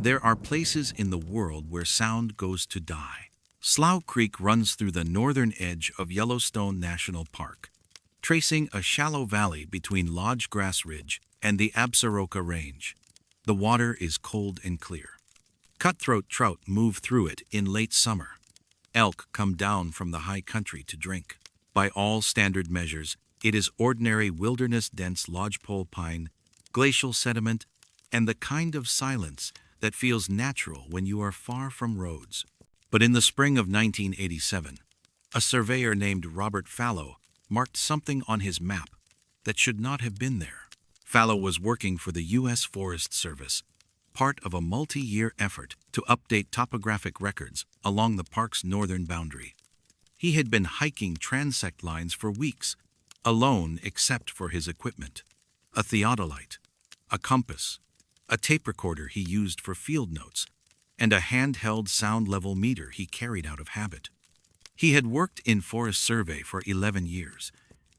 There are places in the world where sound goes to die. Slough Creek runs through the northern edge of Yellowstone National Park, tracing a shallow valley between Lodge Grass Ridge and the Absaroka Range. The water is cold and clear. Cutthroat trout move through it in late summer. Elk come down from the high country to drink. By all standard measures, it is ordinary wilderness-dense lodgepole pine, glacial sediment, and the kind of silence that feels natural when you are far from roads. But in the spring of 1987, a surveyor named Robert Fallow marked something on his map that should not have been there. Fallow was working for the U.S. Forest Service, part of a multi-year effort to update topographic records along the park's northern boundary. He had been hiking transect lines for weeks, alone except for his equipment: a theodolite, a compass, a tape recorder he used for field notes, and a handheld sound level meter he carried out of habit. He had worked in forest survey for 11 years.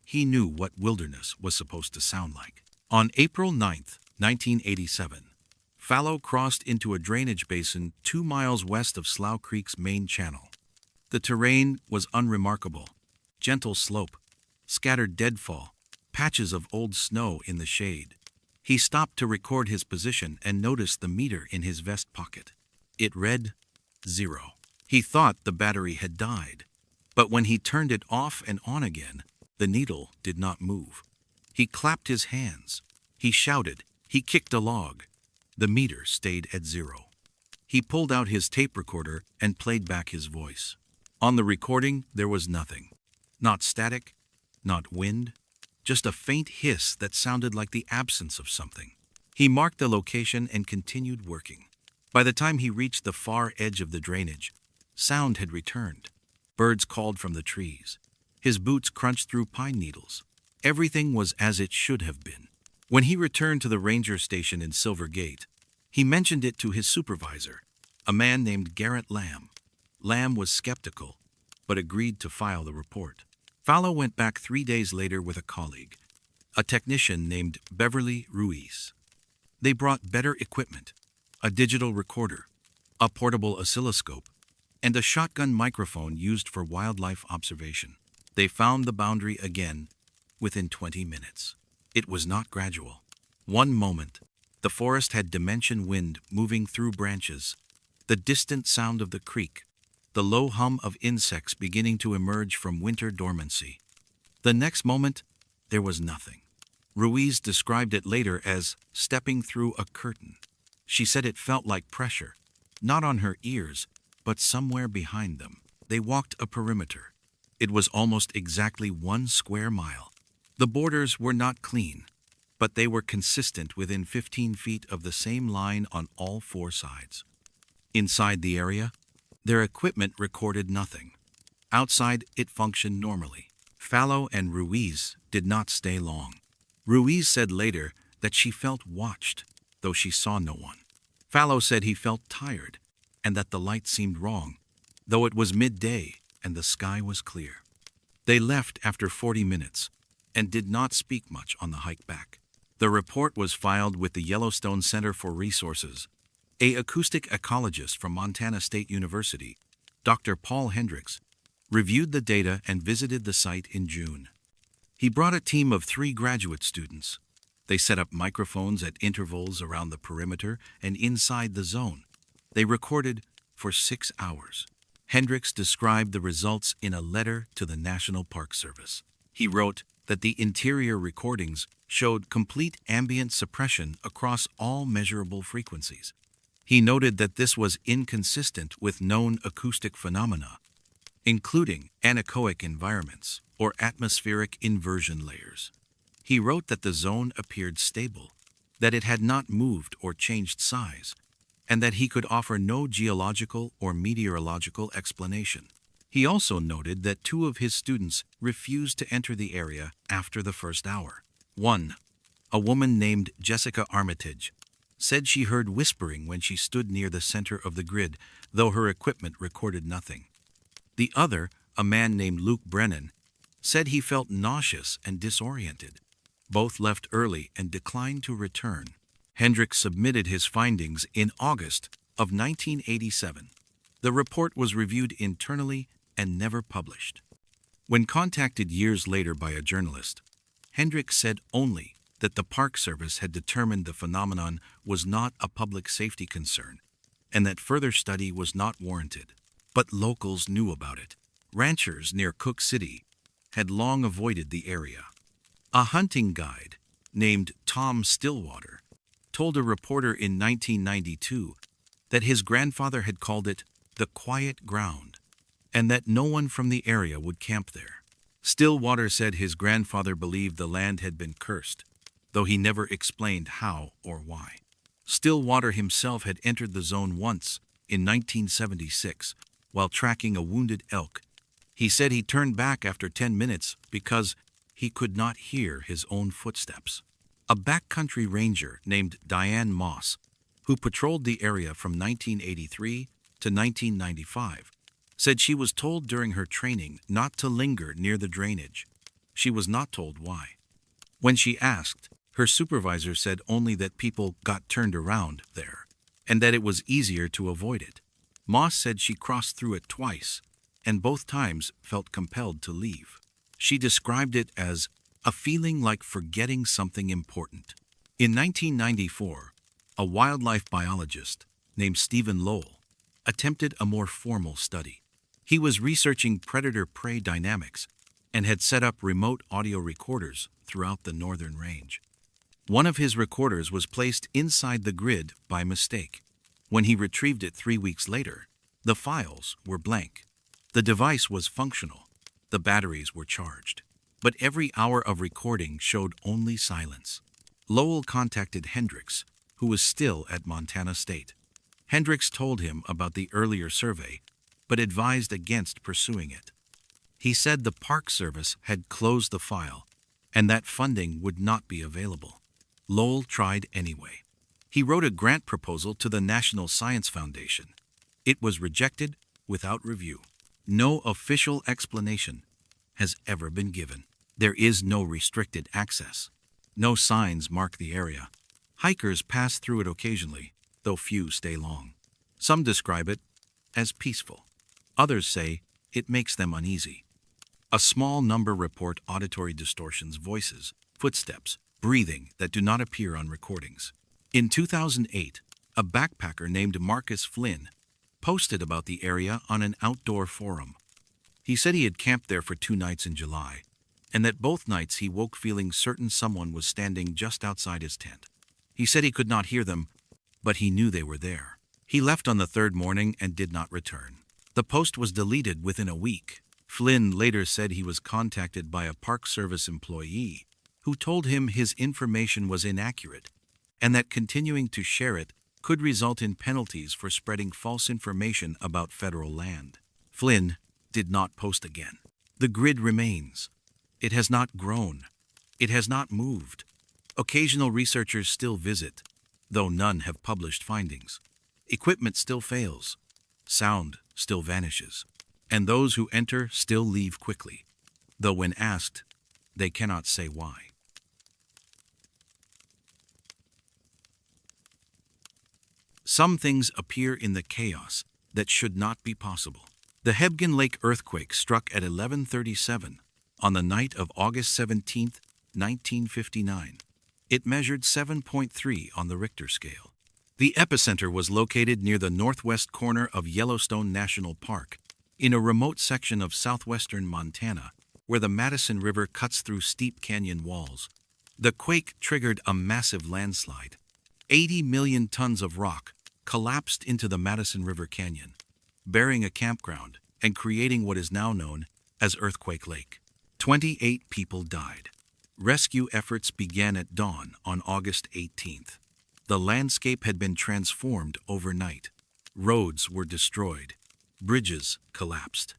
He knew what wilderness was supposed to sound like. On April 9, 1987, Fallow crossed into a drainage basin 2 miles west of Slough Creek's main channel. The terrain was unremarkable: gentle slope, scattered deadfall, patches of old snow in the shade. He stopped to record his position and noticed the meter in his vest pocket. It read 0. He thought the battery had died, but when he turned it off and on again, the needle did not move. He clapped his hands. He shouted. He kicked a log. The meter stayed at 0. He pulled out his tape recorder and played back his voice. On the recording, there was nothing. Not static, not wind, just a faint hiss that sounded like the absence of something. He marked the location and continued working. By the time he reached the far edge of the drainage, sound had returned. Birds called from the trees. His boots crunched through pine needles. Everything was as it should have been. When he returned to the ranger station in Silver Gate, he mentioned it to his supervisor, a man named Garrett Lamb. Lamb was skeptical, but agreed to file the report. Fallow went back 3 days later with a colleague, a technician named Beverly Ruiz. They brought better equipment: a digital recorder, a portable oscilloscope, and a shotgun microphone used for wildlife observation. They found the boundary again within 20 minutes. It was not gradual. One moment, the forest had dimension wind moving through branches, the distant sound of the creek, the low hum of insects beginning to emerge from winter dormancy. The next moment, there was nothing. Ruiz described it later as stepping through a curtain. She said it felt like pressure, not on her ears, but somewhere behind them. They walked a perimeter. It was almost exactly 1 square mile. The borders were not clean, but they were consistent within 15 feet of the same line on all 4 sides. Inside the area, their equipment recorded nothing. Outside, it functioned normally. Fallow and Ruiz did not stay long. Ruiz said later that she felt watched, though she saw no one. Fallow said he felt tired and that the light seemed wrong, though it was midday and the sky was clear. They left after 40 minutes and did not speak much on the hike back. The report was filed with the Yellowstone Center for Resources. An acoustic ecologist from Montana State University, Dr. Paul Hendricks, reviewed the data and visited the site in June. He brought a team of 3 graduate students. They set up microphones at intervals around the perimeter and inside the zone. They recorded for 6 hours. Hendricks described the results in a letter to the National Park Service. He wrote that the interior recordings showed complete ambient suppression across all measurable frequencies. He noted that this was inconsistent with known acoustic phenomena, including anechoic environments or atmospheric inversion layers. He wrote that the zone appeared stable, that it had not moved or changed size, and that he could offer no geological or meteorological explanation. He also noted that 2 of his students refused to enter the area after the first hour. One, a woman named Jessica Armitage, said she heard whispering when she stood near the center of the grid, though her equipment recorded nothing. The other, a man named Luke Brennan, said he felt nauseous and disoriented. Both left early and declined to return. Hendricks submitted his findings in August of 1987. The report was reviewed internally and never published. When contacted years later by a journalist, Hendricks said only that the Park Service had determined the phenomenon was not a public safety concern and that further study was not warranted. But locals knew about it. Ranchers near Cook City had long avoided the area. A hunting guide named Tom Stillwater told a reporter in 1992 that his grandfather had called it the quiet ground and that no one from the area would camp there. Stillwater said his grandfather believed the land had been cursed, though he never explained how or why. Stillwater himself had entered the zone once in 1976 while tracking a wounded elk. He said he turned back after 10 minutes because he could not hear his own footsteps. A backcountry ranger named Diane Moss, who patrolled the area from 1983 to 1995, said she was told during her training not to linger near the drainage. She was not told why. When she asked, her supervisor said only that people got turned around there, and that it was easier to avoid it. Moss said she crossed through it twice, and both times felt compelled to leave. She described it as a feeling like forgetting something important. In 1994, a wildlife biologist named Stephen Lowell attempted a more formal study. He was researching predator-prey dynamics and had set up remote audio recorders throughout the northern range. One of his recorders was placed inside the grid by mistake. When he retrieved it 3 weeks later, the files were blank. The device was functional. The batteries were charged. But every hour of recording showed only silence. Lowell contacted Hendricks, who was still at Montana State. Hendricks told him about the earlier survey, but advised against pursuing it. He said the Park Service had closed the file and that funding would not be available. Lowell tried anyway. He wrote a grant proposal to the National Science Foundation. It was rejected without review. No official explanation has ever been given. There is no restricted access. No signs mark the area. Hikers pass through it occasionally, though few stay long. Some describe it as peaceful. Others say it makes them uneasy. A small number report auditory distortions, voices, footsteps, breathing that do not appear on recordings. In 2008, a backpacker named Marcus Flynn posted about the area on an outdoor forum. He said he had camped there for 2 nights in July, and that both nights he woke feeling certain someone was standing just outside his tent. He said he could not hear them, but he knew they were there. He left on the 3rd morning and did not return. The post was deleted within a week. Flynn later said he was contacted by a Park Service employee who told him his information was inaccurate and that continuing to share it could result in penalties for spreading false information about federal land. Flynn did not post again. The grid remains. It has not grown. It has not moved. Occasional researchers still visit, though none have published findings. Equipment still fails. Sound still vanishes. And those who enter still leave quickly, though when asked, they cannot say why. Some things appear in the chaos that should not be possible. The Hebgen Lake earthquake struck at 11:37 on the night of August 17, 1959. It measured 7.3 on the Richter scale. The epicenter was located near the northwest corner of Yellowstone National Park, in a remote section of southwestern Montana, where the Madison River cuts through steep canyon walls. The quake triggered a massive landslide. 80 million tons of rock collapsed into the Madison River Canyon, burying a campground and creating what is now known as Earthquake Lake. 28 people died. Rescue efforts began at dawn on August 18th. The landscape had been transformed overnight. Roads were destroyed. Bridges collapsed.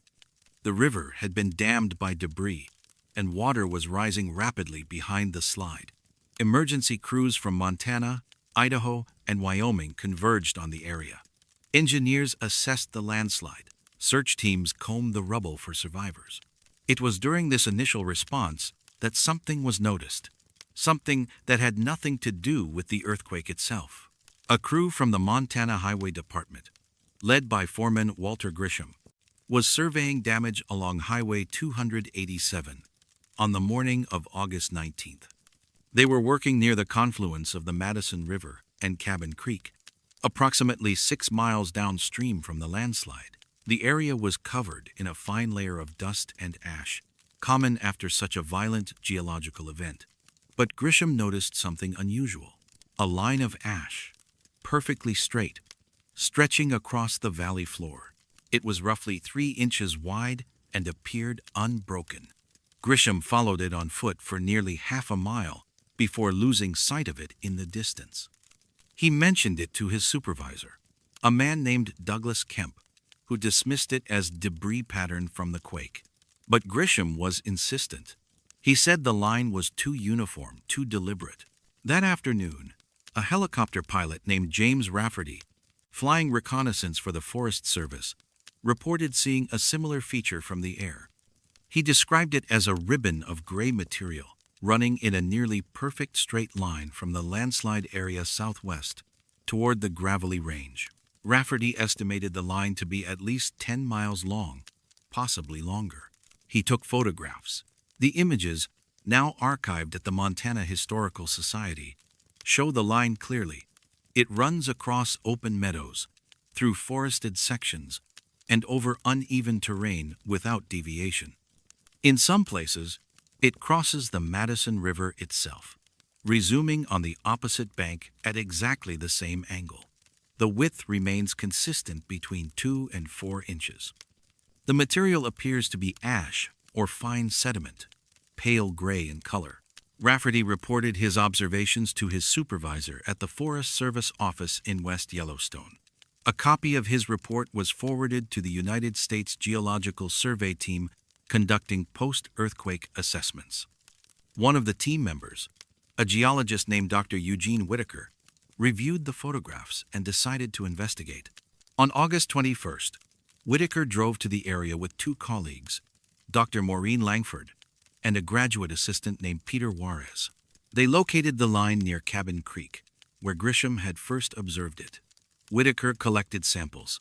The river had been dammed by debris, and water was rising rapidly behind the slide. Emergency crews from Montana, Idaho, and Wyoming converged on the area. Engineers assessed the landslide. Search teams combed the rubble for survivors. It was during this initial response that something was noticed. something that had nothing to do with the earthquake itself. A crew from the Montana Highway Department, led by Foreman Walter Grisham, was surveying damage along Highway 287 on the morning of August 19th. They were working near the confluence of the Madison River and Cabin Creek, approximately 6 miles downstream from the landslide. The area was covered in a fine layer of dust and ash, common after such a violent geological event. But Grisham noticed something unusual: a line of ash, perfectly straight, stretching across the valley floor. It was roughly 3 inches wide and appeared unbroken. Grisham followed it on foot for nearly half a mile before losing sight of it in the distance. He mentioned it to his supervisor, a man named Douglas Kemp, who dismissed it as debris pattern from the quake. But Grisham was insistent. He said the line was too uniform, too deliberate. That afternoon, a helicopter pilot named James Rafferty, flying reconnaissance for the Forest Service, reported seeing a similar feature from the air. He described it as a ribbon of gray material running in a nearly perfect straight line from the landslide area southwest toward the gravelly range. Rafferty estimated the line to be at least 10 miles long, possibly longer. He took photographs. The images, now archived at the Montana Historical Society, show the line clearly. It runs across open meadows, through forested sections, and over uneven terrain without deviation. In some places, it crosses the Madison River itself, resuming on the opposite bank at exactly the same angle. The width remains consistent between 2 and 4 inches. The material appears to be ash or fine sediment, pale gray in color. Rafferty reported his observations to his supervisor at the Forest Service office in West Yellowstone. A copy of his report was forwarded to the United States Geological Survey team conducting post-earthquake assessments. One of the team members, a geologist named Dr. Eugene Whitaker, reviewed the photographs and decided to investigate. On August 21st, Whitaker drove to the area with 2 colleagues, Dr. Maureen Langford and a graduate assistant named Peter Juarez. They located the line near Cabin Creek, where Grisham had first observed it. Whitaker collected samples.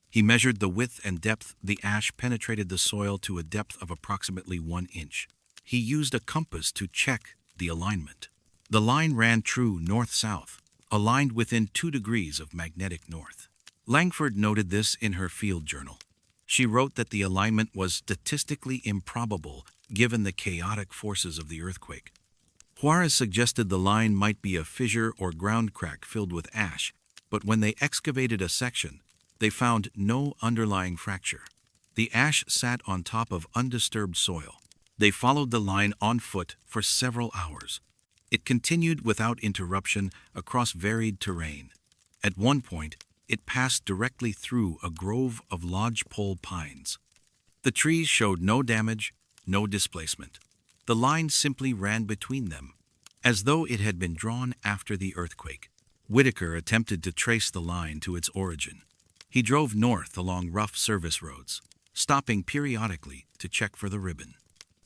He measured the width and depth. The ash penetrated the soil to a depth of approximately 1 inch. He used a compass to check the alignment. The line ran true north-south, aligned within 2 degrees of magnetic north. Langford noted this in her field journal. She wrote that the alignment was statistically improbable given the chaotic forces of the earthquake. Juarez suggested the line might be a fissure or ground crack filled with ash, but when they excavated a section, they found no underlying fracture. The ash sat on top of undisturbed soil. They followed the line on foot for several hours. It continued without interruption across varied terrain. At one point, it passed directly through a grove of lodgepole pines. The trees showed no damage, no displacement. The line simply ran between them, as though it had been drawn after the earthquake. Whitaker attempted to trace the line to its origin. He drove north along rough service roads, stopping periodically to check for the ribbon.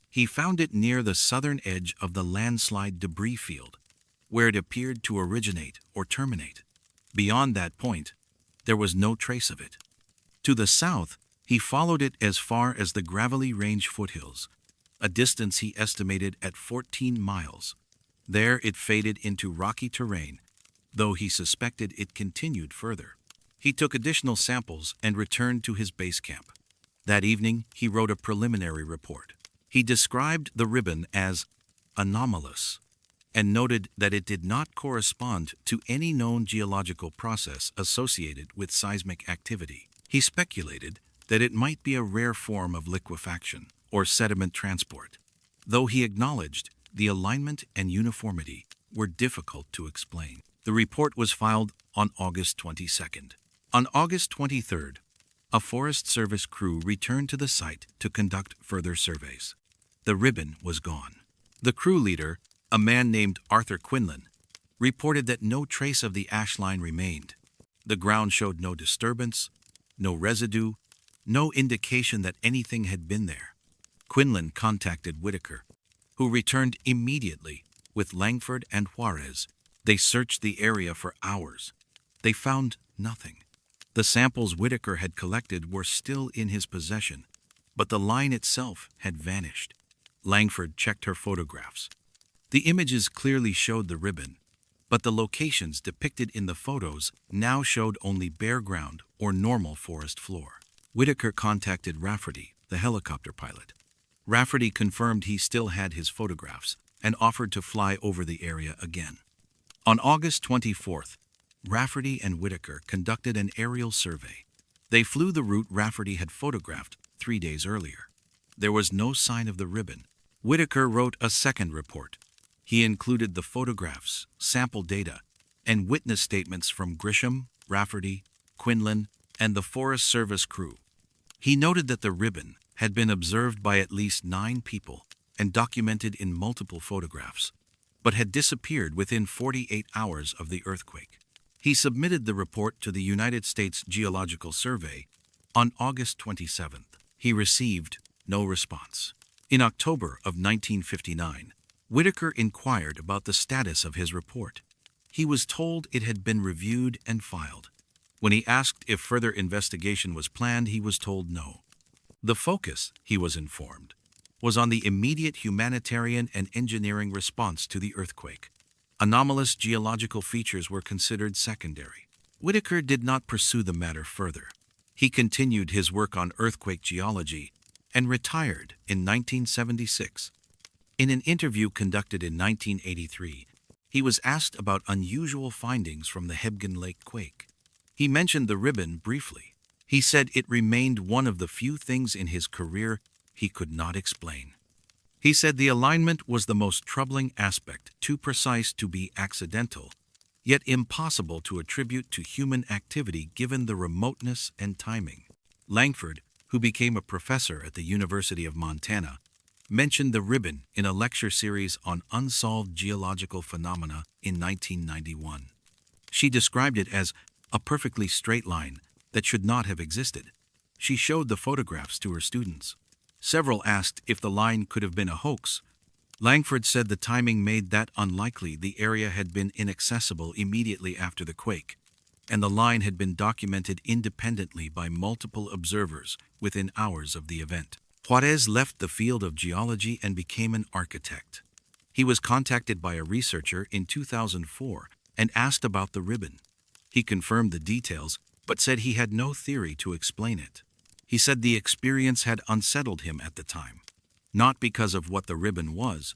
He found it near the southern edge of the landslide debris field, where it appeared to originate or terminate. Beyond that point, there was no trace of it. To the south, he followed it as far as the Gravelly Range foothills, a distance he estimated at 14 miles. There it faded into rocky terrain, though he suspected it continued further. He took additional samples and returned to his base camp. That evening, he wrote a preliminary report. He described the ribbon as anomalous and noted that it did not correspond to any known geological process associated with seismic activity. He speculated that it might be a rare form of liquefaction or sediment transport, though he acknowledged the alignment and uniformity were difficult to explain. The report was filed on August 22nd. On August 23rd, a Forest Service crew returned to the site to conduct further surveys. The ribbon was gone. The crew leader, a man named Arthur Quinlan, reported that no trace of the ash line remained. The ground showed no disturbance, no residue, no indication that anything had been there. Quinlan contacted Whitaker, who returned immediately with Langford and Juarez. They searched the area for hours. They found nothing. The samples Whitaker had collected were still in his possession, but the line itself had vanished. Langford checked her photographs. The images clearly showed the ribbon, but the locations depicted in the photos now showed only bare ground or normal forest floor. Whitaker contacted Rafferty, the helicopter pilot. Rafferty confirmed he still had his photographs and offered to fly over the area again. On August 24th, Rafferty and Whitaker conducted an aerial survey. They flew the route Rafferty had photographed 3 days earlier. There was no sign of the ribbon. Whitaker wrote a second report. He included the photographs, sample data, and witness statements from Grisham, Rafferty, Quinlan, and the Forest Service crew. He noted that the ribbon had been observed by at least 9 people and documented in multiple photographs, but had disappeared within 48 hours of the earthquake. He submitted the report to the United States Geological Survey on August 27th. He received no response. In October of 1959, Whitaker inquired about the status of his report. He was told it had been reviewed and filed. When he asked if further investigation was planned, he was told no. The focus, he was informed, was on the immediate humanitarian and engineering response to the earthquake. Anomalous geological features were considered secondary. Whitaker did not pursue the matter further. He continued his work on earthquake geology and retired in 1976. In an interview conducted in 1983, he was asked about unusual findings from the Hebgen Lake quake. He mentioned the ribbon briefly. He said it remained one of the few things in his career he could not explain. He said the alignment was the most troubling aspect, too precise to be accidental, yet impossible to attribute to human activity given the remoteness and timing. Langford, who became a professor at the University of Montana, mentioned the ribbon in a lecture series on unsolved geological phenomena in 1991. She described it as a perfectly straight line that should not have existed. She showed the photographs to her students. Several asked if the line could have been a hoax. Langford said the timing made that unlikely. The area had been inaccessible immediately after the quake, and the line had been documented independently by multiple observers within hours of the event. Juarez left the field of geology and became an architect. He was contacted by a researcher in 2004 and asked about the ribbon. He confirmed the details, but said he had no theory to explain it. He said the experience had unsettled him at the time, not because of what the ribbon was,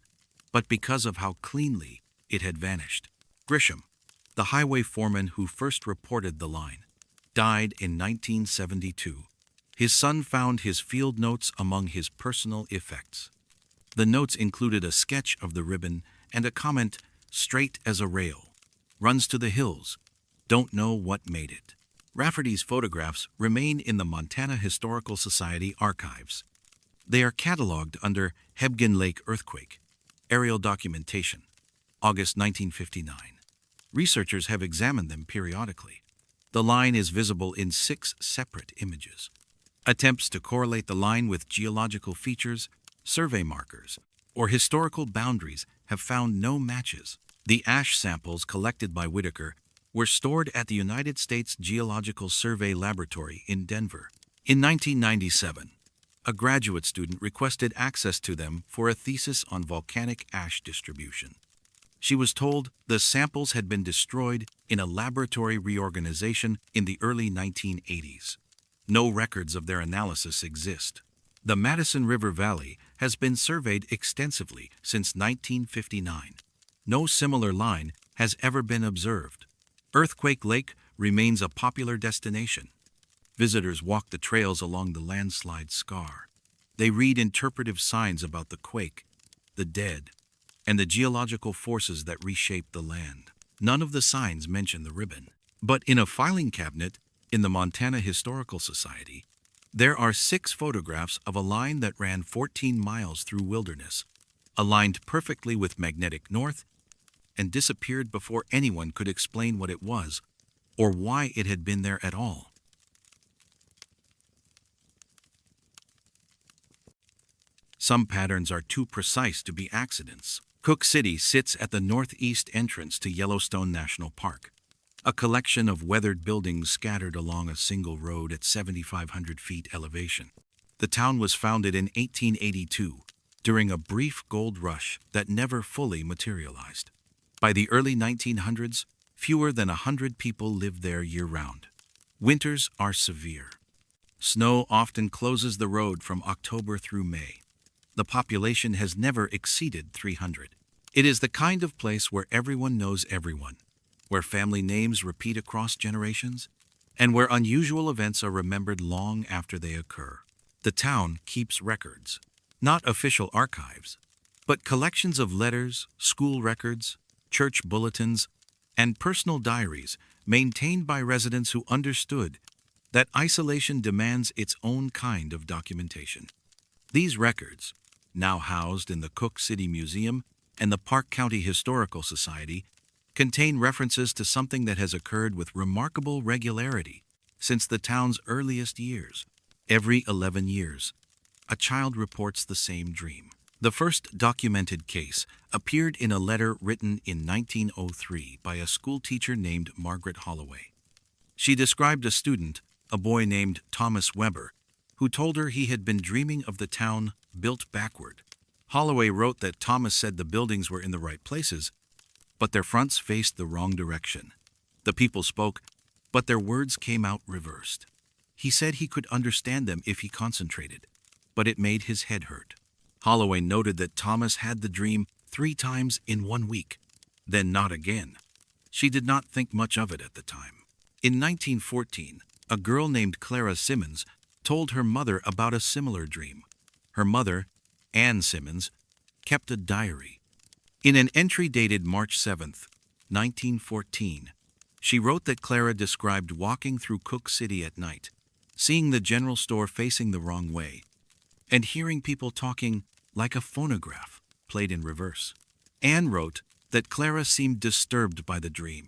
but because of how cleanly it had vanished. Grisham, the highway foreman who first reported the line, died in 1972. His son found his field notes among his personal effects. The notes included a sketch of the ribbon and a comment, "Straight as a rail, runs to the hills, don't know what made it." Rafferty's photographs remain in the Montana Historical Society archives. They are cataloged under Hebgen Lake Earthquake, Aerial Documentation, August 1959. Researchers have examined them periodically. The line is visible in 6 separate images. Attempts to correlate the line with geological features, survey markers, or historical boundaries have found no matches. The ash samples collected by Whitaker were stored at the United States Geological Survey Laboratory in Denver. In 1997, a graduate student requested access to them for a thesis on volcanic ash distribution. She was told the samples had been destroyed in a laboratory reorganization in the early 1980s. No records of their analysis exist. The Madison River Valley has been surveyed extensively since 1959. No similar line has ever been observed. Earthquake Lake remains a popular destination. Visitors walk the trails along the landslide scar. They read interpretive signs about the quake, the dead, and the geological forces that reshape the land. None of the signs mention the ribbon. But in a filing cabinet in the Montana Historical Society, there are 6 photographs of a line that ran 14 miles through wilderness, aligned perfectly with magnetic north, and disappeared before anyone could explain what it was or why it had been there at all. Some patterns are too precise to be accidents. Cook City sits at the northeast entrance to Yellowstone National Park, a collection of weathered buildings scattered along a single road at 7,500 feet elevation. The town was founded in 1882 during a brief gold rush that never fully materialized. By the early 1900s, fewer than 100 people lived there year-round. Winters are severe. Snow often closes the road from October through May. The population has never exceeded 300. It is the kind of place where everyone knows everyone, where family names repeat across generations, and where unusual events are remembered long after they occur. The town keeps records, not official archives, but collections of letters, school records, church bulletins, and personal diaries maintained by residents who understood that isolation demands its own kind of documentation. These records, now housed in the Cook City Museum and the Park County Historical Society, contain references to something that has occurred with remarkable regularity since the town's earliest years. Every 11 years, a child reports the same dream. The first documented case appeared in a letter written in 1903 by a schoolteacher named Margaret Holloway. She described a student, a boy named Thomas Weber, who told her he had been dreaming of the town built backward. Holloway wrote that Thomas said the buildings were in the right places, but their fronts faced the wrong direction. The people spoke, but their words came out reversed. He said he could understand them if he concentrated, but it made his head hurt. Holloway noted that Thomas had the dream 3 times in 1 week, then not again. She did not think much of it at the time. In 1914, a girl named Clara Simmons told her mother about a similar dream. Her mother, Anne Simmons, kept a diary. In an entry dated March 7, 1914, she wrote that Clara described walking through Cook City at night, seeing the general store facing the wrong way, and hearing people talking like a phonograph played in reverse. Anne wrote that Clara seemed disturbed by the dream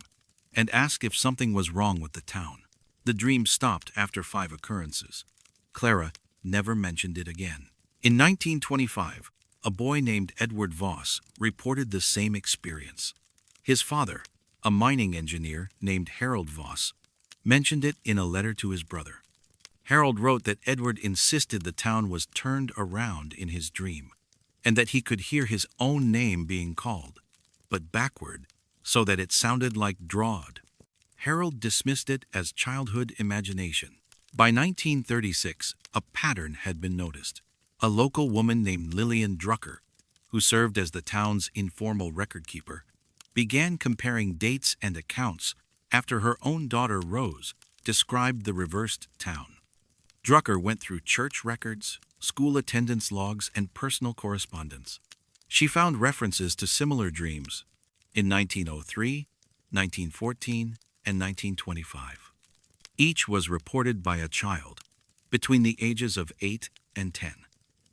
and asked if something was wrong with the town. The dream stopped after 5 occurrences. Clara never mentioned it again. In 1925, a boy named Edward Voss reported the same experience. His father, a mining engineer named Harold Voss, mentioned it in a letter to his brother. Harold wrote that Edward insisted the town was turned around in his dream, and that he could hear his own name being called, but backward, so that it sounded like drawed. Harold dismissed it as childhood imagination. By 1936, a pattern had been noticed. A local woman named Lillian Drucker, who served as the town's informal record keeper, began comparing dates and accounts after her own daughter Rose described the reversed town. Drucker went through church records, school attendance logs, and personal correspondence. She found references to similar dreams in 1903, 1914, and 1925. Each was reported by a child between the ages of 8 and 10.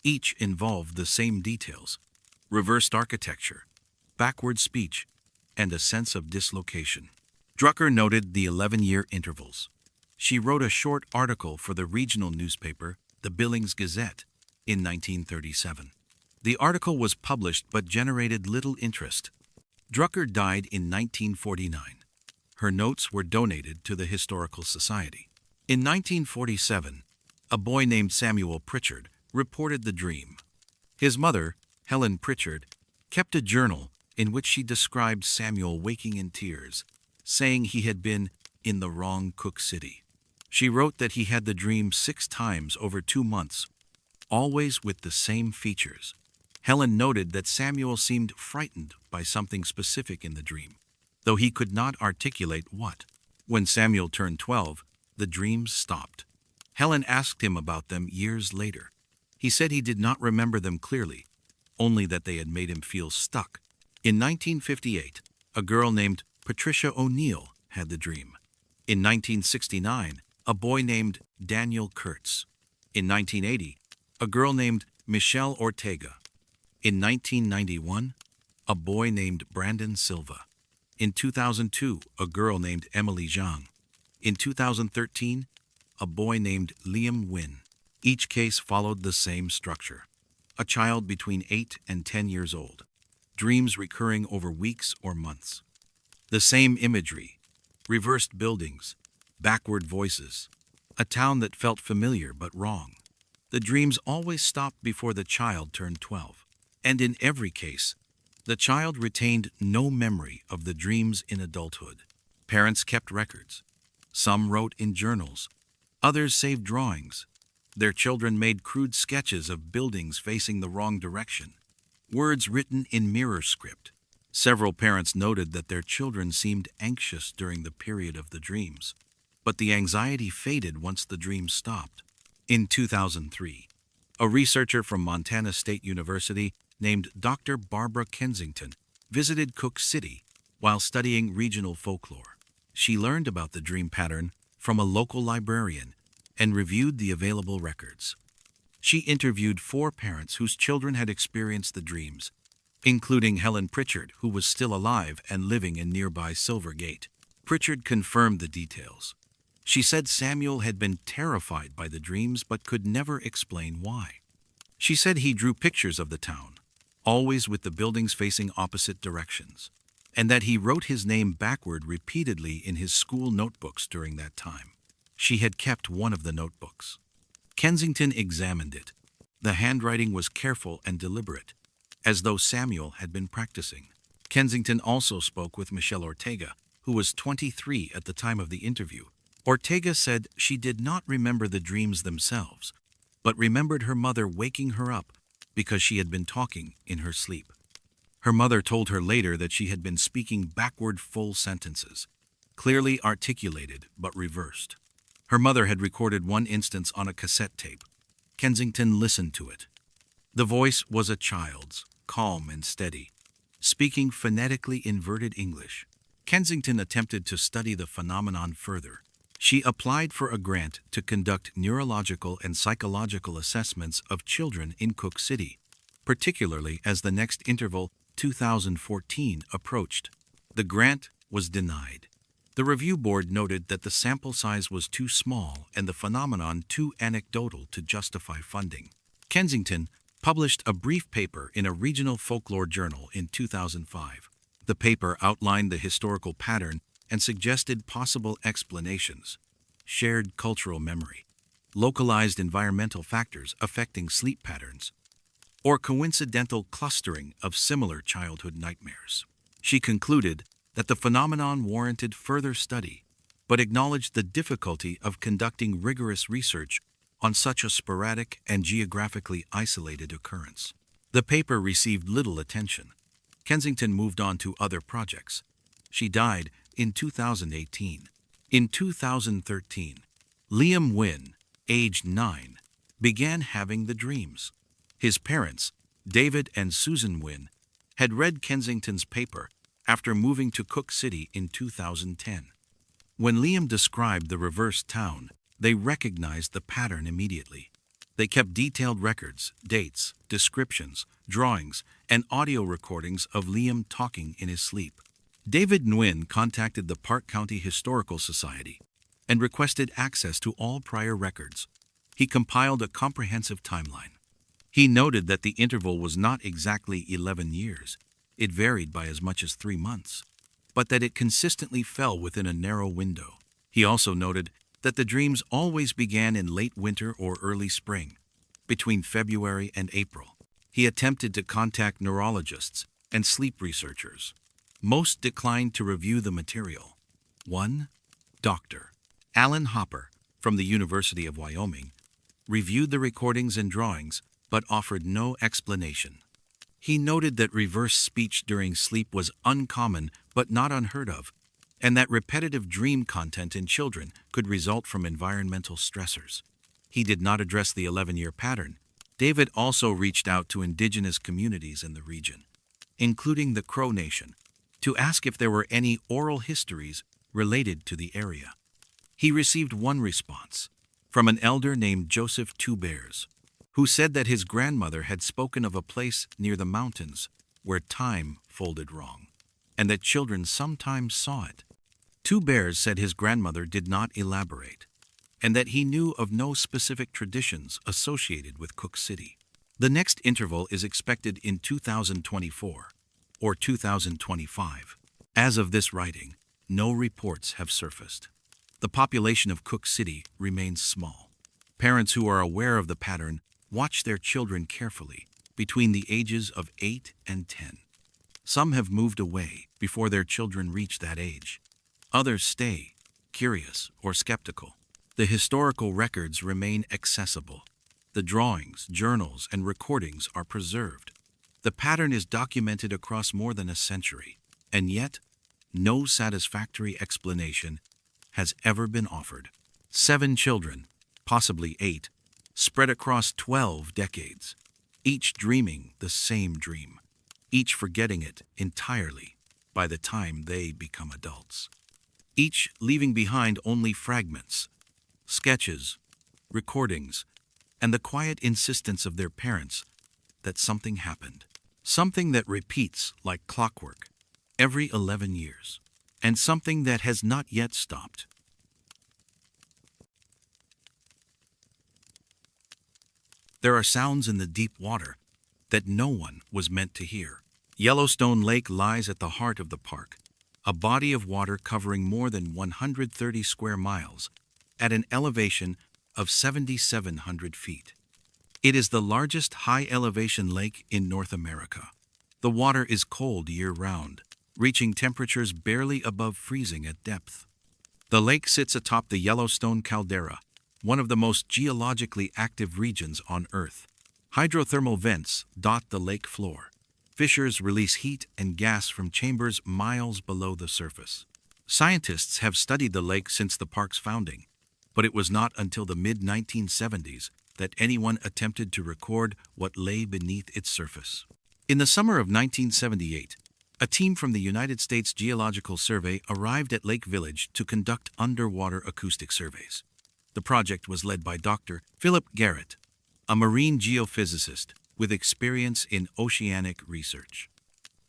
Each involved the same details: reversed architecture, backward speech, and a sense of dislocation. Drucker noted the 11-year intervals. She wrote a short article for the regional newspaper, the Billings Gazette, in 1937. The article was published but generated little interest. Drucker died in 1949. Her notes were donated to the Historical Society. In 1947, a boy named Samuel Pritchard reported the dream. His mother, Helen Pritchard, kept a journal in which she described Samuel waking in tears, saying he had been in the wrong Cook City. She wrote that he had the dream 6 times over 2 months, always with the same features. Helen noted that Samuel seemed frightened by something specific in the dream, though he could not articulate what. When Samuel turned 12, the dreams stopped. Helen asked him about them years later. He said he did not remember them clearly, only that they had made him feel stuck. In 1958, a girl named Patricia O'Neill had the dream. In 1969, a boy named Daniel Kurtz. In 1980, a girl named Michelle Ortega. In 1991, a boy named Brandon Silva. In 2002, a girl named Emily Zhang. In 2013, a boy named Liam Wynn. Each case followed the same structure: a child between 8 and 10 years old, dreams recurring over weeks or months. The same imagery, reversed buildings, backward voices, a town that felt familiar but wrong. The dreams always stopped before the child turned 12. And in every case, the child retained no memory of the dreams in adulthood. Parents kept records. Some wrote in journals. Others saved drawings. Their children made crude sketches of buildings facing the wrong direction. Words written in mirror script. Several parents noted that their children seemed anxious during the period of the dreams, but the anxiety faded once the dreams stopped. In 2003, a researcher from Montana State University named Dr. Barbara Kensington visited Cook City while studying regional folklore. She learned about the dream pattern from a local librarian and reviewed the available records. She interviewed 4 parents whose children had experienced the dreams, including Helen Pritchard, who was still alive and living in nearby Silver Gate. Pritchard confirmed the details. She said Samuel had been terrified by the dreams but could never explain why. She said he drew pictures of the town, always with the buildings facing opposite directions, and that he wrote his name backward repeatedly in his school notebooks during that time. She had kept one of the notebooks. Kensington examined it. The handwriting was careful and deliberate, as though Samuel had been practicing. Kensington also spoke with Michelle Ortega, who was 23 at the time of the interview. Ortega said she did not remember the dreams themselves, but remembered her mother waking her up because she had been talking in her sleep. Her mother told her later that she had been speaking backward full sentences, clearly articulated but reversed. Her mother had recorded one instance on a cassette tape. Kensington listened to it. The voice was a child's, calm and steady, speaking phonetically inverted English. Kensington attempted to study the phenomenon further. She applied for a grant to conduct neurological and psychological assessments of children in Cook City, particularly as the next interval, 2014, approached. The grant was denied. The review board noted that the sample size was too small and the phenomenon too anecdotal to justify funding. Kensington published a brief paper in a regional folklore journal in 2005. The paper outlined the historical pattern and suggested possible explanations: shared cultural memory, localized environmental factors affecting sleep patterns, or coincidental clustering of similar childhood nightmares. She concluded that the phenomenon warranted further study, but acknowledged the difficulty of conducting rigorous research on such a sporadic and geographically isolated occurrence. The paper received little attention. Kensington moved on to other projects. She died in 2018. In 2013, Liam Wynn, aged 9, began having the dreams. His parents, David and Susan Wynn, had read Kensington's paper after moving to Cook City in 2010. When Liam described the reversed town, they recognized the pattern immediately. They kept detailed records, dates, descriptions, drawings, and audio recordings of Liam talking in his sleep. David Nguyen contacted the Park County Historical Society and requested access to all prior records. He compiled a comprehensive timeline. He noted that the interval was not exactly 11 years. It varied by as much as 3 months, but that it consistently fell within a narrow window. He also noted that the dreams always began in late winter or early spring, between February and April. He attempted to contact neurologists and sleep researchers. Most declined to review the material. One, Dr. Alan Hopper from the University of Wyoming, reviewed the recordings and drawings but offered no explanation. He noted that reverse speech during sleep was uncommon but not unheard of, and that repetitive dream content in children could result from environmental stressors. He did not address the 11-year pattern. David also reached out to indigenous communities in the region, including the Crow Nation, to ask if there were any oral histories related to the area. He received one response from an elder named Joseph Two Bears, who said that his grandmother had spoken of a place near the mountains where time folded wrong, and that children sometimes saw it. Two Bears said his grandmother did not elaborate, and that he knew of no specific traditions associated with Cook City. The next interval is expected in 2024. or 2025. As of this writing, no reports have surfaced. The population of Cook City remains small. Parents who are aware of the pattern watch their children carefully between the ages of 8 and 10. Some have moved away before their children reach that age. Others stay, curious or skeptical. The historical records remain accessible. The drawings, journals, and recordings are preserved. The pattern is documented across more than a century, and yet, no satisfactory explanation has ever been offered. 7 children, possibly 8, spread across 12 decades, each dreaming the same dream, each forgetting it entirely by the time they become adults. Each leaving behind only fragments, sketches, recordings, and the quiet insistence of their parents that something happened. Something that repeats like clockwork every 11 years, and something that has not yet stopped. There are sounds in the deep water that no one was meant to hear. Yellowstone Lake lies at the heart of the park, a body of water covering more than 130 square miles at an elevation of 7,700 feet. It is the largest high-elevation lake in North America. The water is cold year-round, reaching temperatures barely above freezing at depth. The lake sits atop the Yellowstone caldera, one of the most geologically active regions on Earth. Hydrothermal vents dot the lake floor. Fissures release heat and gas from chambers miles below the surface. Scientists have studied the lake since the park's founding, but it was not until the mid-1970s that anyone attempted to record what lay beneath its surface. In the summer of 1978, a team from the United States Geological Survey arrived at Lake Village to conduct underwater acoustic surveys. The project was led by Dr. Philip Garrett, a marine geophysicist with experience in oceanic research.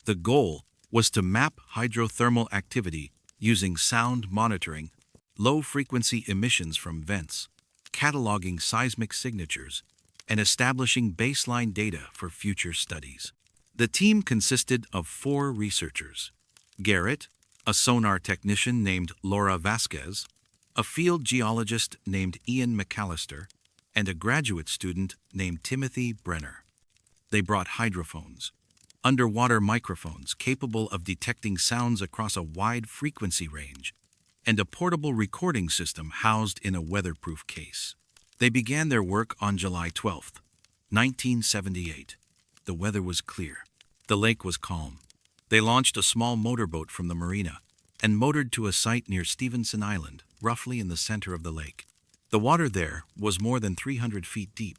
The goal was to map hydrothermal activity using sound monitoring, low-frequency emissions from vents, cataloging seismic signatures, and establishing baseline data for future studies. The team consisted of 4 researchers: Garrett, a sonar technician named Laura Vasquez, a field geologist named Ian McAllister, and a graduate student named Timothy Brenner. They brought hydrophones, underwater microphones capable of detecting sounds across a wide frequency range, and a portable recording system housed in a weatherproof case. They began their work on July 12, 1978. The weather was clear. The lake was calm. They launched a small motorboat from the marina and motored to a site near Stevenson Island, roughly in the center of the lake. The water there was more than 300 feet deep.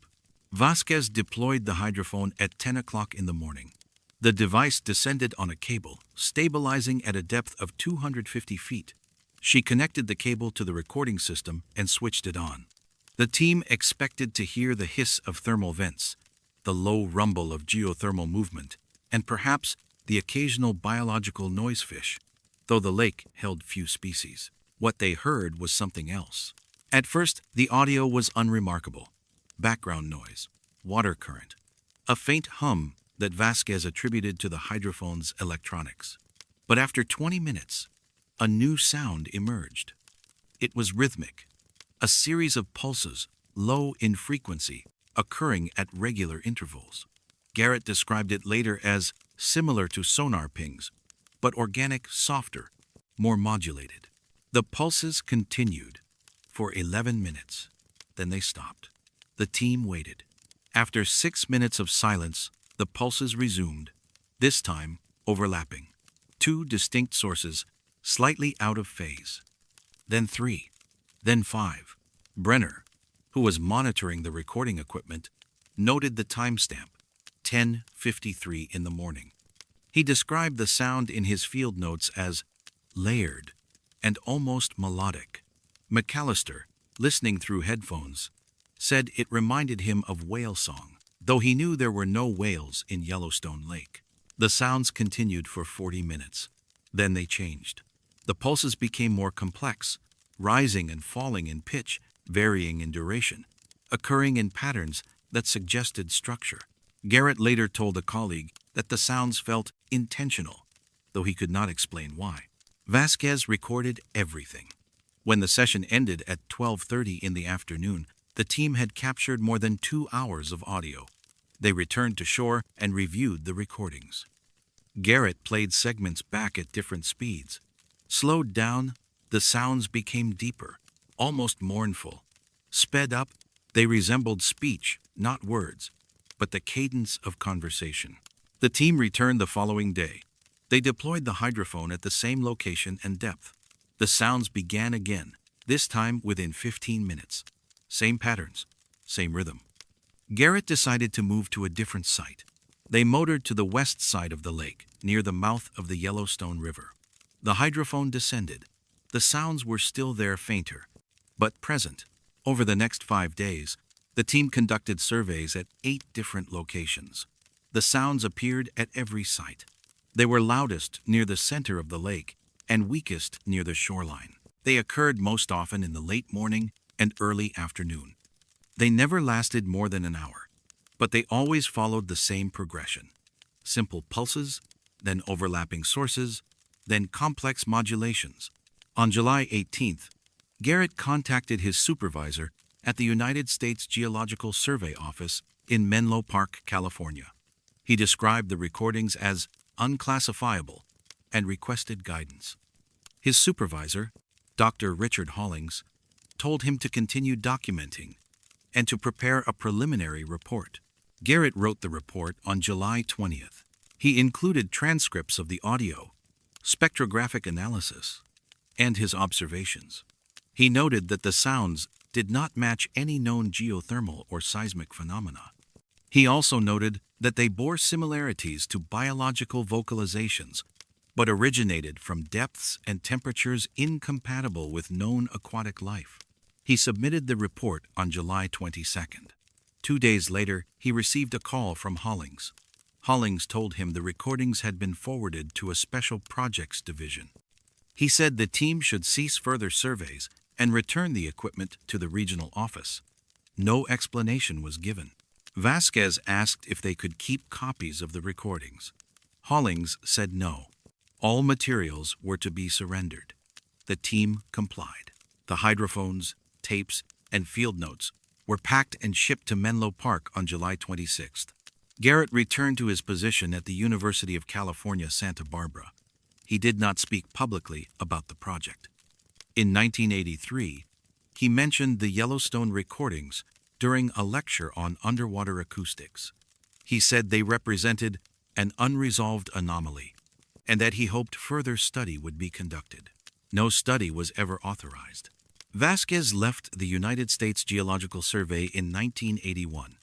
Vasquez deployed the hydrophone at 10 o'clock in the morning. The device descended on a cable, stabilizing at a depth of 250 feet. She connected the cable to the recording system and switched it on. The team expected to hear the hiss of thermal vents, the low rumble of geothermal movement, and perhaps the occasional biological noise fish, though the lake held few species. What they heard was something else. At first, the audio was unremarkable. Background noise, water current, a faint hum that Vasquez attributed to the hydrophone's electronics. But after 20 minutes, a new sound emerged. It was rhythmic, a series of pulses, low in frequency, occurring at regular intervals. Garrett described it later as similar to sonar pings, but organic, softer, more modulated. The pulses continued for 11 minutes. Then they stopped. The team waited. After 6 minutes of silence, the pulses resumed, this time overlapping. 2 distinct sources, slightly out of phase. Then 3. Then 5. Brenner, who was monitoring the recording equipment, noted the timestamp, 10:53 in the morning. He described the sound in his field notes as layered and almost melodic. McAllister, listening through headphones, said it reminded him of whale song, though he knew there were no whales in Yellowstone Lake. The sounds continued for 40 minutes. Then they changed. The pulses became more complex, rising and falling in pitch, varying in duration, occurring in patterns that suggested structure. Garrett later told a colleague that the sounds felt intentional, though he could not explain why. Vasquez recorded everything. When the session ended at 12:30 in the afternoon, the team had captured more than 2 hours of audio. They returned to shore and reviewed the recordings. Garrett played segments back at different speeds. Slowed down, the sounds became deeper, almost mournful. Sped up, they resembled speech, not words, but the cadence of conversation. The team returned the following day. They deployed the hydrophone at the same location and depth. The sounds began again, this time within 15 minutes. Same patterns, same rhythm. Garrett decided to move to a different site. They motored to the west side of the lake, near the mouth of the Yellowstone River. The hydrophone descended. The sounds were still there, fainter, but present. Over the next 5 days, the team conducted surveys at 8 different locations. The sounds appeared at every site. They were loudest near the center of the lake and weakest near the shoreline. They occurred most often in the late morning and early afternoon. They never lasted more than an hour, but they always followed the same progression. Simple pulses, then overlapping sources, then complex modulations. On July 18th, Garrett contacted his supervisor at the United States Geological Survey Office in Menlo Park, California. He described the recordings as unclassifiable and requested guidance. His supervisor, Dr. Richard Hollings, told him to continue documenting and to prepare a preliminary report. Garrett wrote the report on July 20th. He included transcripts of the audio, spectrographic analysis, and his observations. He noted that the sounds did not match any known geothermal or seismic phenomena. He also noted that they bore similarities to biological vocalizations, but originated from depths and temperatures incompatible with known aquatic life. He submitted the report on July 22nd. 2 days later, he received a call from Hollings. Hollings told him the recordings had been forwarded to a special projects division. He said the team should cease further surveys and return the equipment to the regional office. No explanation was given. Vasquez asked if they could keep copies of the recordings. Hollings said no. All materials were to be surrendered. The team complied. The hydrophones, tapes, and field notes were packed and shipped to Menlo Park on July 26th. Garrett returned to his position at the University of California, Santa Barbara. He did not speak publicly about the project. In 1983, he mentioned the Yellowstone recordings during a lecture on underwater acoustics. He said they represented an unresolved anomaly, and that he hoped further study would be conducted. No study was ever authorized. Vasquez left the United States Geological Survey in 1981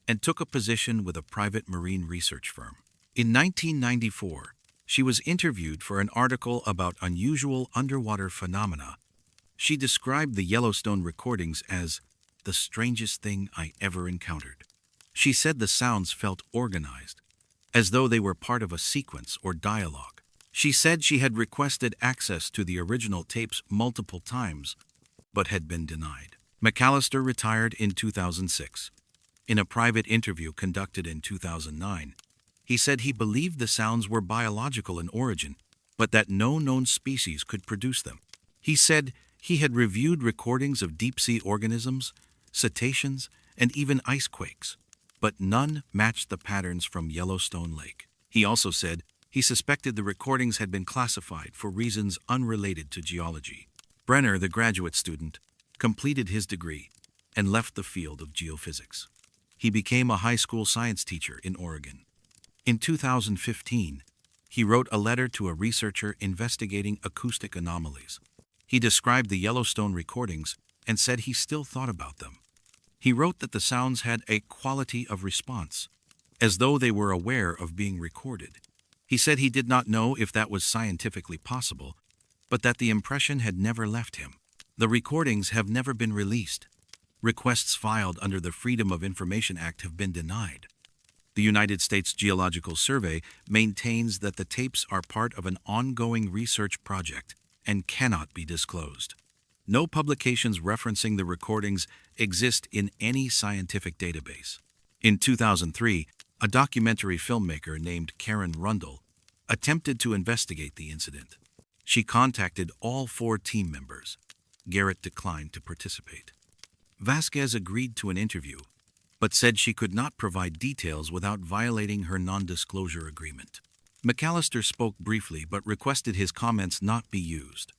and took a position with a private marine research firm. In 1994, she was interviewed for an article about unusual underwater phenomena. She described the Yellowstone recordings as the strangest thing I ever encountered. She said the sounds felt organized, as though they were part of a sequence or dialogue. She said she had requested access to the original tapes multiple times, but had been denied. McAllister retired in 2006. In a private interview conducted in 2009, he said he believed the sounds were biological in origin, but that no known species could produce them. He said he had reviewed recordings of deep-sea organisms, cetaceans, and even ice quakes, but none matched the patterns from Yellowstone Lake. He also said he suspected the recordings had been classified for reasons unrelated to geology. Brenner, the graduate student, completed his degree and left the field of geophysics. He became a high school science teacher in Oregon. In 2015, he wrote a letter to a researcher investigating acoustic anomalies. He described the Yellowstone recordings and said he still thought about them. He wrote that the sounds had a quality of response, as though they were aware of being recorded. He said he did not know if that was scientifically possible, but that the impression had never left him. The recordings have never been released. Requests filed under the Freedom of Information Act have been denied. The United States Geological Survey maintains that the tapes are part of an ongoing research project and cannot be disclosed. No publications referencing the recordings exist in any scientific database. In 2003, a documentary filmmaker named Karen Rundle attempted to investigate the incident. She contacted all 4 team members. Garrett declined to participate. Vasquez agreed to an interview, but said she could not provide details without violating her non-disclosure agreement. McAllister spoke briefly but requested his comments not be used.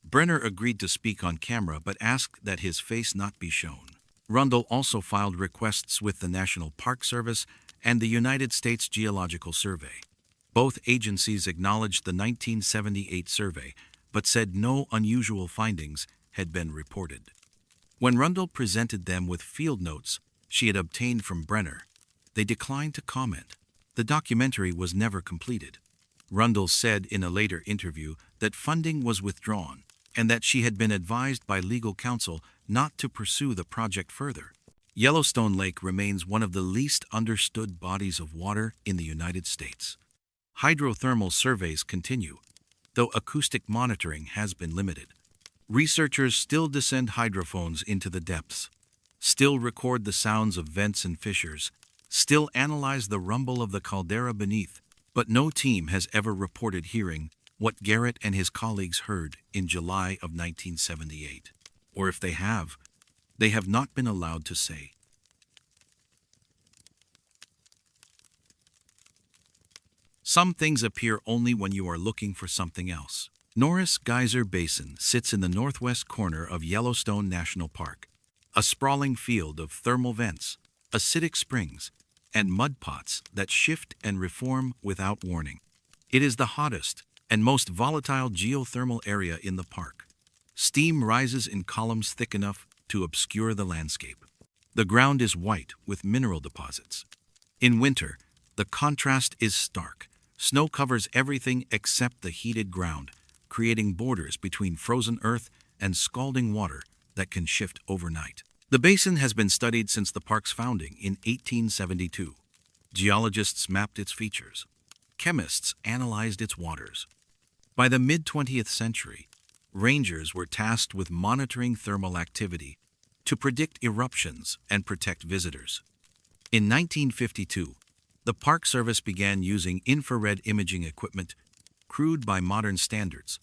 Brenner agreed to speak on camera but asked that his face not be shown. Rundle also filed requests with the National Park Service and the United States Geological Survey. Both agencies acknowledged the 1978 survey, but said no unusual findings had been reported. When Rundle presented them with field notes she had obtained from Brenner, they declined to comment. The documentary was never completed. Rundle said in a later interview that funding was withdrawn and that she had been advised by legal counsel not to pursue the project further. Yellowstone Lake remains one of the least understood bodies of water in the United States. Hydrothermal surveys continue, though acoustic monitoring has been limited. Researchers still descend hydrophones into the depths, still record the sounds of vents and fissures, still analyze the rumble of the caldera beneath, but no team has ever reported hearing what Garrett and his colleagues heard in July of 1978. Or if they have not been allowed to say. Some things appear only when you are looking for something else. Norris Geyser Basin sits in the northwest corner of Yellowstone National Park, a sprawling field of thermal vents, acidic springs, and mud pots that shift and reform without warning. It is the hottest and most volatile geothermal area in the park. Steam rises in columns thick enough to obscure the landscape. The ground is white with mineral deposits. In winter, the contrast is stark. Snow covers everything except the heated ground, creating borders between frozen earth and scalding water that can shift overnight. The basin has been studied since the park's founding in 1872. Geologists mapped its features. Chemists analyzed its waters. By the mid-20th century, rangers were tasked with monitoring thermal activity to predict eruptions and protect visitors. In 1952, the Park Service began using infrared imaging equipment, crude by modern standards,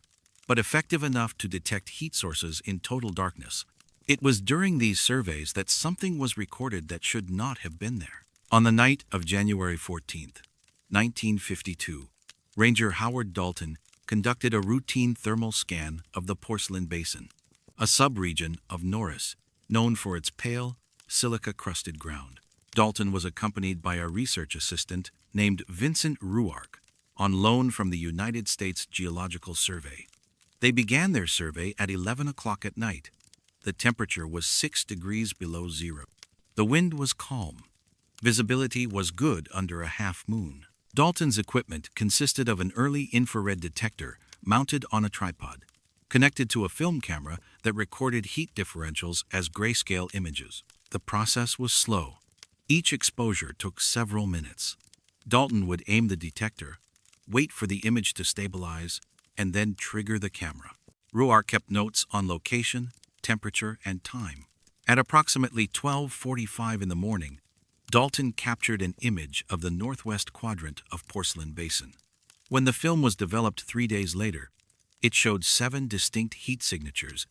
but effective enough to detect heat sources in total darkness. It was during these surveys that something was recorded that should not have been there. On the night of January 14, 1952, Ranger Howard Dalton conducted a routine thermal scan of the Porcelain Basin, a subregion of Norris known for its pale, silica-crusted ground. Dalton was accompanied by a research assistant named Vincent Ruark, on loan from the United States Geological Survey. They began their survey at 11 o'clock at night. The temperature was 6 degrees below zero. The wind was calm. Visibility was good under a half moon. Dalton's equipment consisted of an early infrared detector mounted on a tripod, connected to a film camera that recorded heat differentials as grayscale images. The process was slow. Each exposure took several minutes. Dalton would aim the detector, wait for the image to stabilize, and then trigger the camera. Ruark kept notes on location, temperature, and time. At approximately 12:45 in the morning, Dalton captured an image of the northwest quadrant of Porcelain Basin. When the film was developed 3 days later, it showed 7 distinct heat signatures.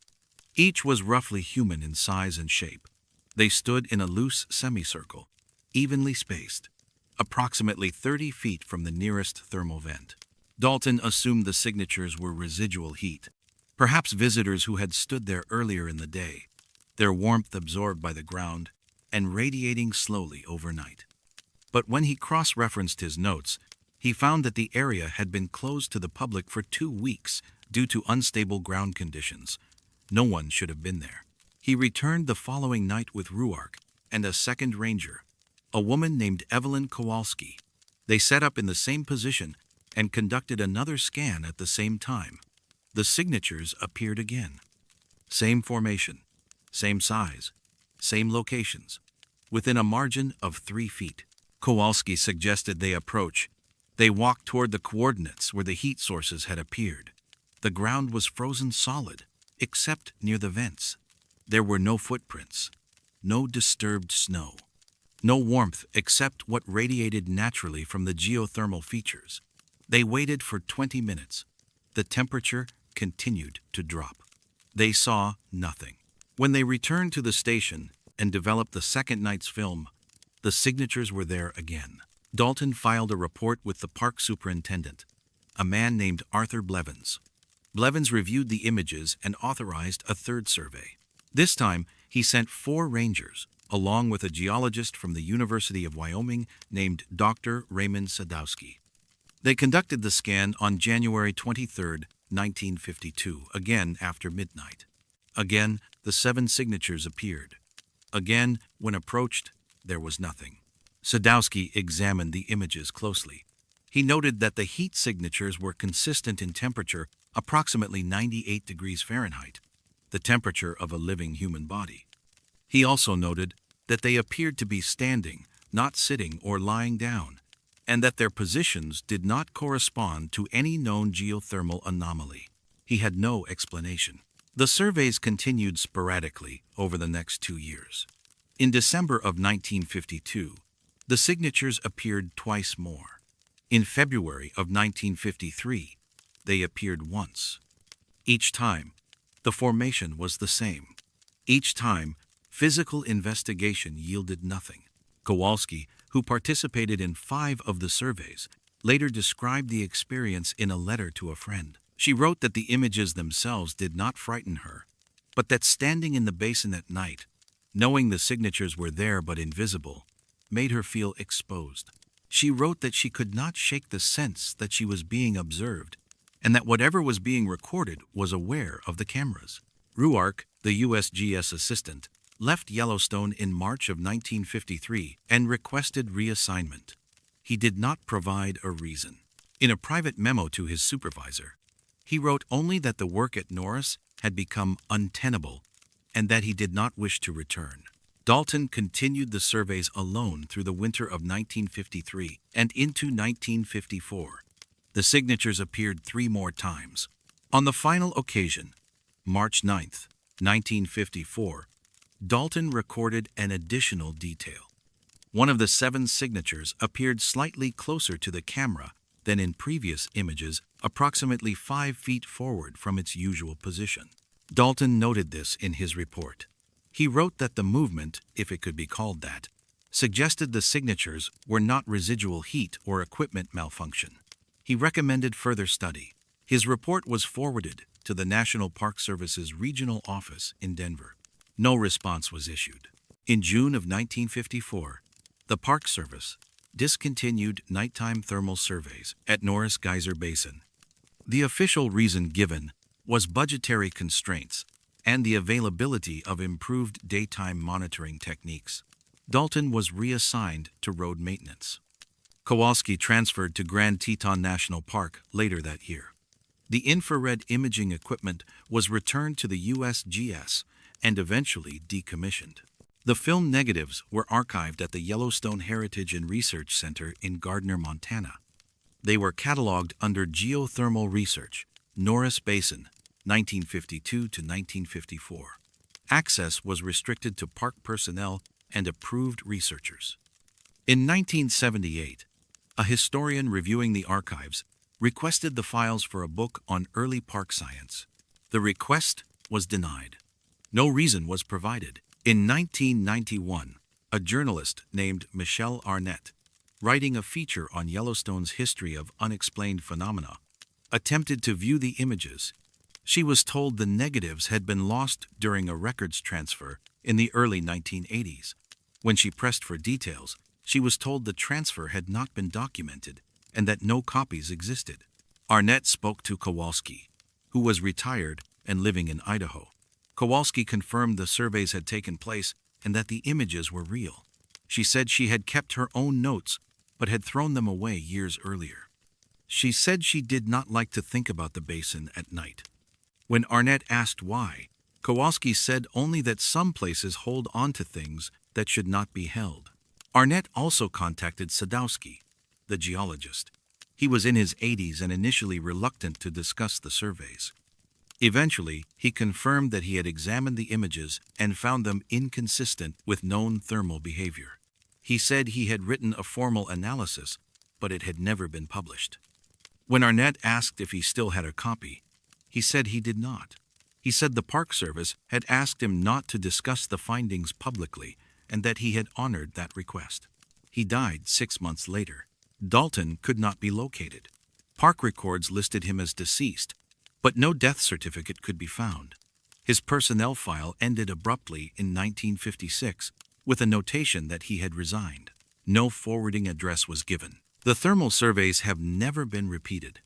Each was roughly human in size and shape. They stood in a loose semicircle, evenly spaced, approximately 30 feet from the nearest thermal vent. Dalton assumed the signatures were residual heat, perhaps visitors who had stood there earlier in the day, their warmth absorbed by the ground and radiating slowly overnight. But when he cross-referenced his notes, he found that the area had been closed to the public for 2 weeks due to unstable ground conditions. No one should have been there. He returned the following night with Ruark and a second ranger, a woman named Evelyn Kowalski. They set up in the same position and conducted another scan at the same time. The signatures appeared again. Same formation, same size, same locations, within a margin of 3 feet. Kowalski suggested they approach. They walked toward the coordinates where the heat sources had appeared. The ground was frozen solid, except near the vents. There were no footprints, no disturbed snow, no warmth except what radiated naturally from the geothermal features. They waited for 20 minutes. The temperature continued to drop. They saw nothing. When they returned to the station and developed the second night's film, the signatures were there again. Dalton filed a report with the park superintendent, a man named Arthur Blevins. Blevins reviewed the images and authorized a third survey. This time, he sent 4 rangers, along with a geologist from the University of Wyoming named Dr. Raymond Sadowski. They conducted the scan on January 23, 1952, again after midnight. Again, the 7 signatures appeared. Again, when approached, there was nothing. Sadowski examined the images closely. He noted that the heat signatures were consistent in temperature, approximately 98 degrees Fahrenheit, the temperature of a living human body. He also noted that they appeared to be standing, not sitting or lying down, and that their positions did not correspond to any known geothermal anomaly. He had no explanation. The surveys continued sporadically over the next 2 years. In December of 1952, the signatures appeared twice more. In February of 1953, they appeared once. Each time, the formation was the same. Each time, physical investigation yielded nothing. Kowalski, who participated in 5 of the surveys, later described the experience in a letter to a friend. She wrote that the images themselves did not frighten her, but that standing in the basin at night, knowing the signatures were there but invisible, made her feel exposed. She wrote that she could not shake the sense that she was being observed, and that whatever was being recorded was aware of the cameras. Ruark, the USGS assistant, left Yellowstone in March of 1953 and requested reassignment. He did not provide a reason. In a private memo to his supervisor, he wrote only that the work at Norris had become untenable and that he did not wish to return. Dalton continued the surveys alone through the winter of 1953 and into 1954. The signatures appeared 3 more times. On the final occasion, March 9, 1954, Dalton recorded an additional detail. One of the 7 signatures appeared slightly closer to the camera than in previous images, approximately 5 feet forward from its usual position. Dalton noted this in his report. He wrote that the movement, if it could be called that, suggested the signatures were not residual heat or equipment malfunction. He recommended further study. His report was forwarded to the National Park Service's regional office in Denver. No response was issued. In June of 1954, the Park Service discontinued nighttime thermal surveys at Norris Geyser Basin. The official reason given was budgetary constraints and the availability of improved daytime monitoring techniques. Dalton was reassigned to road maintenance. Kowalski transferred to Grand Teton National Park later that year. The infrared imaging equipment was returned to the USGS and eventually decommissioned. The film negatives were archived at the Yellowstone Heritage and Research Center in Gardner, Montana. They were cataloged under Geothermal Research, Norris Basin, 1952 to 1954. Access was restricted to park personnel and approved researchers. In 1978, a historian reviewing the archives requested the files for a book on early park science. The request was denied. No reason was provided. In 1991, a journalist named Michelle Arnett, writing a feature on Yellowstone's history of unexplained phenomena, attempted to view the images. She was told the negatives had been lost during a records transfer in the early 1980s. When she pressed for details, she was told the transfer had not been documented and that no copies existed. Arnett spoke to Kowalski, who was retired and living in Idaho. Kowalski confirmed the surveys had taken place and that the images were real. She said she had kept her own notes but had thrown them away years earlier. She said she did not like to think about the basin at night. When Arnett asked why, Kowalski said only that some places hold on to things that should not be held. Arnett also contacted Sadowski, the geologist. He was in his 80s and initially reluctant to discuss the surveys. Eventually, he confirmed that he had examined the images and found them inconsistent with known thermal behavior. He said he had written a formal analysis, but it had never been published. When Arnett asked if he still had a copy, he said he did not. He said the Park Service had asked him not to discuss the findings publicly and that he had honored that request. He died 6 months later. Dalton could not be located. Park records listed him as deceased, but no death certificate could be found. His personnel file ended abruptly in 1956 with a notation that he had resigned. No forwarding address was given. The thermal surveys have never been repeated.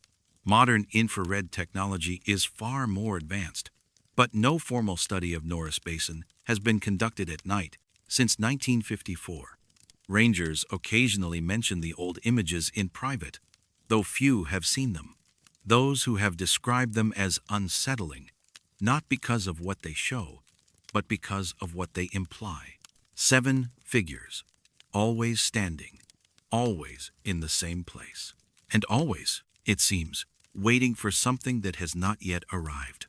Modern infrared technology is far more advanced, but no formal study of Norris Basin has been conducted at night since 1954. Rangers occasionally mention the old images in private, though few have seen them. Those who have described them as unsettling, not because of what they show, but because of what they imply. 7 figures, always standing, always in the same place, and always, it seems, waiting for something that has not yet arrived.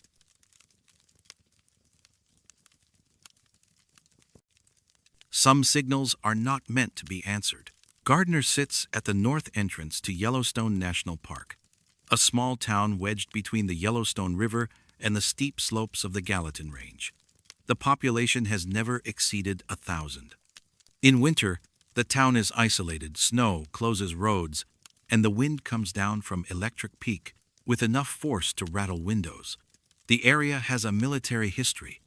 Some signals are not meant to be answered. Gardner sits at the north entrance to Yellowstone National Park, a small town wedged between the Yellowstone River and the steep slopes of the Gallatin Range. The population has never exceeded 1,000. In winter, the town is isolated, snow closes roads, and the wind comes down from Electric Peak with enough force to rattle windows. The area has a military history.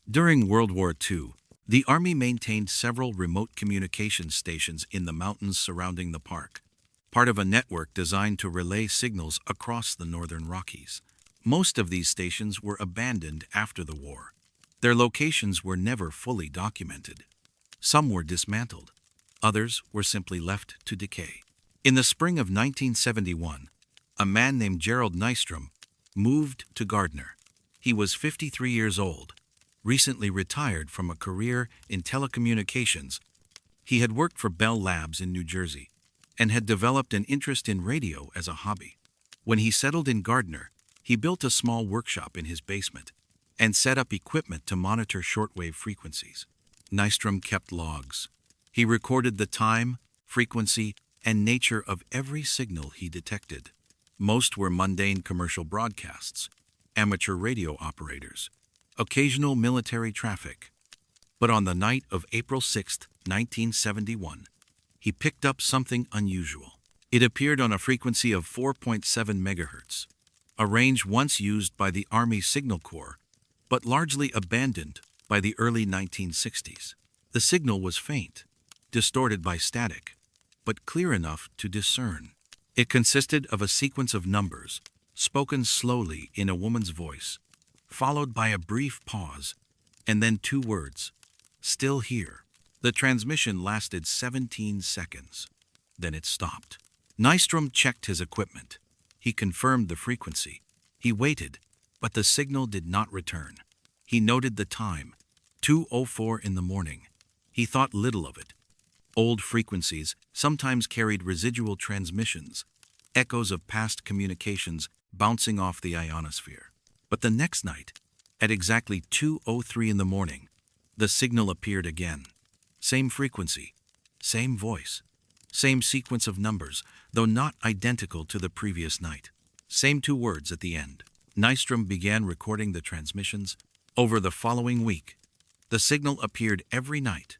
During World War II, the Army maintained several remote communications stations in the mountains surrounding the park, part of a network designed to relay signals across the northern Rockies. Most of these stations were abandoned after the war. Their locations were never fully documented. Some were dismantled. Others were simply left to decay. In the spring of 1971, a man named Gerald Nystrom moved to Gardner. He was 53 years old, recently retired from a career in telecommunications. He had worked for Bell Labs in New Jersey and had developed an interest in radio as a hobby. When he settled in Gardner, he built a small workshop in his basement and set up equipment to monitor shortwave frequencies. Nystrom kept logs. He recorded the time, frequency, and nature of every signal he detected. Most were mundane commercial broadcasts, amateur radio operators, occasional military traffic. But on the night of April 6, 1971, he picked up something unusual. It appeared on a frequency of 4.7 megahertz, a range once used by the Army Signal Corps, but largely abandoned by the early 1960s. The signal was faint, distorted by static, but clear enough to discern. It consisted of a sequence of numbers, spoken slowly in a woman's voice, followed by a brief pause, and then 2 words, "Still here." The transmission lasted 17 seconds. Then it stopped. Nystrom checked his equipment. He confirmed the frequency. He waited, but the signal did not return. He noted the time, 2:04 in the morning. He thought little of it. Old frequencies sometimes carried residual transmissions, echoes of past communications bouncing off the ionosphere. But the next night, at exactly 2:03 in the morning, the signal appeared again. Same frequency, same voice, same sequence of numbers, though not identical to the previous night. Same 2 words at the end. Nystrom began recording the transmissions. Over the following week, the signal appeared every night,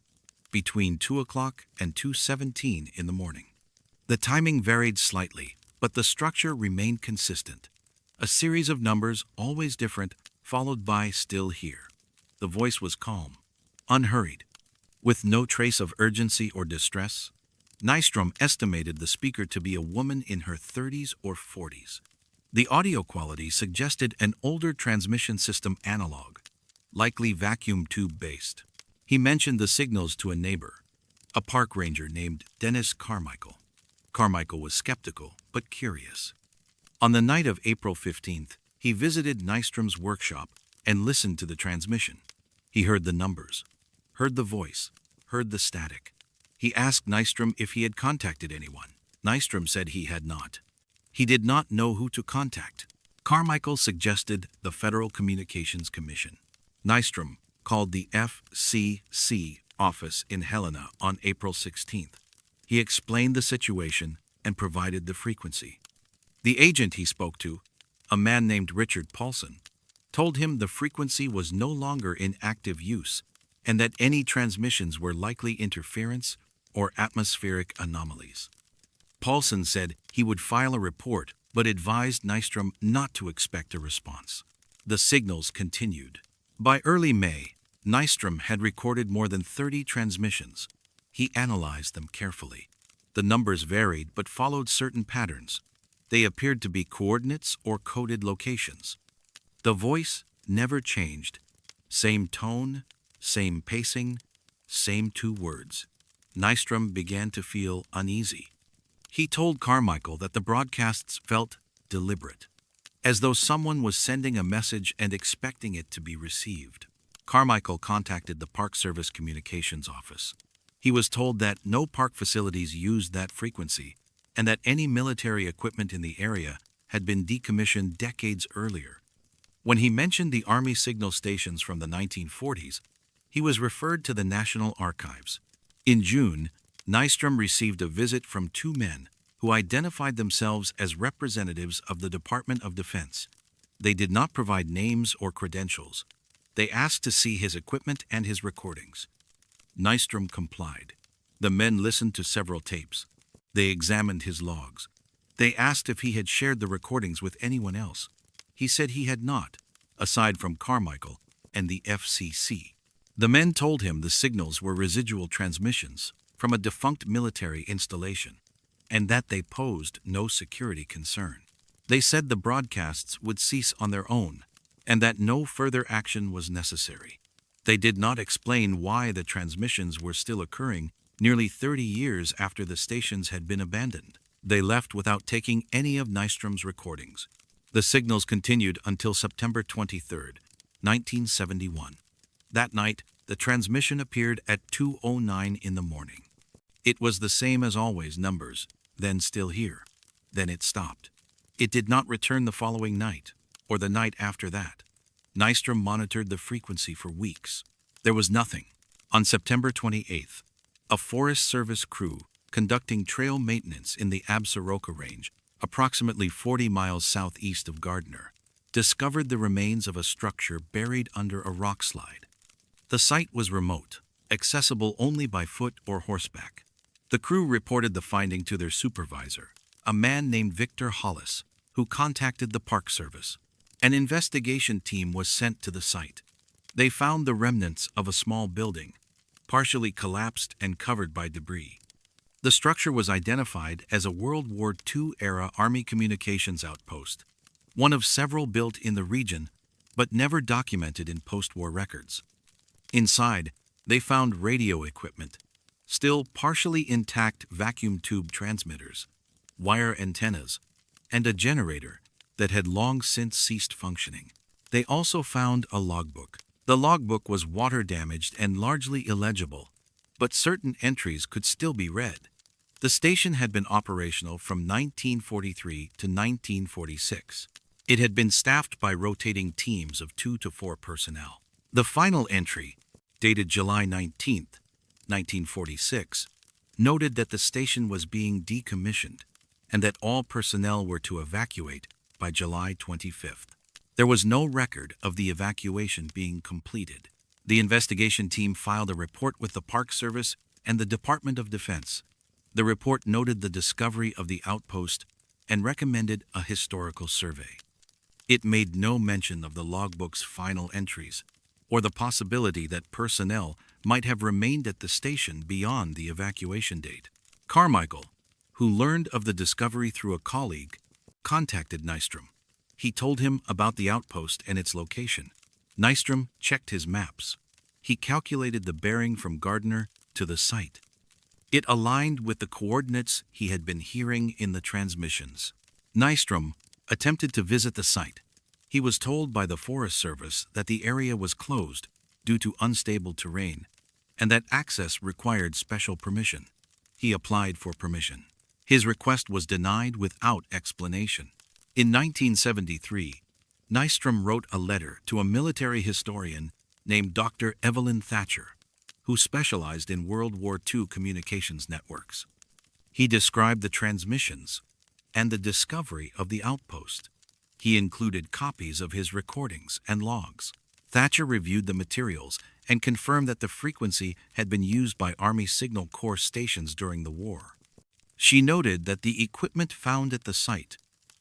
between 2 o'clock and 2:17 in the morning. The timing varied slightly, but the structure remained consistent. A series of numbers, always different, followed by "Still here." The voice was calm, unhurried, with no trace of urgency or distress. Nystrom estimated the speaker to be a woman in her 30s or 40s. The audio quality suggested an older transmission system analog, likely vacuum tube-based. He mentioned the signals to a neighbor, a park ranger named Dennis Carmichael. Carmichael was skeptical, but curious. On the night of April 15th, he visited Nystrom's workshop and listened to the transmission. He heard the numbers, heard the voice, heard the static. He asked Nystrom if he had contacted anyone. Nystrom said he had not. He did not know who to contact. Carmichael suggested the Federal Communications Commission. Nystrom called the FCC office in Helena on April 16th. He explained the situation and provided the frequency. The agent he spoke to, a man named Richard Paulson, told him the frequency was no longer in active use and that any transmissions were likely interference or atmospheric anomalies. Paulson said he would file a report but advised Nystrom not to expect a response. The signals continued. By early May, Nystrom had recorded more than 30 transmissions. He analyzed them carefully. The numbers varied but followed certain patterns. They appeared to be coordinates or coded locations. The voice never changed. Same tone, same pacing, same 2 words. Nystrom began to feel uneasy. He told Carmichael that the broadcasts felt deliberate, as though someone was sending a message and expecting it to be received. Carmichael contacted the Park Service Communications Office. He was told that no park facilities used that frequency and that any military equipment in the area had been decommissioned decades earlier. When he mentioned the Army signal stations from the 1940s, he was referred to the National Archives. In June, Nystrom received a visit from 2 men who identified themselves as representatives of the Department of Defense. They did not provide names or credentials. They asked to see his equipment and his recordings. Nystrom complied. The men listened to several tapes. They examined his logs. They asked if he had shared the recordings with anyone else. He said he had not, aside from Carmichael and the FCC. The men told him the signals were residual transmissions from a defunct military installation, and that they posed no security concern. They said the broadcasts would cease on their own, and that no further action was necessary. They did not explain why the transmissions were still occurring nearly 30 years after the stations had been abandoned. They left without taking any of Nystrom's recordings. The signals continued until September 23, 1971. That night, the transmission appeared at 2:09 in the morning. It was the same as always, numbers, then still here. Then it stopped. It did not return the following night, or the night after that. Nystrom monitored the frequency for weeks. There was nothing. On September 28th, a Forest Service crew conducting trail maintenance in the Absaroka Range, approximately 40 miles southeast of Gardner, discovered the remains of a structure buried under a rock slide. The site was remote, accessible only by foot or horseback. The crew reported the finding to their supervisor, a man named Victor Hollis, who contacted the Park Service. An investigation team was sent to the site. They found the remnants of a small building, partially collapsed and covered by debris. The structure was identified as a World War II-era Army communications outpost, one of several built in the region, but never documented in post-war records. Inside, they found radio equipment, still partially intact vacuum tube transmitters, wire antennas, and a generator that had long since ceased functioning. They also found a logbook. The logbook was water-damaged and largely illegible, but certain entries could still be read. The station had been operational from 1943 to 1946. It had been staffed by rotating teams of 2 to 4 personnel. The final entry, dated July 19, 1946, noted that the station was being decommissioned and that all personnel were to evacuate by July 25th. There was no record of the evacuation being completed. The investigation team filed a report with the Park Service and the Department of Defense. The report noted the discovery of the outpost and recommended a historical survey. It made no mention of the logbook's final entries or the possibility that personnel might have remained at the station beyond the evacuation date. Carmichael, who learned of the discovery through a colleague, contacted Nystrom. He told him about the outpost and its location. Nystrom checked his maps. He calculated the bearing from Gardner to the site. It aligned with the coordinates he had been hearing in the transmissions. Nystrom attempted to visit the site. He was told by the Forest Service that the area was closed due to unstable terrain and that access required special permission. He applied for permission. His request was denied without explanation. In 1973, Nystrom wrote a letter to a military historian named Dr. Evelyn Thatcher, who specialized in World War II communications networks. He described the transmissions, and the discovery of the outpost. He included copies of his recordings and logs. Thatcher reviewed the materials and confirmed that the frequency had been used by Army Signal Corps stations during the war. She noted that the equipment found at the site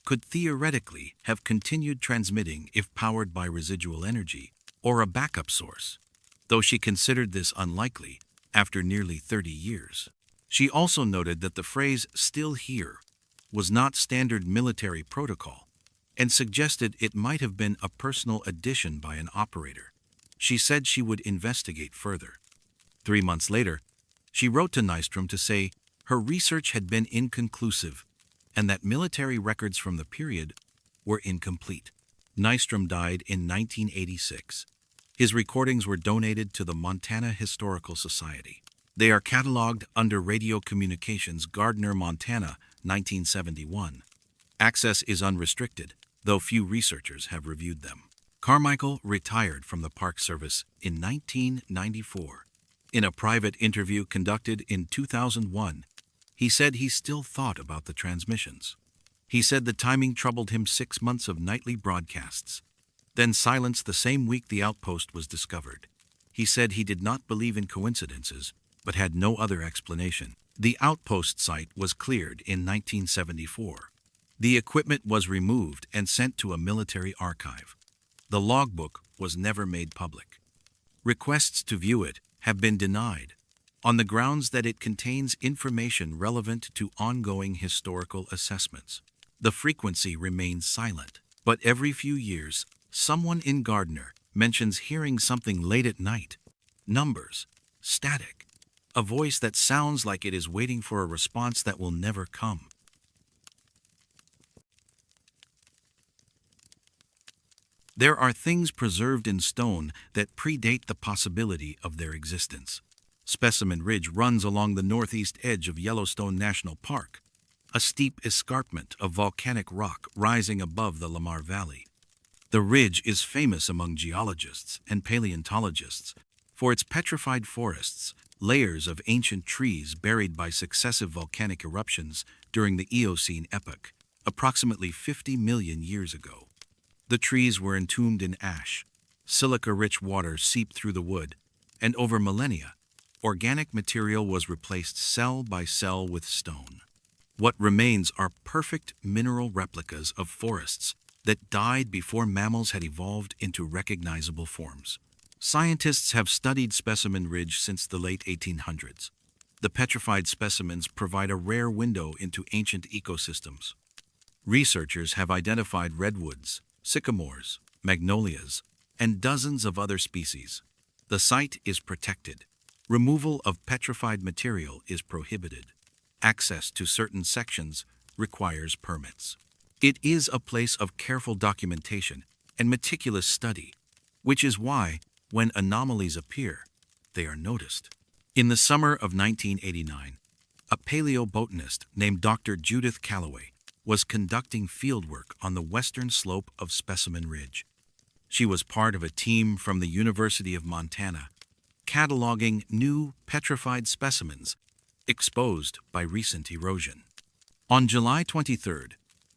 could theoretically have continued transmitting if powered by residual energy or a backup source, though she considered this unlikely after nearly 30 years. She also noted that the phrase "still here" was not standard military protocol and suggested it might have been a personal addition by an operator. She said she would investigate further. 3 months later, she wrote to Nystrom to say her research had been inconclusive and that military records from the period were incomplete. Nystrom died in 1986. His recordings were donated to the Montana Historical Society. They are cataloged under Radio Communications, Gardner, Montana, 1971. Access is unrestricted, though few researchers have reviewed them. Carmichael retired from the Park Service in 1994. In a private interview conducted in 2001, he said he still thought about the transmissions. He said the timing troubled him 6 months of nightly broadcasts, then silence the same week the outpost was discovered. He said he did not believe in coincidences, but had no other explanation. The outpost site was cleared in 1974. The equipment was removed and sent to a military archive. The logbook was never made public. Requests to view it have been denied on the grounds that it contains information relevant to ongoing historical assessments. The frequency remains silent, but every few years, someone in Gardner mentions hearing something late at night. Numbers, static, a voice that sounds like it is waiting for a response that will never come. There are things preserved in stone that predate the possibility of their existence. Specimen Ridge runs along the northeast edge of Yellowstone National Park, a steep escarpment of volcanic rock rising above the Lamar Valley. The ridge is famous among geologists and paleontologists for its petrified forests, layers of ancient trees buried by successive volcanic eruptions during the Eocene epoch, approximately 50 million years ago. The trees were entombed in ash, silica-rich water seeped through the wood, and over millennia, organic material was replaced cell by cell with stone. What remains are perfect mineral replicas of forests that died before mammals had evolved into recognizable forms. Scientists have studied Specimen Ridge since the late 1800s. The petrified specimens provide a rare window into ancient ecosystems. Researchers have identified redwoods, sycamores, magnolias, and dozens of other species. The site is protected. Removal of petrified material is prohibited. Access to certain sections requires permits. It is a place of careful documentation and meticulous study, which is why, when anomalies appear, they are noticed. In the summer of 1989, a paleobotanist named Dr. Judith Calloway was conducting fieldwork on the western slope of Specimen Ridge. She was part of a team from the University of Montana, cataloging new petrified specimens exposed by recent erosion. On July 23rd,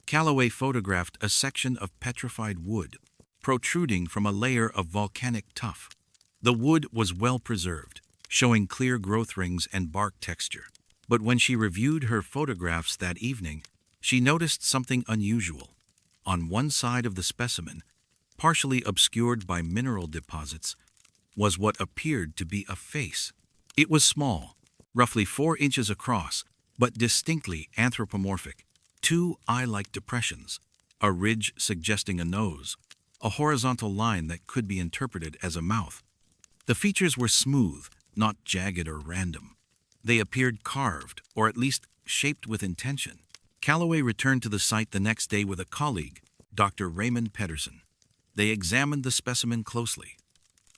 Calloway photographed a section of petrified wood protruding from a layer of volcanic tuff. The wood was well preserved, showing clear growth rings and bark texture. But when she reviewed her photographs that evening, she noticed something unusual. On one side of the specimen, partially obscured by mineral deposits, was what appeared to be a face. It was small, roughly 4 inches across, but distinctly anthropomorphic. 2 eye-like depressions, a ridge suggesting a nose, a horizontal line that could be interpreted as a mouth. The features were smooth, not jagged or random. They appeared carved, or at least shaped with intention. Calloway returned to the site the next day with a colleague, Dr. Raymond Pedersen. They examined the specimen closely.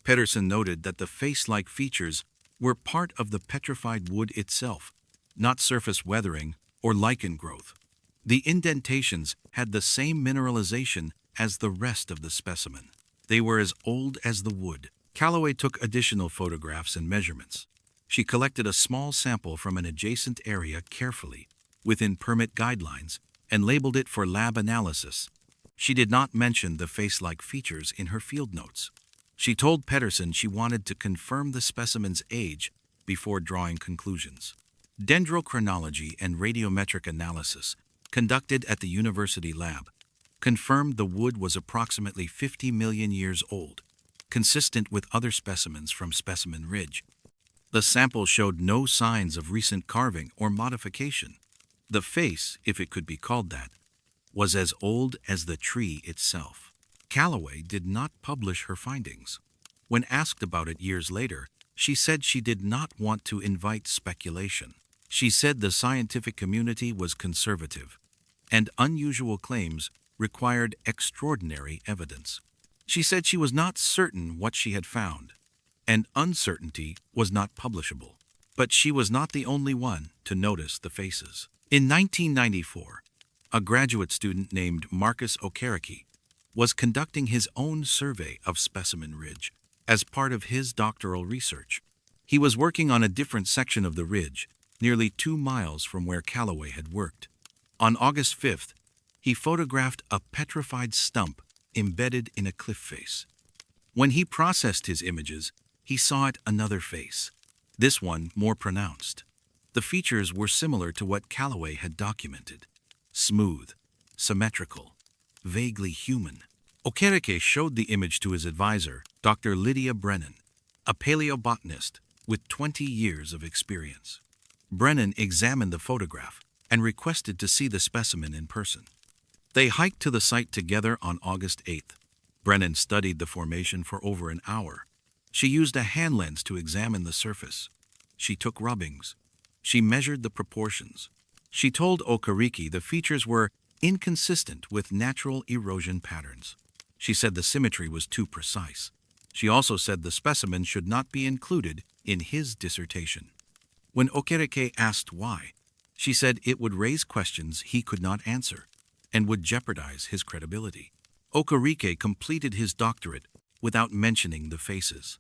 Pedersen noted that the face-like features were part of the petrified wood itself, not surface weathering or lichen growth. The indentations had the same mineralization as the rest of the specimen. They were as old as the wood. Calloway took additional photographs and measurements. She collected a small sample from an adjacent area carefully, within permit guidelines, and labeled it for lab analysis. She did not mention the face-like features in her field notes. She told Pedersen she wanted to confirm the specimen's age before drawing conclusions. Dendrochronology and radiometric analysis, conducted at the university lab, confirmed the wood was approximately 50 million years old, consistent with other specimens from Specimen Ridge. The sample showed no signs of recent carving or modification. The face, if it could be called that, was as old as the tree itself. Callaway did not publish her findings. When asked about it years later, she said she did not want to invite speculation. She said the scientific community was conservative, and unusual claims required extraordinary evidence. She said she was not certain what she had found, and uncertainty was not publishable. But she was not the only one to notice the faces. In 1994, a graduate student named Marcus Okereke was conducting his own survey of Specimen Ridge as part of his doctoral research. He was working on a different section of the ridge, nearly 2 miles from where Callaway had worked. On August 5th, he photographed a petrified stump embedded in a cliff face. When he processed his images, he saw it another face, this one more pronounced. The features were similar to what Callaway had documented: smooth, symmetrical, vaguely human. Okereke showed the image to his advisor, Dr. Lydia Brennan, a paleobotanist with 20 years of experience. Brennan examined the photograph and requested to see the specimen in person. They hiked to the site together on August 8th. Brennan studied the formation for over an hour. She used a hand lens to examine the surface. She took rubbings. She measured the proportions. She told Okereke the features were inconsistent with natural erosion patterns. She said the symmetry was too precise. She also said the specimen should not be included in his dissertation. When Okereke asked why, she said it would raise questions he could not answer and would jeopardize his credibility. Okereke completed his doctorate without mentioning the faces.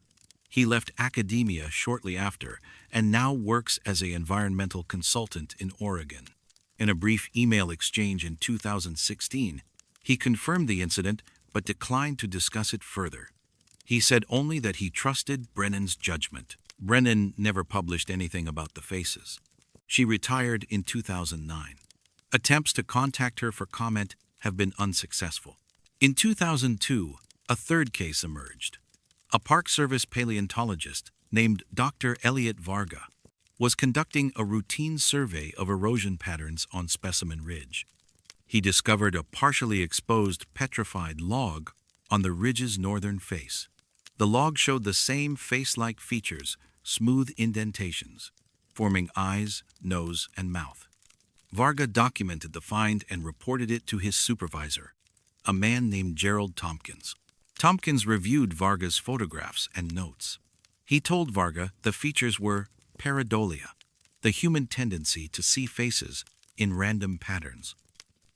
He left academia shortly after and now works as an environmental consultant in Oregon. In a brief email exchange in 2016, he confirmed the incident but declined to discuss it further. He said only that he trusted Brennan's judgment. Brennan never published anything about the faces. She retired in 2009. Attempts to contact her for comment have been unsuccessful. In 2002, a third case emerged. A Park Service paleontologist named Dr. Elliot Varga was conducting a routine survey of erosion patterns on Specimen Ridge. He discovered a partially exposed petrified log on the ridge's northern face. The log showed the same face-like features, smooth indentations, forming eyes, nose, and mouth. Varga documented the find and reported it to his supervisor, a man named Gerald Tompkins. Tompkins reviewed Varga's photographs and notes. He told Varga the features were pareidolia, the human tendency to see faces in random patterns.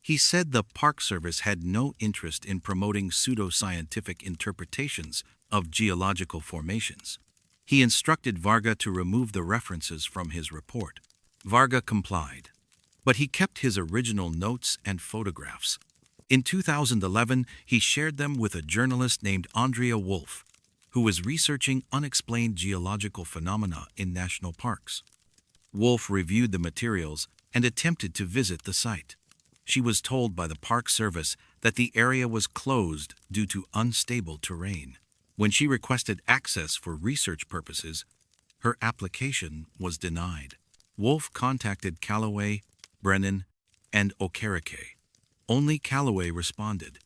He said the Park Service had no interest in promoting pseudoscientific interpretations of geological formations. He instructed Varga to remove the references from his report. Varga complied, but he kept his original notes and photographs. In 2011, he shared them with a journalist named Andrea Wolf, who was researching unexplained geological phenomena in national parks. Wolf reviewed the materials and attempted to visit the site. She was told by the Park Service that the area was closed due to unstable terrain. When she requested access for research purposes, her application was denied. Wolf contacted Callaway, Brennan, and Okereke. Only Callaway responded.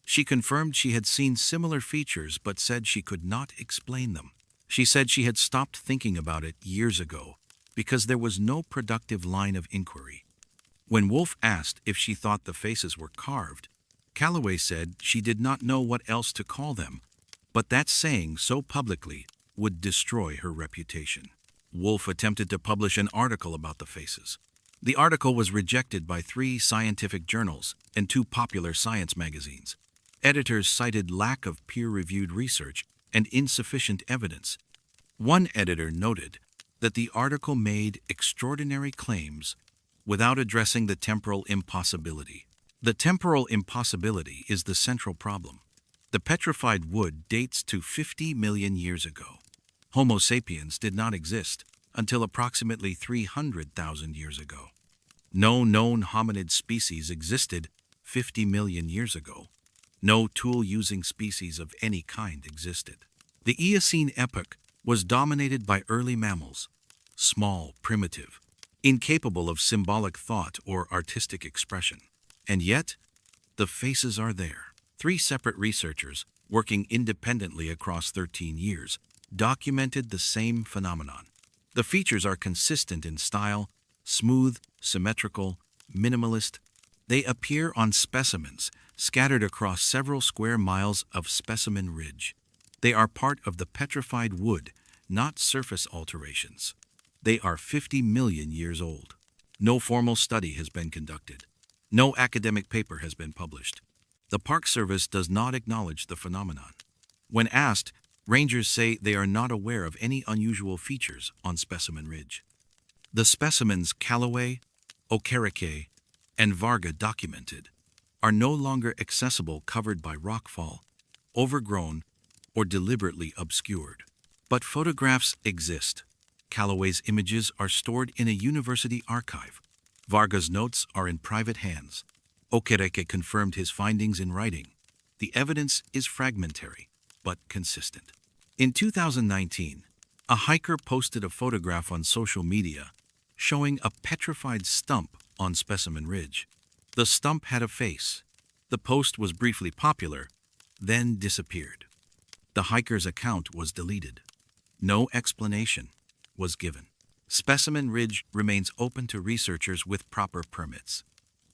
She confirmed she had seen similar features but said she could not explain them. She said she had stopped thinking about it years ago because there was no productive line of inquiry. When Wolf asked if she thought the faces were carved, Callaway said she did not know what else to call them, but that saying so publicly would destroy her reputation. Wolf attempted to publish an article about the faces. The article was rejected by 3 scientific journals and 2 popular science magazines. Editors cited lack of peer-reviewed research and insufficient evidence. One editor noted that the article made extraordinary claims without addressing the temporal impossibility. The temporal impossibility is the central problem. The petrified wood dates to 50 million years ago. Homo sapiens did not exist until approximately 300,000 years ago. No known hominid species existed 50 million years ago. No tool-using species of any kind existed. The Eocene epoch was dominated by early mammals, small, primitive, incapable of symbolic thought or artistic expression. And yet, the faces are there. 3 separate researchers, working independently across 13 years, documented the same phenomenon. The features are consistent in style, smooth, symmetrical, minimalist. They appear on specimens scattered across several square miles of specimen ridge. They are part of the petrified wood, not surface alterations. They are 50 million years old. No formal study has been conducted. No academic paper has been published. The Park Service does not acknowledge the phenomenon. When asked, rangers say they are not aware of any unusual features on Specimen Ridge. The specimens Callaway, Okereke, and Varga documented are no longer accessible, covered by rockfall, overgrown, or deliberately obscured. But photographs exist. Callaway's images are stored in a university archive. Varga's notes are in private hands. Okereke confirmed his findings in writing. The evidence is fragmentary, but consistent. In 2019, a hiker posted a photograph on social media showing a petrified stump on Specimen Ridge. The stump had a face. The post was briefly popular, then disappeared. The hiker's account was deleted. No explanation was given. Specimen Ridge remains open to researchers with proper permits.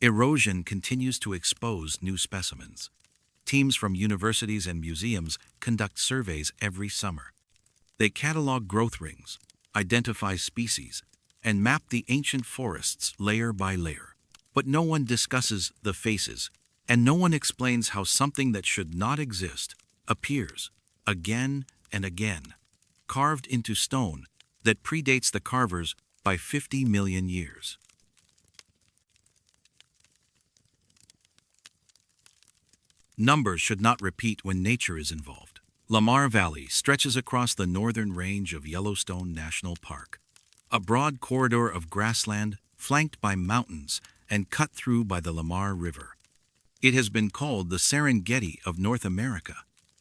Erosion continues to expose new specimens. Teams from universities and museums conduct surveys every summer. They catalog growth rings, identify species, and map the ancient forests layer by layer. But no one discusses the faces, and no one explains how something that should not exist appears again and again, carved into stone that predates the carvers by 50 million years. Numbers should not repeat when nature is involved. Lamar Valley stretches across the northern range of Yellowstone National Park, a broad corridor of grassland flanked by mountains and cut through by the Lamar River. It has been called the Serengeti of North America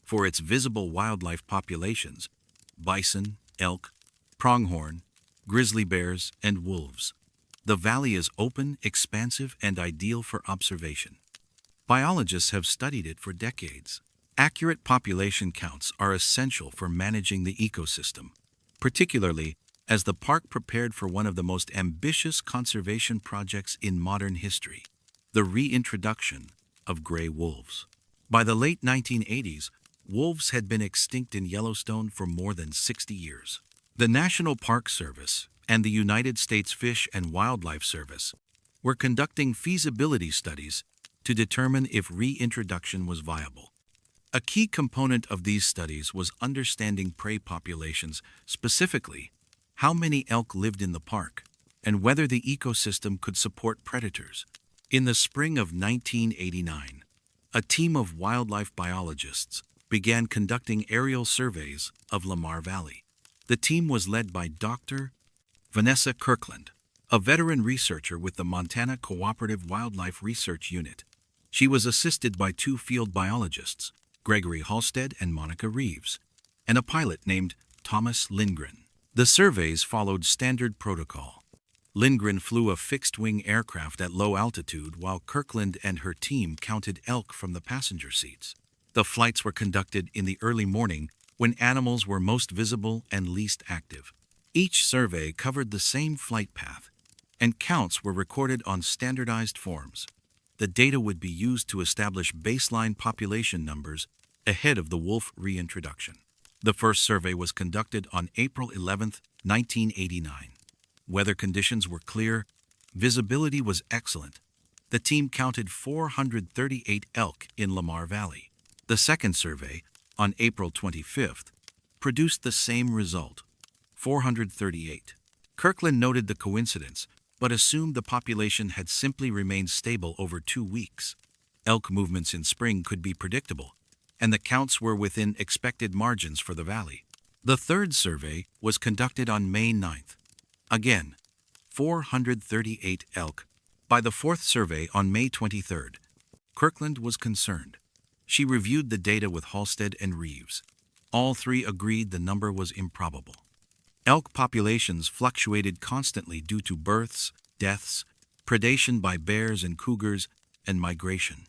for its visible wildlife populations: bison, elk, pronghorn, grizzly bears, and wolves. The valley is open, expansive, and ideal for observation. Biologists have studied it for decades. Accurate population counts are essential for managing the ecosystem, particularly as the park prepared for one of the most ambitious conservation projects in modern history: the reintroduction of gray wolves. By the late 1980s, wolves had been extinct in Yellowstone for more than 60 years. The National Park Service and the United States Fish and Wildlife Service were conducting feasibility studies to determine if reintroduction was viable. A key component of these studies was understanding prey populations, specifically how many elk lived in the park and whether the ecosystem could support predators. In the spring of 1989, a team of wildlife biologists began conducting aerial surveys of Lamar Valley. The team was led by Dr. Vanessa Kirkland, a veteran researcher with the Montana Cooperative Wildlife Research Unit. She was assisted by 2 field biologists, Gregory Halstead and Monica Reeves, and a pilot named Thomas Lindgren. The surveys followed standard protocol. Lindgren flew a fixed-wing aircraft at low altitude while Kirkland and her team counted elk from the passenger seats. The flights were conducted in the early morning when animals were most visible and least active. Each survey covered the same flight path, and counts were recorded on standardized forms. The data would be used to establish baseline population numbers ahead of the wolf reintroduction. The first survey was conducted on April 11, 1989. Weather conditions were clear, visibility was excellent. The team counted 438 elk in Lamar Valley. The second survey, on April 25th, produced the same result: 438. Kirkland noted the coincidence, but assumed the population had simply remained stable over 2 weeks. Elk movements in spring could be predictable, and the counts were within expected margins for the valley. The third survey was conducted on May 9th. Again, 438 elk. By the fourth survey on May 23rd, Kirkland was concerned. She reviewed the data with Halstead and Reeves. All three agreed the number was improbable. Elk populations fluctuated constantly due to births, deaths, predation by bears and cougars, and migration.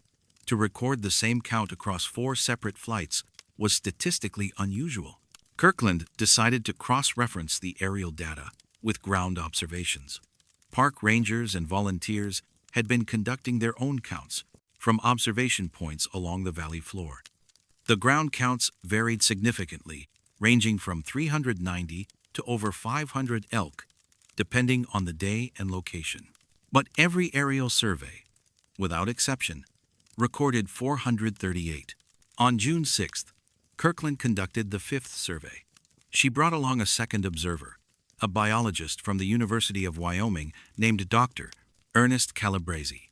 To record the same count across 4 separate flights was statistically unusual. Kirkland decided to cross-reference the aerial data with ground observations. Park rangers and volunteers had been conducting their own counts from observation points along the valley floor. The ground counts varied significantly, ranging from 390 to over 500 elk, depending on the day and location. But every aerial survey, without exception, recorded 438. On June 6th, Kirkland conducted the fifth survey. She brought along a second observer, a biologist from the University of Wyoming named Dr. Ernest Calabrese,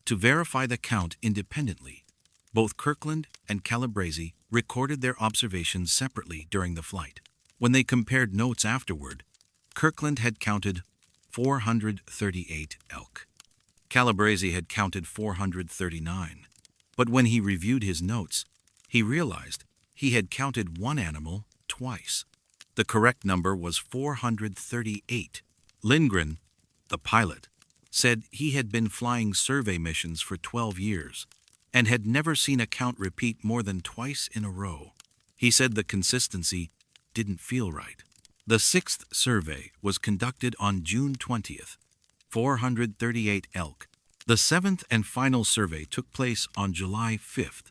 to verify the count independently. Both Kirkland and Calabrese recorded their observations separately during the flight. When they compared notes afterward, Kirkland had counted 438 elk. Calabrese had counted 439. But when he reviewed his notes, he realized he had counted one animal twice. The correct number was 438. Lindgren, the pilot, said he had been flying survey missions for 12 years and had never seen a count repeat more than twice in a row. He said the consistency didn't feel right. The sixth survey was conducted on June 20th, 438 elk. The seventh and final survey took place on July 5th,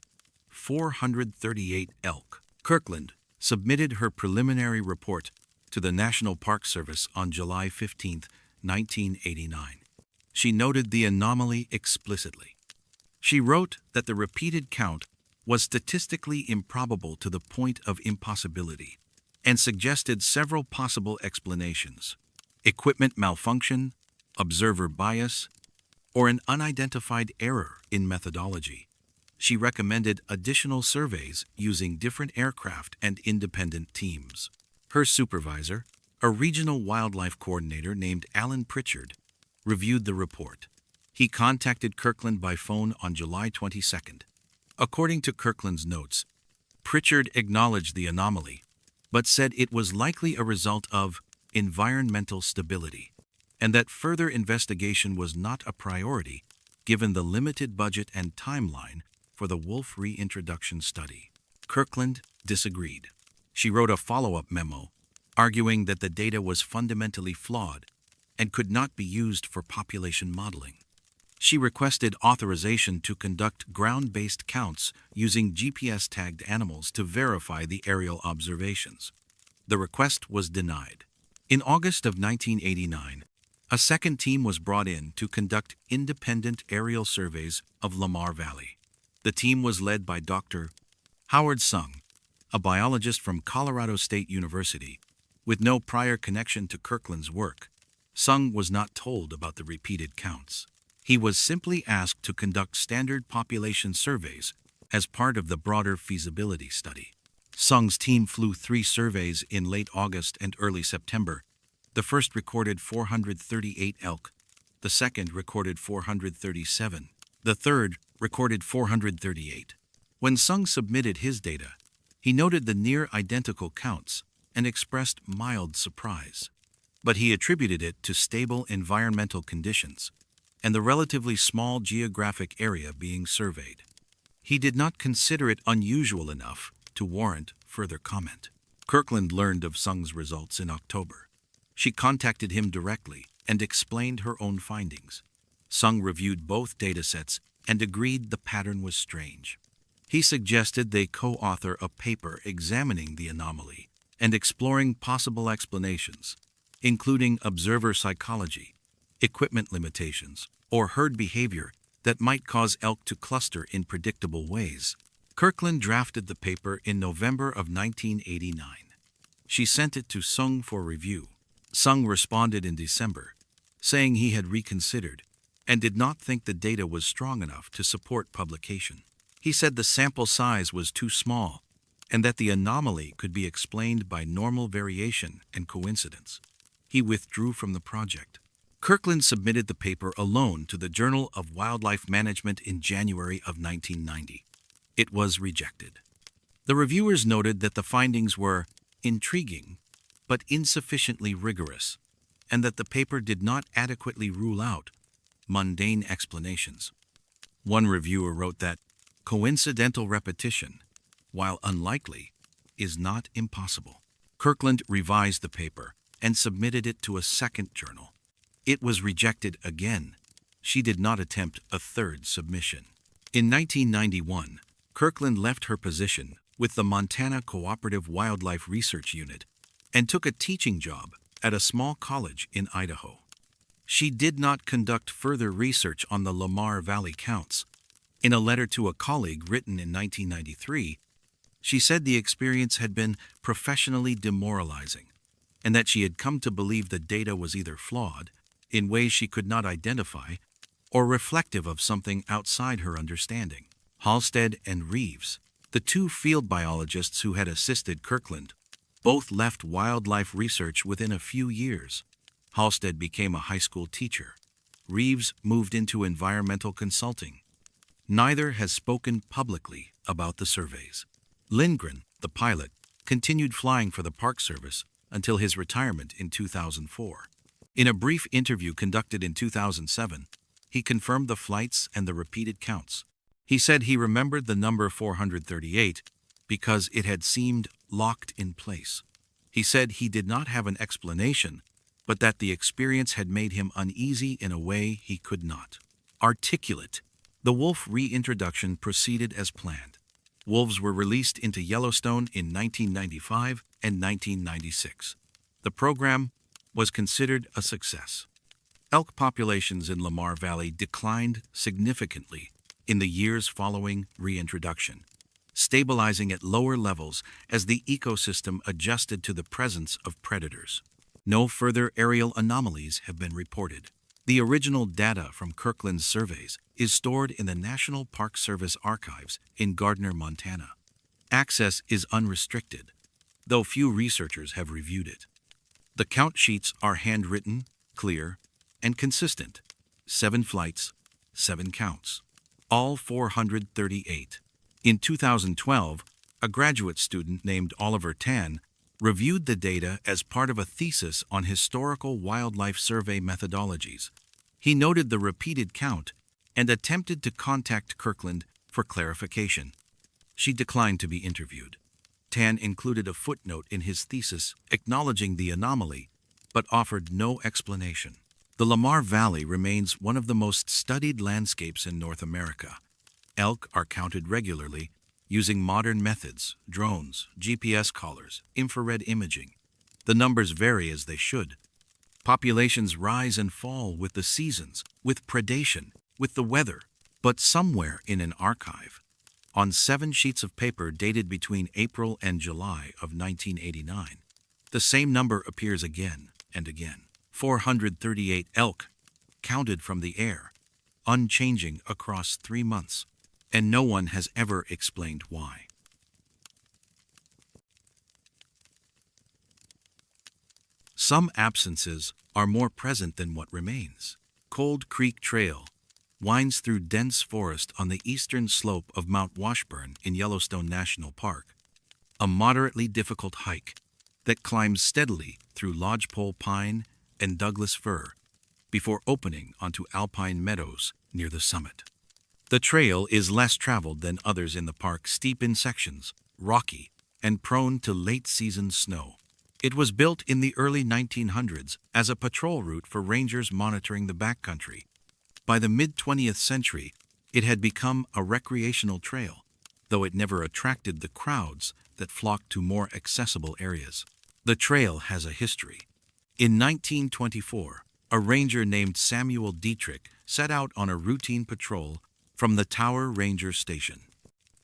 438 elk. Kirkland submitted her preliminary report to the National Park Service on July 15, 1989. She noted the anomaly explicitly. She wrote that the repeated count was statistically improbable to the point of impossibility and suggested several possible explanations: equipment malfunction, observer bias, or an unidentified error in methodology. She recommended additional surveys using different aircraft and independent teams. Her supervisor, a regional wildlife coordinator named Alan Pritchard, reviewed the report. He contacted Kirkland by phone on July 22nd. According to Kirkland's notes, Pritchard acknowledged the anomaly, but said it was likely a result of environmental stability, and that further investigation was not a priority given the limited budget and timeline for the wolf reintroduction study. Kirkland disagreed. She wrote a follow-up memo, arguing that the data was fundamentally flawed and could not be used for population modeling. She requested authorization to conduct ground-based counts using GPS-tagged animals to verify the aerial observations. The request was denied. In August of 1989, a second team was brought in to conduct independent aerial surveys of Lamar Valley. The team was led by Dr. Howard Sung, a biologist from Colorado State University, with no prior connection to Kirkland's work. Sung was not told about the repeated counts. He was simply asked to conduct standard population surveys as part of the broader feasibility study. Sung's team flew 3 surveys in late August and early September. The first recorded 438 elk. The second recorded 437. The third recorded 438. When Sung submitted his data, he noted the near-identical counts and expressed mild surprise. But he attributed it to stable environmental conditions and the relatively small geographic area being surveyed. He did not consider it unusual enough to warrant further comment. Kirkland learned of Sung's results in October. She contacted him directly and explained her own findings. Sung reviewed both datasets and agreed the pattern was strange. He suggested they co-author a paper examining the anomaly and exploring possible explanations, including observer psychology, equipment limitations, or herd behavior that might cause elk to cluster in predictable ways. Kirkland drafted the paper in November of 1989. She sent it to Sung for review. Sung responded in December, saying he had reconsidered and did not think the data was strong enough to support publication. He said the sample size was too small and that the anomaly could be explained by normal variation and coincidence. He withdrew from the project. Kirkland submitted the paper alone to the Journal of Wildlife Management in January of 1990. It was rejected. The reviewers noted that the findings were intriguing but insufficiently rigorous, and that the paper did not adequately rule out mundane explanations. One reviewer wrote that coincidental repetition, while unlikely, is not impossible. Kirkland revised the paper and submitted it to a second journal. It was rejected again. She did not attempt a third submission. In 1991, Kirkland left her position with the Montana Cooperative Wildlife Research Unit and took a teaching job at a small college in Idaho. She did not conduct further research on the Lamar Valley counts. In a letter to a colleague written in 1993, she said the experience had been professionally demoralizing and that she had come to believe the data was either flawed, in ways she could not identify, or reflective of something outside her understanding. Halstead and Reeves, the two field biologists who had assisted Kirkland, both left wildlife research within a few years. Halstead became a high school teacher. Reeves moved into environmental consulting. Neither has spoken publicly about the surveys. Lindgren, the pilot, continued flying for the Park Service until his retirement in 2004. In a brief interview conducted in 2007, he confirmed the flights and the repeated counts. He said he remembered the number 438 because it had seemed locked in place. He said he did not have an explanation, but that the experience had made him uneasy in a way he could not articulate. The wolf reintroduction proceeded as planned. Wolves were released into Yellowstone in 1995 and 1996. The program was considered a success. Elk populations in Lamar Valley declined significantly in the years following reintroduction, stabilizing at lower levels as the ecosystem adjusted to the presence of predators. No further aerial anomalies have been reported. The original data from Kirkland's surveys is stored in the National Park Service archives in Gardner, Montana. Access is unrestricted, though few researchers have reviewed it. The count sheets are handwritten, clear, and consistent. 7 flights, 7 counts, all 438. In 2012, a graduate student named Oliver Tan reviewed the data as part of a thesis on historical wildlife survey methodologies. He noted the repeated count and attempted to contact Kirkland for clarification. She declined to be interviewed. Tan included a footnote in his thesis acknowledging the anomaly, but offered no explanation. The Lamar Valley remains one of the most studied landscapes in North America. Elk are counted regularly using modern methods, drones, GPS collars, infrared imaging. The numbers vary as they should. Populations rise and fall with the seasons, with predation, with the weather. But somewhere in an archive, on 7 sheets of paper dated between April and July of 1989, the same number appears again and again. 438 elk, counted from the air, unchanging across 3 months. And no one has ever explained why. Some absences are more present than what remains. Cold Creek Trail winds through dense forest on the eastern slope of Mount Washburn in Yellowstone National Park, a moderately difficult hike that climbs steadily through lodgepole pine and Douglas fir before opening onto alpine meadows near the summit. The trail is less traveled than others in the park, steep in sections, rocky, and prone to late-season snow. It was built in the early 1900s as a patrol route for rangers monitoring the backcountry. By the mid-20th century, it had become a recreational trail, though it never attracted the crowds that flocked to more accessible areas. The trail has a history. In 1924, a ranger named Samuel Dietrich set out on a routine patrol from the Tower Ranger Station.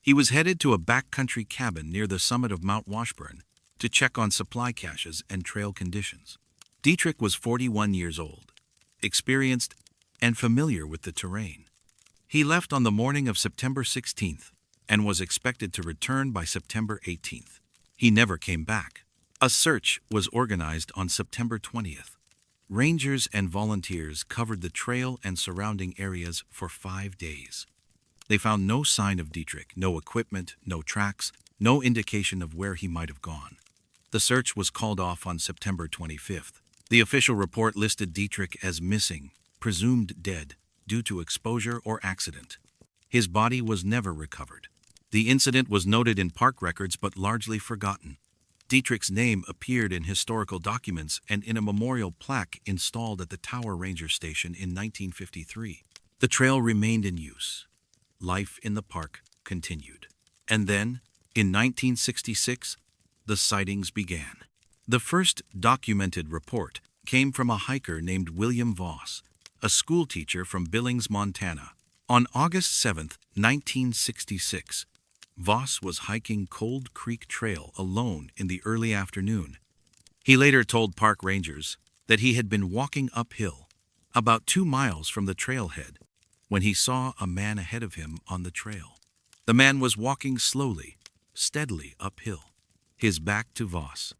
He was headed to a backcountry cabin near the summit of Mount Washburn to check on supply caches and trail conditions. Dietrich was 41 years old. experienced, and familiar with the terrain. He left on the morning of September 16th and was expected to return by September 18th. He never came back. A search was organized on September 20th. Rangers and volunteers covered the trail and surrounding areas for 5 days. They found no sign of Dietrich, no equipment, no tracks, no indication of where he might have gone. The search was called off on September 25th. The official report listed Dietrich as missing, presumed dead, due to exposure or accident. His body was never recovered. The incident was noted in park records but largely forgotten. Dietrich's name appeared in historical documents and in a memorial plaque installed at the Tower Ranger Station in 1953. The trail remained in use. Life in the park continued. And then, in 1966, the sightings began. The first documented report came from a hiker named William Voss, a schoolteacher from Billings, Montana. On August 7, 1966, Voss was hiking Cold Creek Trail alone in the early afternoon. He later told park rangers that he had been walking uphill, about 2 miles from the trailhead, when he saw a man ahead of him on the trail. The man was walking slowly, steadily uphill, his back to Voss.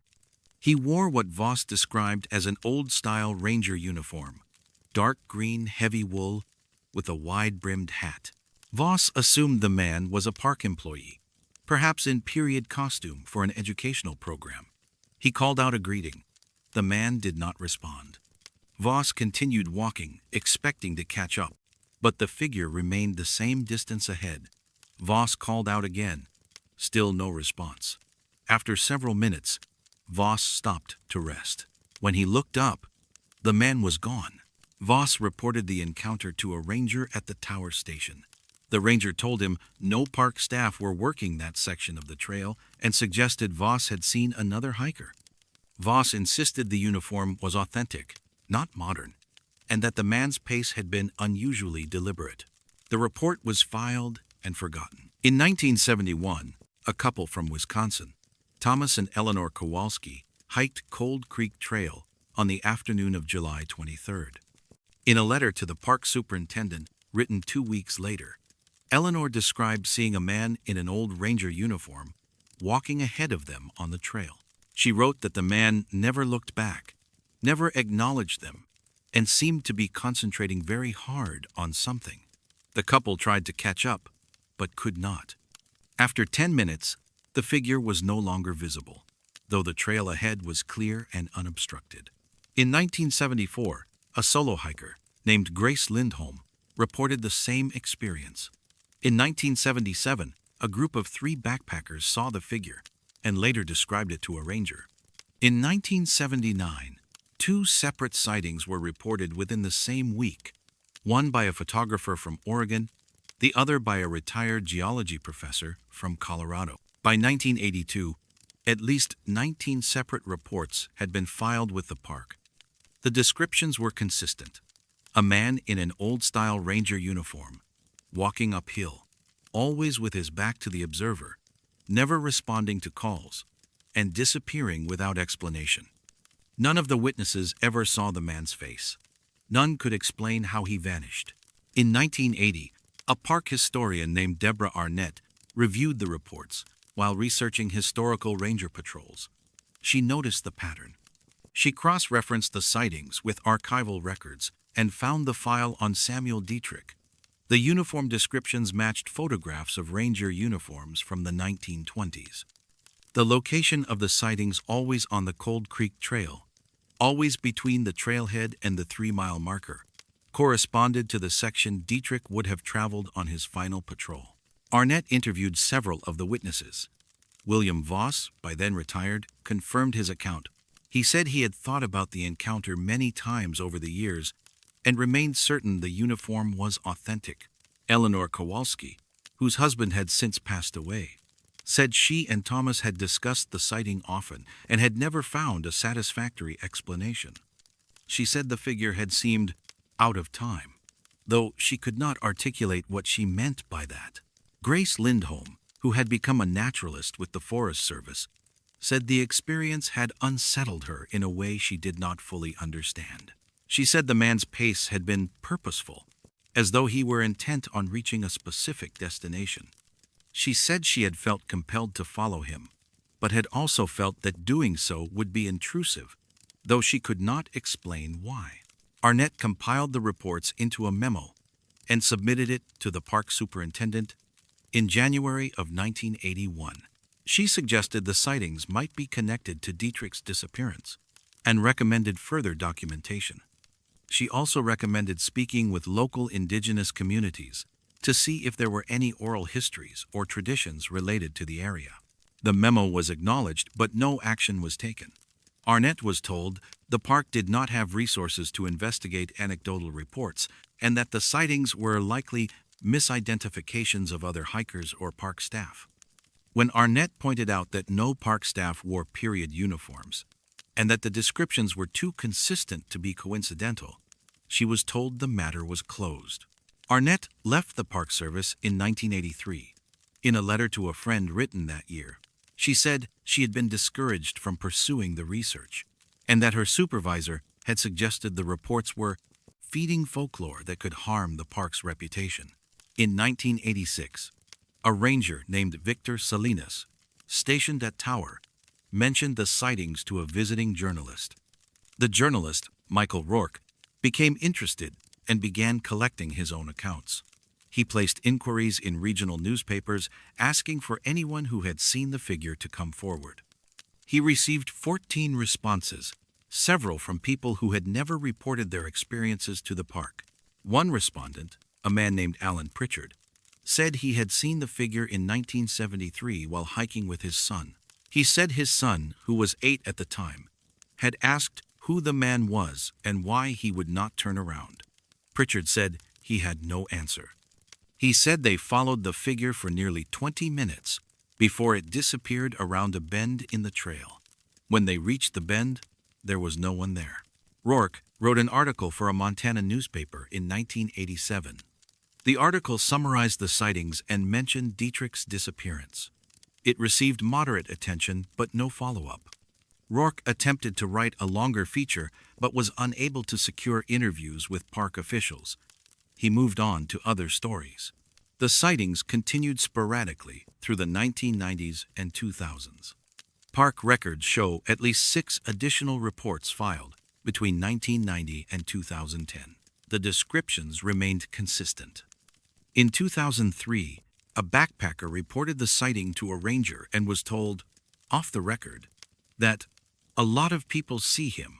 He wore what Voss described as an old-style ranger uniform, dark green heavy wool with a wide-brimmed hat. Voss assumed the man was a park employee, perhaps in period costume for an educational program. He called out a greeting. The man did not respond. Voss continued walking, expecting to catch up, but the figure remained the same distance ahead. Voss called out again. Still no response. After several minutes, Voss stopped to rest. When he looked up, the man was gone. Voss reported the encounter to a ranger at the Tower Station. The ranger told him no park staff were working that section of the trail and suggested Voss had seen another hiker. Voss insisted the uniform was authentic, not modern, and that the man's pace had been unusually deliberate. The report was filed and forgotten. In 1971, a couple from Wisconsin, Thomas and Eleanor Kowalski, hiked Cold Creek Trail on the afternoon of July 23rd. In a letter to the park superintendent written 2 weeks later, Eleanor described seeing a man in an old ranger uniform walking ahead of them on the trail. She wrote that the man never looked back, never acknowledged them, and seemed to be concentrating very hard on something. The couple tried to catch up, but could not. After 10 minutes, the figure was no longer visible, though the trail ahead was clear and unobstructed. In 1974, a solo hiker named Grace Lindholm reported the same experience. In 1977, a group of 3 backpackers saw the figure and later described it to a ranger. In 1979, 2 separate sightings were reported within the same week, one by a photographer from Oregon, the other by a retired geology professor from Colorado. By 1982, at least 19 separate reports had been filed with the park. The descriptions were consistent. A man in an old-style ranger uniform, walking uphill, always with his back to the observer, never responding to calls, and disappearing without explanation. None of the witnesses ever saw the man's face. None could explain how he vanished. In 1980, a park historian named Deborah Arnett reviewed the reports while researching historical ranger patrols. She noticed the pattern. She cross-referenced the sightings with archival records and found the file on Samuel Dietrich. The uniform descriptions matched photographs of ranger uniforms from the 1920s. The location of the sightings, always on the Cold Creek Trail, always between the trailhead and the 3-mile marker, corresponded to the section Dietrich would have traveled on his final patrol. Arnett interviewed several of the witnesses. William Voss, by then retired, confirmed his account. He said he had thought about the encounter many times over the years and remained certain the uniform was authentic. Eleanor Kowalski, whose husband had since passed away, said she and Thomas had discussed the sighting often and had never found a satisfactory explanation. She said the figure had seemed out of time, though she could not articulate what she meant by that. Grace Lindholm, who had become a naturalist with the Forest Service, said the experience had unsettled her in a way she did not fully understand. She said the man's pace had been purposeful, as though he were intent on reaching a specific destination. She said she had felt compelled to follow him, but had also felt that doing so would be intrusive, though she could not explain why. Arnett compiled the reports into a memo and submitted it to the park superintendent in January of 1981. She suggested the sightings might be connected to Dietrich's disappearance and recommended further documentation. She also recommended speaking with local indigenous communities to see if there were any oral histories or traditions related to the area. The memo was acknowledged, but no action was taken. Arnett was told the park did not have resources to investigate anecdotal reports and that the sightings were likely misidentifications of other hikers or park staff. When Arnett pointed out that no park staff wore period uniforms and that the descriptions were too consistent to be coincidental, she was told the matter was closed. Arnett left the Park Service in 1983. In a letter to a friend written that year, she said she had been discouraged from pursuing the research and that her supervisor had suggested the reports were feeding folklore that could harm the park's reputation. In 1986, a ranger named Victor Salinas, stationed at Tower, mentioned the sightings to a visiting journalist. The journalist, Michael Rourke, became interested and began collecting his own accounts. He placed inquiries in regional newspapers asking for anyone who had seen the figure to come forward. He received 14 responses, several from people who had never reported their experiences to the park. One respondent, a man named Alan Pritchard, said he had seen the figure in 1973 while hiking with his son. He said his son, who was 8 at the time, had asked who the man was and why he would not turn around. Pritchard said he had no answer. He said they followed the figure for nearly 20 minutes before it disappeared around a bend in the trail. When they reached the bend, there was no one there. Rourke wrote an article for a Montana newspaper in 1987. The article summarized the sightings and mentioned Dietrich's disappearance. It received moderate attention but no follow-up. Rourke attempted to write a longer feature but was unable to secure interviews with park officials. He moved on to other stories. The sightings continued sporadically through the 1990s and 2000s. Park records show at least 6 additional reports filed between 1990 and 2010. The descriptions remained consistent. In 2003, a backpacker reported the sighting to a ranger and was told, off the record, that a lot of people see him,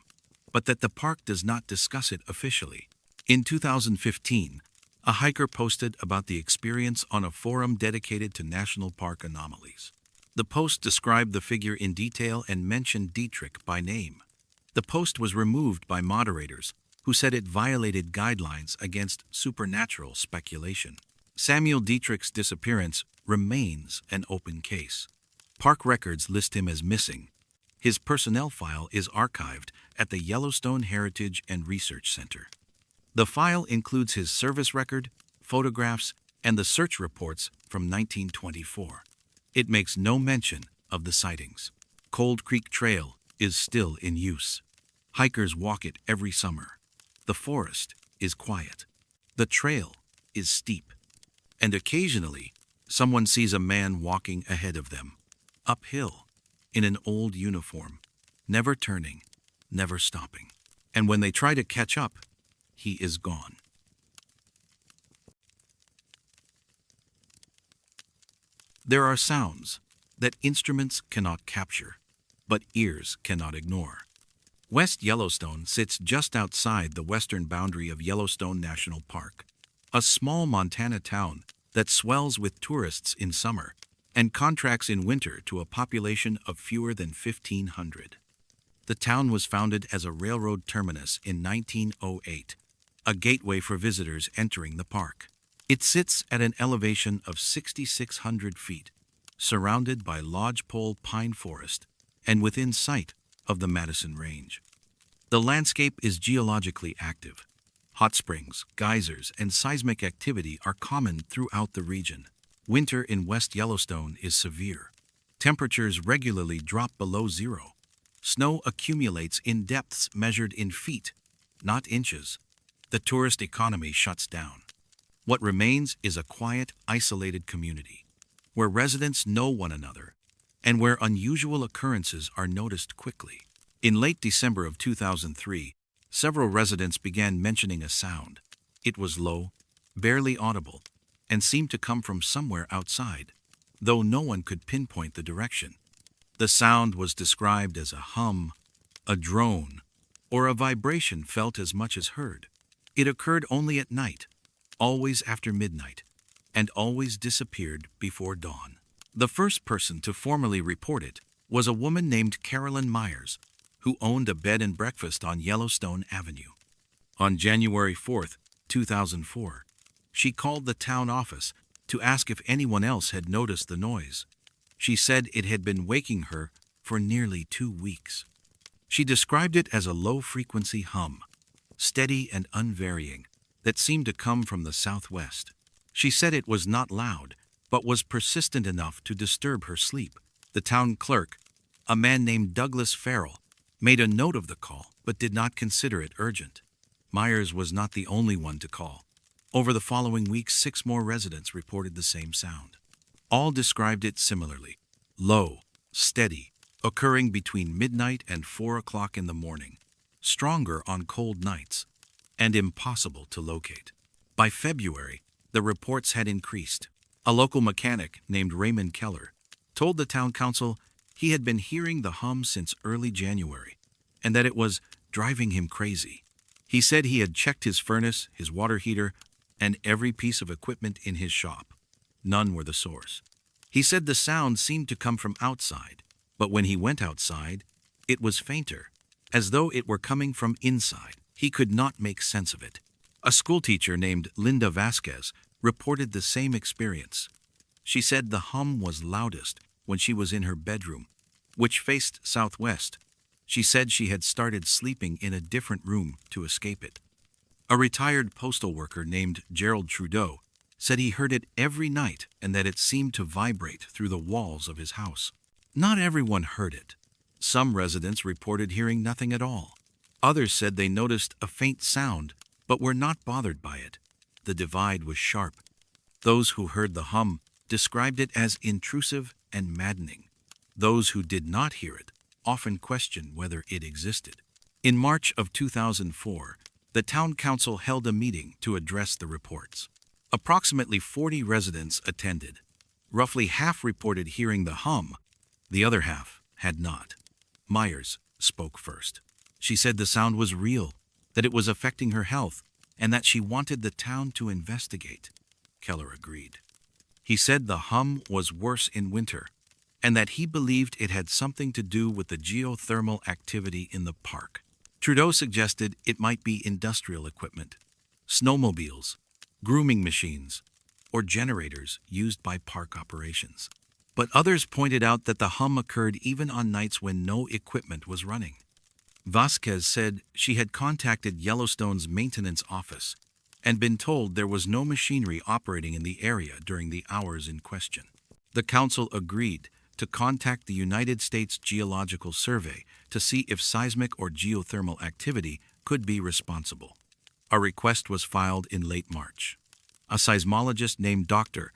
but that the park does not discuss it officially. In 2015, a hiker posted about the experience on a forum dedicated to national park anomalies. The post described the figure in detail and mentioned Dietrich by name. The post was removed by moderators, who said it violated guidelines against supernatural speculation. Samuel Dietrich's disappearance remains an open case. Park records list him as missing. His personnel file is archived at the Yellowstone Heritage and Research Center. The file includes his service record, photographs, and the search reports from 1924. It makes no mention of the sightings. Cold Creek Trail is still in use. Hikers walk it every summer. The forest is quiet. The trail is steep. And occasionally, someone sees a man walking ahead of them, uphill, in an old uniform, never turning, never stopping. And when they try to catch up, he is gone. There are sounds that instruments cannot capture, but ears cannot ignore. West Yellowstone sits just outside the western boundary of Yellowstone National Park, a small Montana town that swells with tourists in summer and contracts in winter to a population of fewer than 1,500. The town was founded as a railroad terminus in 1908, a gateway for visitors entering the park. It sits at an elevation of 6,600 feet, surrounded by lodgepole pine forest and within sight of the Madison Range. The landscape is geologically active. Hot springs, geysers, and seismic activity are common throughout the region. Winter in West Yellowstone is severe. Temperatures regularly drop below zero. Snow accumulates in depths measured in feet, not inches. The tourist economy shuts down. What remains is a quiet, isolated community, where residents know one another, and where unusual occurrences are noticed quickly. In late December of 2003, several residents began mentioning a sound. It was low, barely audible, and seemed to come from somewhere outside, though no one could pinpoint the direction. The sound was described as a hum, a drone, or a vibration felt as much as heard. It occurred only at night, always after midnight, and always disappeared before dawn. The first person to formally report it was a woman named Carolyn Myers, who owned a bed and breakfast on Yellowstone Avenue. On January 4, 2004, she called the town office to ask if anyone else had noticed the noise. She said it had been waking her for nearly 2 weeks. She described it as a low-frequency hum, steady and unvarying, that seemed to come from the southwest. She said it was not loud, but was persistent enough to disturb her sleep. The town clerk, a man named Douglas Farrell, made a note of the call but did not consider it urgent. Myers was not the only one to call. Over the following weeks, 6 more residents reported the same sound. All described it similarly: low, steady, occurring between midnight and 4 o'clock in the morning, stronger on cold nights, and impossible to locate. By February, the reports had increased. A local mechanic named Raymond Keller told the town council he had been hearing the hum since early January, and that it was driving him crazy. He said he had checked his furnace, his water heater, and every piece of equipment in his shop. None were the source. He said the sound seemed to come from outside, but when he went outside, it was fainter, as though it were coming from inside. He could not make sense of it. A schoolteacher named Linda Vasquez reported the same experience. She said the hum was loudest when she was in her bedroom, which faced southwest. She said she had started sleeping in a different room to escape it. A retired postal worker named Gerald Trudeau said he heard it every night and that it seemed to vibrate through the walls of his house. Not everyone heard it. Some residents reported hearing nothing at all. Others said they noticed a faint sound but were not bothered by it. The divide was sharp. Those who heard the hum described it as intrusive and maddening. Those who did not hear it often questioned whether it existed. In March of 2004, the town council held a meeting to address the reports. Approximately 40 residents attended. Roughly half reported hearing the hum, the other half had not. Myers spoke first. She said the sound was real, that it was affecting her health, and that she wanted the town to investigate. Keller agreed. He said the hum was worse in winter, and that he believed it had something to do with the geothermal activity in the park. Trudeau suggested it might be industrial equipment, snowmobiles, grooming machines, or generators used by park operations. But others pointed out that the hum occurred even on nights when no equipment was running. Vasquez said she had contacted Yellowstone's maintenance office and been told there was no machinery operating in the area during the hours in question. The council agreed to contact the United States Geological Survey to see if seismic or geothermal activity could be responsible. A request was filed in late March. A seismologist named Dr.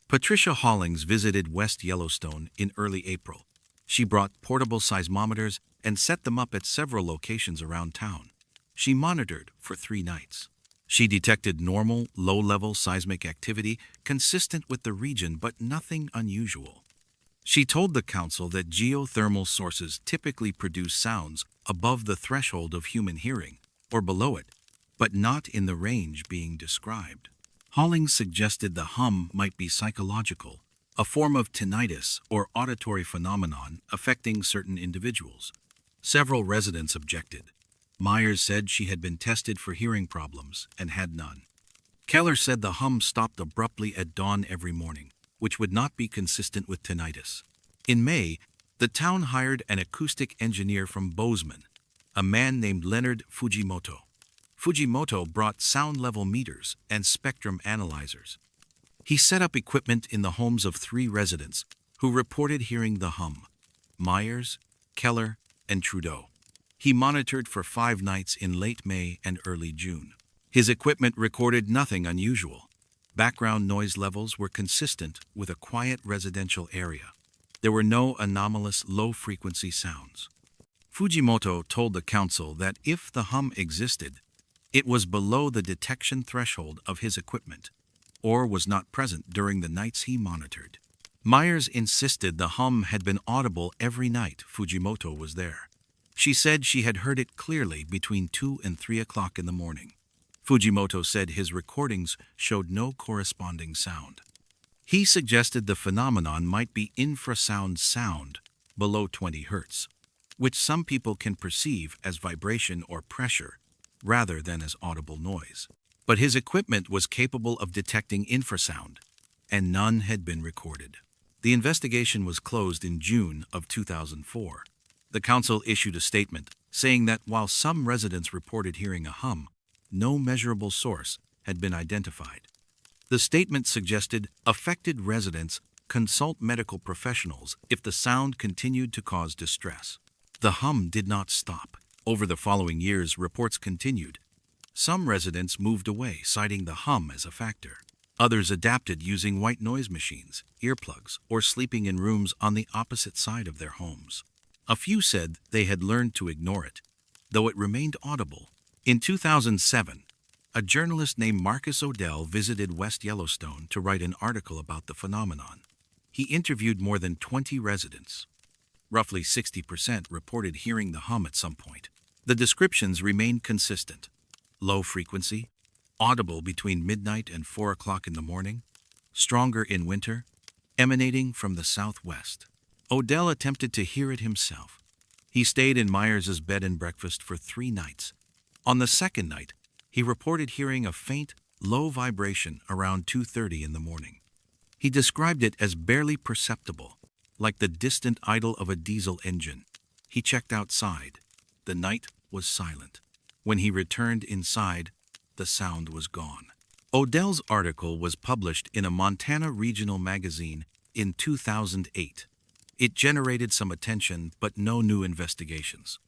Patricia Hollings visited West Yellowstone in early April. She brought portable seismometers and set them up at several locations around town. She monitored for 3 nights. She detected normal, low-level seismic activity consistent with the region, but nothing unusual. She told the council that geothermal sources typically produce sounds above the threshold of human hearing, or below it, but not in the range being described. Hollings suggested the hum might be psychological, a form of tinnitus or auditory phenomenon affecting certain individuals. Several residents objected. Myers said she had been tested for hearing problems and had none. Keller said the hum stopped abruptly at dawn every morning, which would not be consistent with tinnitus. In May, the town hired an acoustic engineer from Bozeman, a man named Leonard Fujimoto. Fujimoto brought sound-level meters and spectrum analyzers. He set up equipment in the homes of 3 residents who reported hearing the hum: Myers, Keller, and Trudeau. He monitored for 5 nights in late May and early June. His equipment recorded nothing unusual. Background noise levels were consistent with a quiet residential area. There were no anomalous low-frequency sounds. Fujimoto told the council that if the hum existed, it was below the detection threshold of his equipment, or was not present during the nights he monitored. Myers insisted the hum had been audible every night Fujimoto was there. She said she had heard it clearly between 2 and 3 o'clock in the morning. Fujimoto said his recordings showed no corresponding sound. He suggested the phenomenon might be infrasound sound below 20 Hz, which some people can perceive as vibration or pressure rather than as audible noise. But his equipment was capable of detecting infrasound, and none had been recorded. The investigation was closed in June of 2004. The council issued a statement saying that while some residents reported hearing a hum, no measurable source had been identified. The statement suggested affected residents consult medical professionals if the sound continued to cause distress. The hum did not stop. Over the following years, reports continued. Some residents moved away, citing the hum as a factor. Others adapted using white noise machines, earplugs, or sleeping in rooms on the opposite side of their homes. A few said they had learned to ignore it, though it remained audible. In 2007, a journalist named Marcus Odell visited West Yellowstone to write an article about the phenomenon. He interviewed more than 20 residents. Roughly 60% reported hearing the hum at some point. The descriptions remained consistent. Low frequency, audible between midnight and 4 o'clock in the morning, stronger in winter, emanating from the southwest. Odell attempted to hear it himself. He stayed in Myers's bed and breakfast for 3 nights. On the second night, he reported hearing a faint, low vibration around 2:30 in the morning. He described it as barely perceptible, like the distant idle of a diesel engine. He checked outside. The night was silent. When he returned inside, the sound was gone. Odell's article was published in a Montana regional magazine in 2008. It generated some attention, but no new investigations.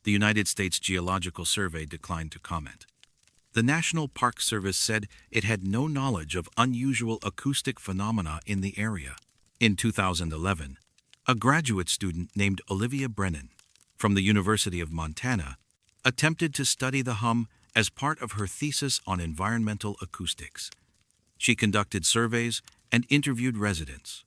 The United States Geological Survey declined to comment. The National Park Service said it had no knowledge of unusual acoustic phenomena in the area. In 2011, a graduate student named Olivia Brennan from the University of Montana attempted to study the hum as part of her thesis on environmental acoustics. She conducted surveys and interviewed residents.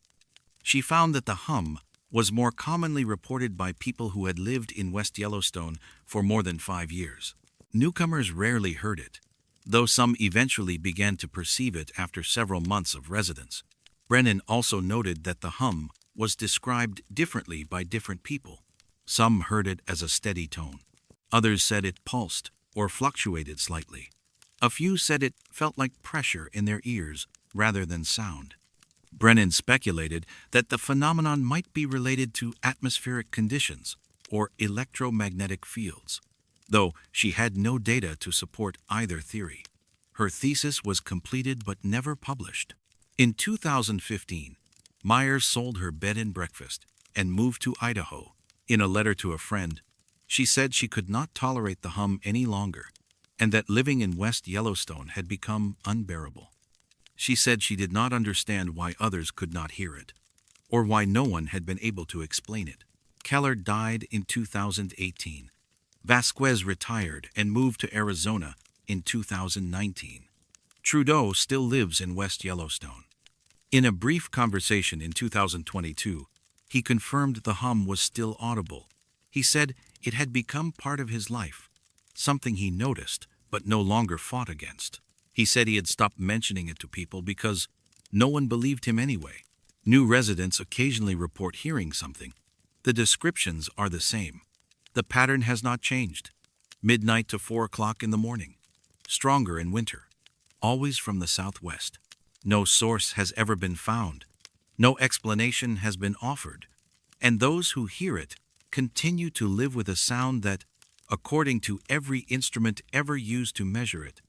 She found that the hum was more commonly reported by people who had lived in West Yellowstone for more than 5 years. Newcomers rarely heard it, though some eventually began to perceive it after several months of residence. Brennan also noted that the hum was described differently by different people. Some heard it as a steady tone. Others said it pulsed or fluctuated slightly. A few said it felt like pressure in their ears rather than sound. Brennan speculated that the phenomenon might be related to atmospheric conditions or electromagnetic fields, though she had no data to support either theory. Her thesis was completed but never published. In 2015, Myers sold her bed and breakfast and moved to Idaho. In a letter to a friend, she said she could not tolerate the hum any longer and that living in West Yellowstone had become unbearable. She said she did not understand why others could not hear it, or why no one had been able to explain it. Keller died in 2018. Vasquez retired and moved to Arizona in 2019. Trudeau still lives in West Yellowstone. In a brief conversation in 2022, he confirmed the hum was still audible. He said it had become part of his life, something he noticed but no longer fought against. He said he had stopped mentioning it to people because no one believed him anyway. New residents occasionally report hearing something. The descriptions are the same. The pattern has not changed. Midnight to 4 o'clock in the morning. Stronger in winter. Always from the southwest. No source has ever been found. No explanation has been offered. And those who hear it continue to live with a sound that, according to every instrument ever used to measure it,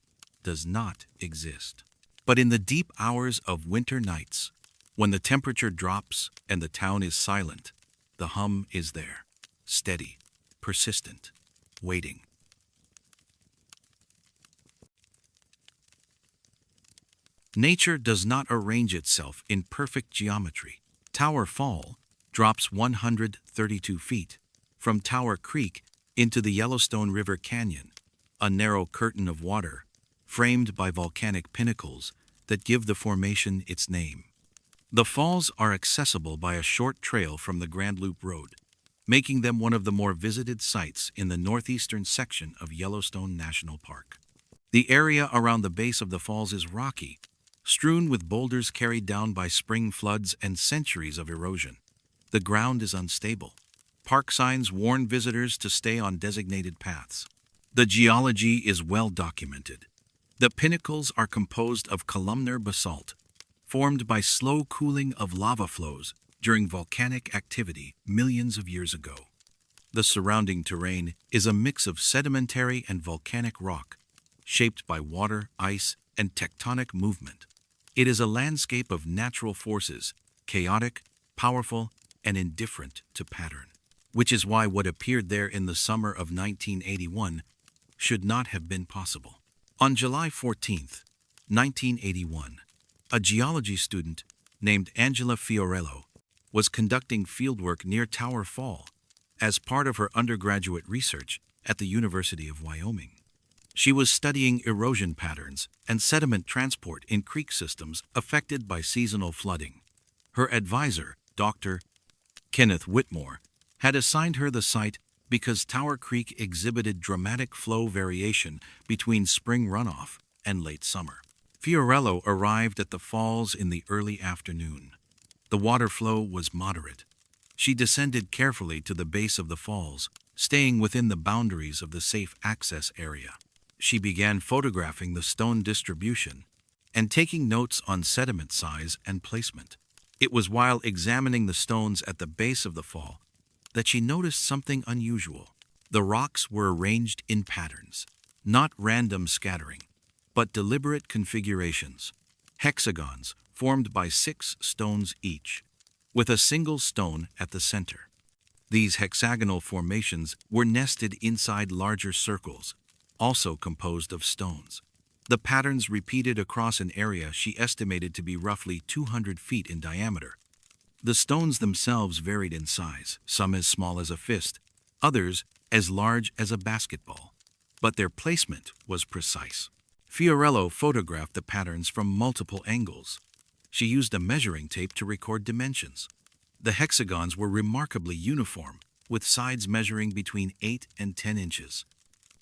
does not exist. But in the deep hours of winter nights, when the temperature drops and the town is silent, the hum is there, steady, persistent. waiting. Nature does not arrange itself in perfect geometry. Tower Fall drops 132 feet from Tower Creek into the Yellowstone River Canyon, a narrow curtain of water framed by volcanic pinnacles that give the formation its name. The falls are accessible by a short trail from the Grand Loop Road, making them one of the more visited sites in the northeastern section of Yellowstone National Park. The area around the base of the falls is rocky, strewn with boulders carried down by spring floods and centuries of erosion. The ground is unstable. Park signs warn visitors to stay on designated paths. The geology is well documented. The pinnacles are composed of columnar basalt, formed by slow cooling of lava flows during volcanic activity millions of years ago. The surrounding terrain is a mix of sedimentary and volcanic rock, shaped by water, ice, and tectonic movement. It is a landscape of natural forces, chaotic, powerful, and indifferent to pattern, which is why what appeared there in the summer of 1981 should not have been possible. On July 14, 1981, a geology student named Angela Fiorello was conducting fieldwork near Tower Fall as part of her undergraduate research at the University of Wyoming. She was studying erosion patterns and sediment transport in creek systems affected by seasonal flooding. Her advisor, Dr. Kenneth Whitmore, had assigned her the site because Tower Creek exhibited dramatic flow variation between spring runoff and late summer. Fiorello arrived at the falls in the early afternoon. The water flow was moderate. She descended carefully to the base of the falls, staying within the boundaries of the safe access area. She began photographing the stone distribution and taking notes on sediment size and placement. It was while examining the stones at the base of the fall that she noticed something unusual. The rocks were arranged in patterns, not random scattering, but deliberate configurations, hexagons formed by 6 stones each, with a single stone at the center. These hexagonal formations were nested inside larger circles, also composed of stones. The patterns repeated across an area she estimated to be roughly 200 feet in diameter. The stones themselves varied in size, some as small as a fist, others as large as a basketball. But their placement was precise. Fiorello photographed the patterns from multiple angles. She used a measuring tape to record dimensions. The hexagons were remarkably uniform, with sides measuring between 8 and 10 inches.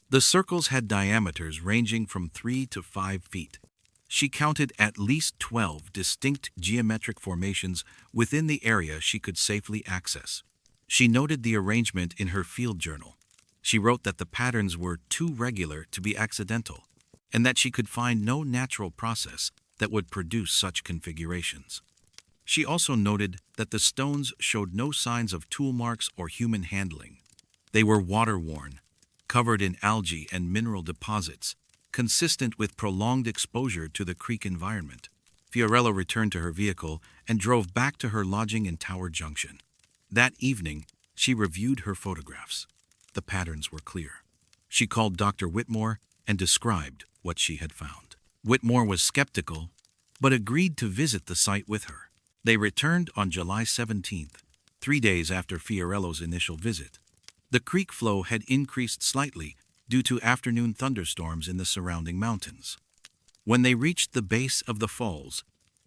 The circles had diameters ranging from 3 to 5 feet. She counted at least 12 distinct geometric formations within the area she could safely access. She noted the arrangement in her field journal. She wrote that the patterns were too regular to be accidental, and that she could find no natural process that would produce such configurations. She also noted that the stones showed no signs of tool marks or human handling. They were water-worn, covered in algae and mineral deposits, consistent with prolonged exposure to the creek environment. Fiorello returned to her vehicle and drove back to her lodging in Tower Junction. That evening, she reviewed her photographs. The patterns were clear. She called Dr. Whitmore and described what she had found. Whitmore was skeptical, but agreed to visit the site with her. They returned on July 17th, 3 days after Fiorello's initial visit. The creek flow had increased slightly due to afternoon thunderstorms in the surrounding mountains. When they reached the base of the falls,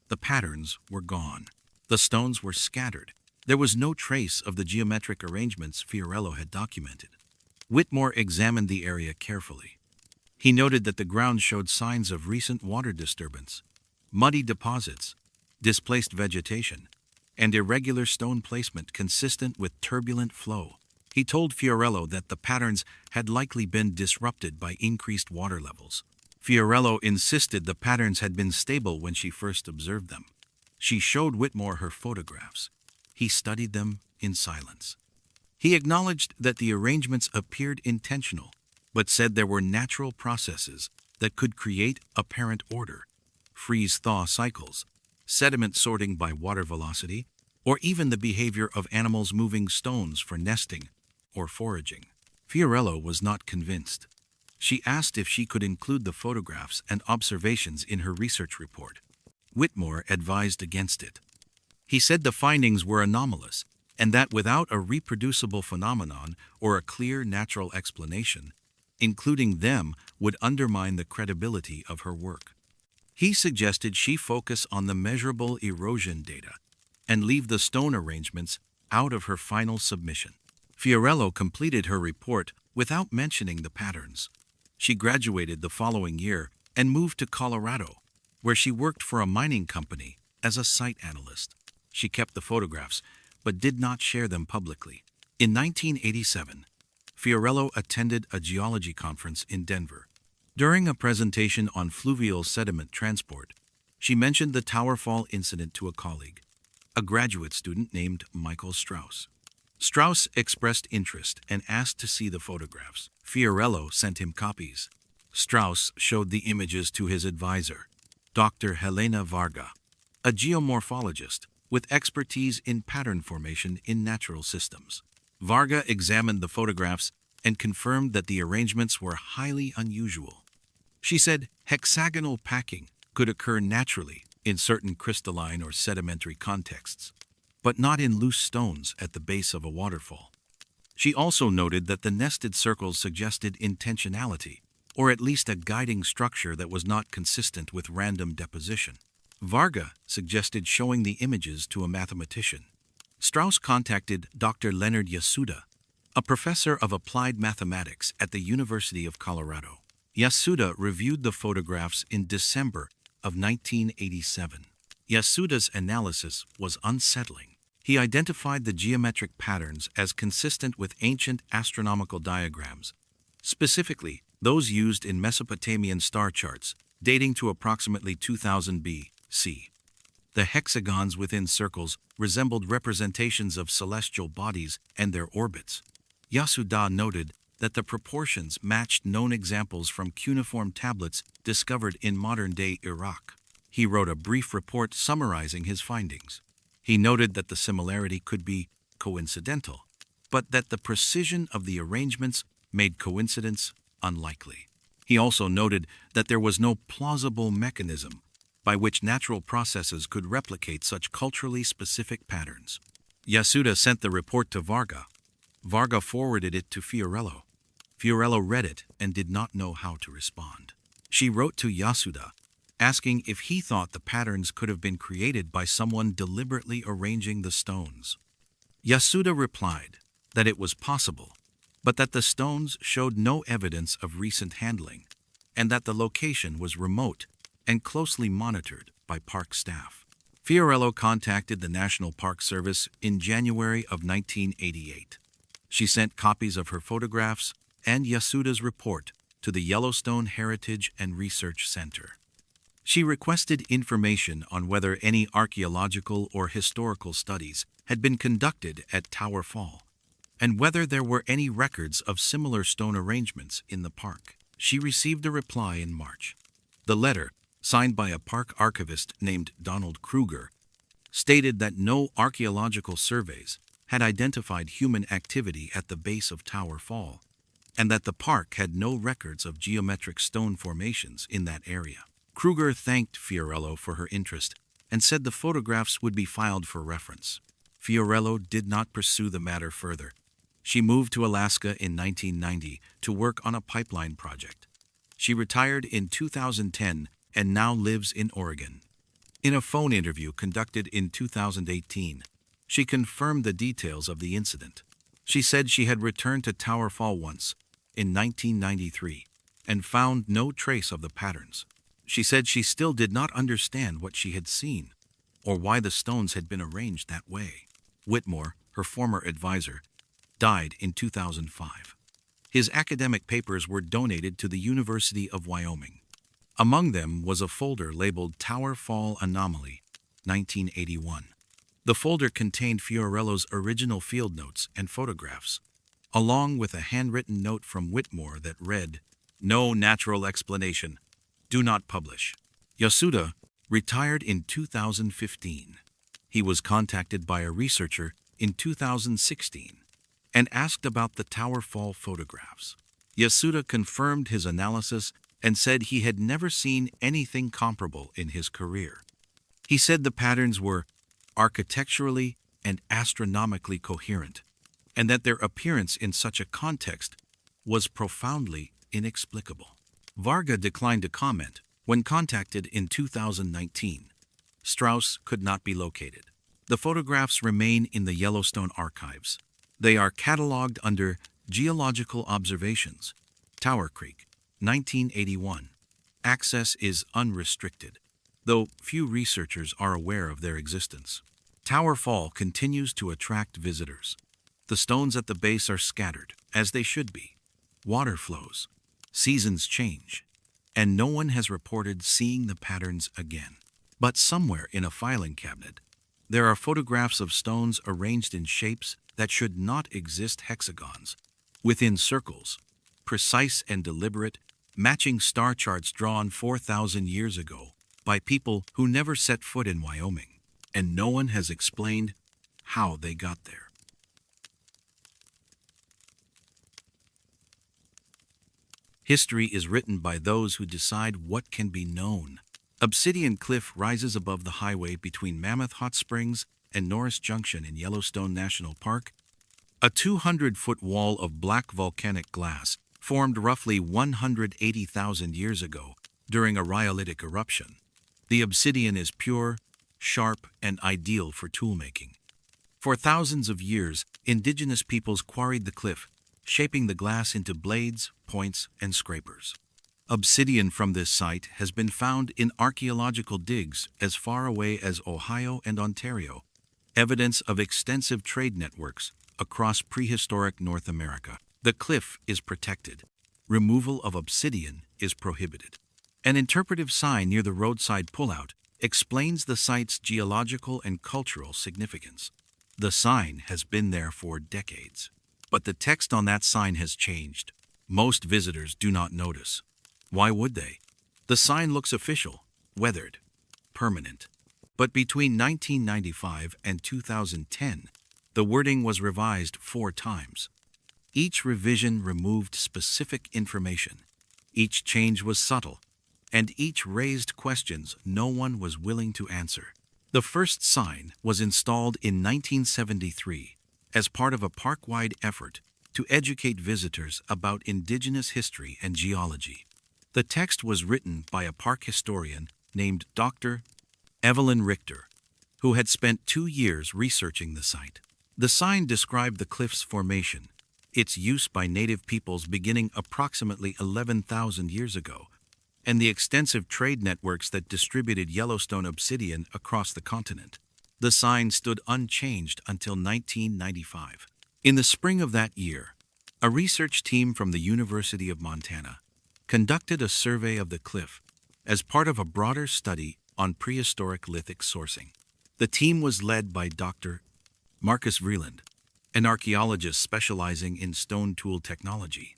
the patterns were gone. The stones were scattered. There was no trace of the geometric arrangements Fiorello had documented. Whitmore examined the area carefully. He noted that the ground showed signs of recent water disturbance, muddy deposits, displaced vegetation, and irregular stone placement consistent with turbulent flow. He told Fiorello that the patterns had likely been disrupted by increased water levels. Fiorello insisted the patterns had been stable when she first observed them. She showed Whitmore her photographs. He studied them in silence. He acknowledged that the arrangements appeared intentional, but said there were natural processes that could create apparent order: freeze-thaw cycles, sediment sorting by water velocity, or even the behavior of animals moving stones for nesting or foraging. Fiorello was not convinced. She asked if she could include the photographs and observations in her research report. Whitmore advised against it. He said the findings were anomalous, and that without a reproducible phenomenon or a clear natural explanation, including them would undermine the credibility of her work. He suggested she focus on the measurable erosion data and leave the stone arrangements out of her final submission. Fiorello completed her report without mentioning the patterns. She graduated the following year and moved to Colorado, where she worked for a mining company as a site analyst. She kept the photographs, but did not share them publicly. In 1987, Fiorello attended a geology conference in Denver. During a presentation on fluvial sediment transport, she mentioned the Tower Fall incident to a colleague, a graduate student named Michael Strauss. Strauss expressed interest and asked to see the photographs. Fiorello sent him copies. Strauss showed the images to his advisor, Dr. Helena Varga, a geomorphologist with expertise in pattern formation in natural systems. Varga examined the photographs and confirmed that the arrangements were highly unusual. She said hexagonal packing could occur naturally in certain crystalline or sedimentary contexts, but not in loose stones at the base of a waterfall. She also noted that the nested circles suggested intentionality, or at least a guiding structure that was not consistent with random deposition. Varga suggested showing the images to a mathematician. Strauss contacted Dr. Leonard Yasuda, a professor of applied mathematics at the University of Colorado. Yasuda reviewed the photographs in December of 1987. Yasuda's analysis was unsettling. He identified the geometric patterns as consistent with ancient astronomical diagrams, specifically those used in Mesopotamian star charts dating to approximately 2000 B.C. The hexagons within circles resembled representations of celestial bodies and their orbits. Yasuda noted that the proportions matched known examples from cuneiform tablets discovered in modern-day Iraq. He wrote a brief report summarizing his findings. He noted that the similarity could be coincidental, but that the precision of the arrangements made coincidence unlikely. He also noted that there was no plausible mechanism by which natural processes could replicate such culturally specific patterns. Yasuda sent the report to Varga. Varga forwarded it to Fiorello. Fiorello read it and did not know how to respond. She wrote to Yasuda, asking if he thought the patterns could have been created by someone deliberately arranging the stones. Yasuda replied that it was possible, but that the stones showed no evidence of recent handling, and that the location was remote and closely monitored by park staff. Fiorello contacted the National Park Service in January of 1988. She sent copies of her photographs and Yasuda's report to the Yellowstone Heritage and Research Center. She requested information on whether any archaeological or historical studies had been conducted at Tower Fall, and whether there were any records of similar stone arrangements in the park. She received a reply in March. The letter, signed by a park archivist named Donald Kruger, stated that no archaeological surveys had identified human activity at the base of Tower Fall, and that the park had no records of geometric stone formations in that area. Kruger thanked Fiorello for her interest and said the photographs would be filed for reference. Fiorello did not pursue the matter further. She moved to Alaska in 1990 to work on a pipeline project. She retired in 2010 and now lives in Oregon. In a phone interview conducted in 2018, she confirmed the details of the incident. She said she had returned to Tower Fall once, in 1993, and found no trace of the patterns. She said she still did not understand what she had seen, or why the stones had been arranged that way. Whitmore, her former advisor, died in 2005. His academic papers were donated to the University of Wyoming. Among them was a folder labeled Tower Fall Anomaly, 1981. The folder contained Fiorello's original field notes and photographs, along with a handwritten note from Whitmore that read, "No natural explanation. Do not publish." Yasuda retired in 2015. He was contacted by a researcher in 2016. and asked about the tower fall photographs. Yasuda confirmed his analysis and said he had never seen anything comparable in his career. He said the patterns were architecturally and astronomically coherent, and that their appearance in such a context was profoundly inexplicable. Varga declined to comment. When contacted in 2019, Strauss could not be located. The photographs remain in the Yellowstone archives. They are catalogued under Geological Observations, Tower Creek, 1981. Access is unrestricted, though few researchers are aware of their existence. Tower Fall continues to attract visitors. The stones at the base are scattered, as they should be. Water flows, seasons change, and no one has reported seeing the patterns again. But somewhere in a filing cabinet, there are photographs of stones arranged in shapes that should not exist: hexagons, within circles, precise and deliberate, matching star charts drawn 4,000 years ago by people who never set foot in Wyoming, and no one has explained how they got there. History is written by those who decide what can be known. Obsidian Cliff rises above the highway between Mammoth Hot Springs and Norris Junction in Yellowstone National Park. A 200-foot wall of black volcanic glass formed roughly 180,000 years ago during a rhyolitic eruption. The obsidian is pure, sharp, and ideal for toolmaking. For thousands of years, indigenous peoples quarried the cliff, shaping the glass into blades, points, and scrapers. Obsidian from this site has been found in archaeological digs as far away as Ohio and Ontario, evidence of extensive trade networks across prehistoric North America. The cliff is protected. Removal of obsidian is prohibited. An interpretive sign near the roadside pullout explains the site's geological and cultural significance. The sign has been there for decades, but the text on that sign has changed. Most visitors do not notice. Why would they? The sign looks official, weathered, permanent. But between 1995 and 2010, the wording was revised 4 times. Each revision removed specific information. Each change was subtle, and each raised questions no one was willing to answer. The first sign was installed in 1973 as part of a park-wide effort to educate visitors about indigenous history and geology. The text was written by a park historian named Dr. Evelyn Richter, who had spent 2 years researching the site. The sign described the cliff's formation, its use by native peoples beginning approximately 11,000 years ago, and the extensive trade networks that distributed Yellowstone obsidian across the continent. The sign stood unchanged until 1995. In the spring of that year, a research team from the University of Montana conducted a survey of the cliff as part of a broader study on prehistoric lithic sourcing. The team was led by Dr. Marcus Vreeland, an archaeologist specializing in stone tool technology.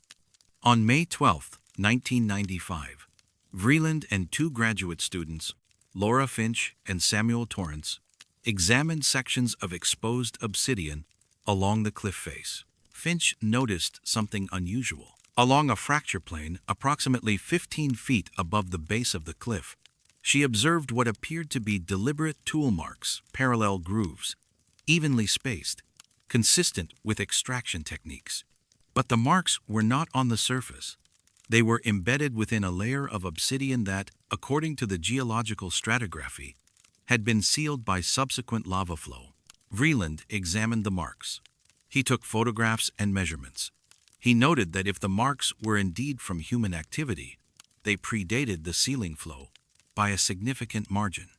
On May 12, 1995, Vreeland and 2 graduate students, Laura Finch and Samuel Torrance, examined sections of exposed obsidian along the cliff face. Finch noticed something unusual. Along a fracture plane approximately 15 feet above the base of the cliff, she observed what appeared to be deliberate tool marks, parallel grooves, evenly spaced, consistent with extraction techniques. But the marks were not on the surface. They were embedded within a layer of obsidian that, according to the geological stratigraphy, had been sealed by subsequent lava flow. Vreeland examined the marks. He took photographs and measurements. He noted that if the marks were indeed from human activity, they predated the sealing flow by a significant margin.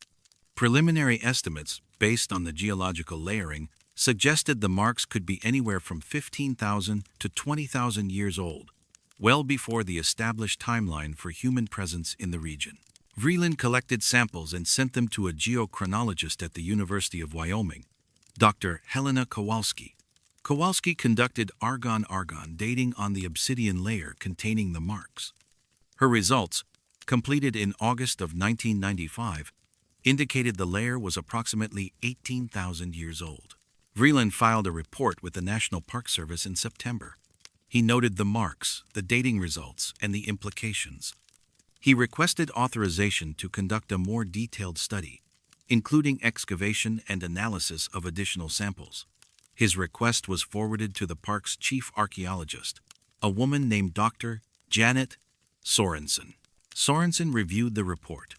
Preliminary estimates, based on the geological layering, suggested the marks could be anywhere from 15,000 to 20,000 years old, well before the established timeline for human presence in the region. Vreeland collected samples and sent them to a geochronologist at the University of Wyoming, Dr. Helena Kowalski. Kowalski conducted argon-argon dating on the obsidian layer containing the marks. Her results, completed in August of 1995, indicated the layer was approximately 18,000 years old. Vreeland filed a report with the National Park Service in September. He noted the marks, the dating results, and the implications. He requested authorization to conduct a more detailed study, including excavation and analysis of additional samples. His request was forwarded to the park's chief archaeologist, a woman named Dr. Janet Sorensen. Sorensen reviewed the report.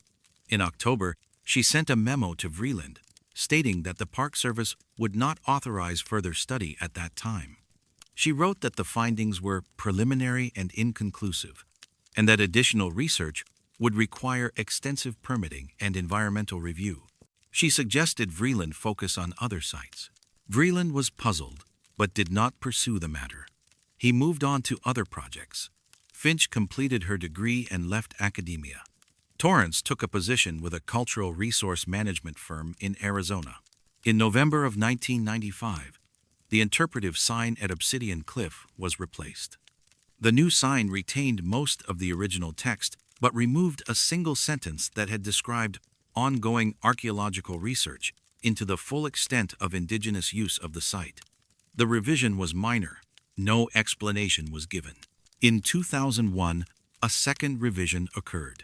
In October, she sent a memo to Vreeland, stating that the Park Service would not authorize further study at that time. She wrote that the findings were preliminary and inconclusive, and that additional research would require extensive permitting and environmental review. She suggested Vreeland focus on other sites. Vreeland was puzzled, but did not pursue the matter. He moved on to other projects. Finch completed her degree and left academia. Torrance took a position with a cultural resource management firm in Arizona. In November of 1995, the interpretive sign at Obsidian Cliff was replaced. The new sign retained most of the original text, but removed a single sentence that had described ongoing archaeological research into the full extent of indigenous use of the site. The revision was minor. No explanation was given. In 2001, a second revision occurred.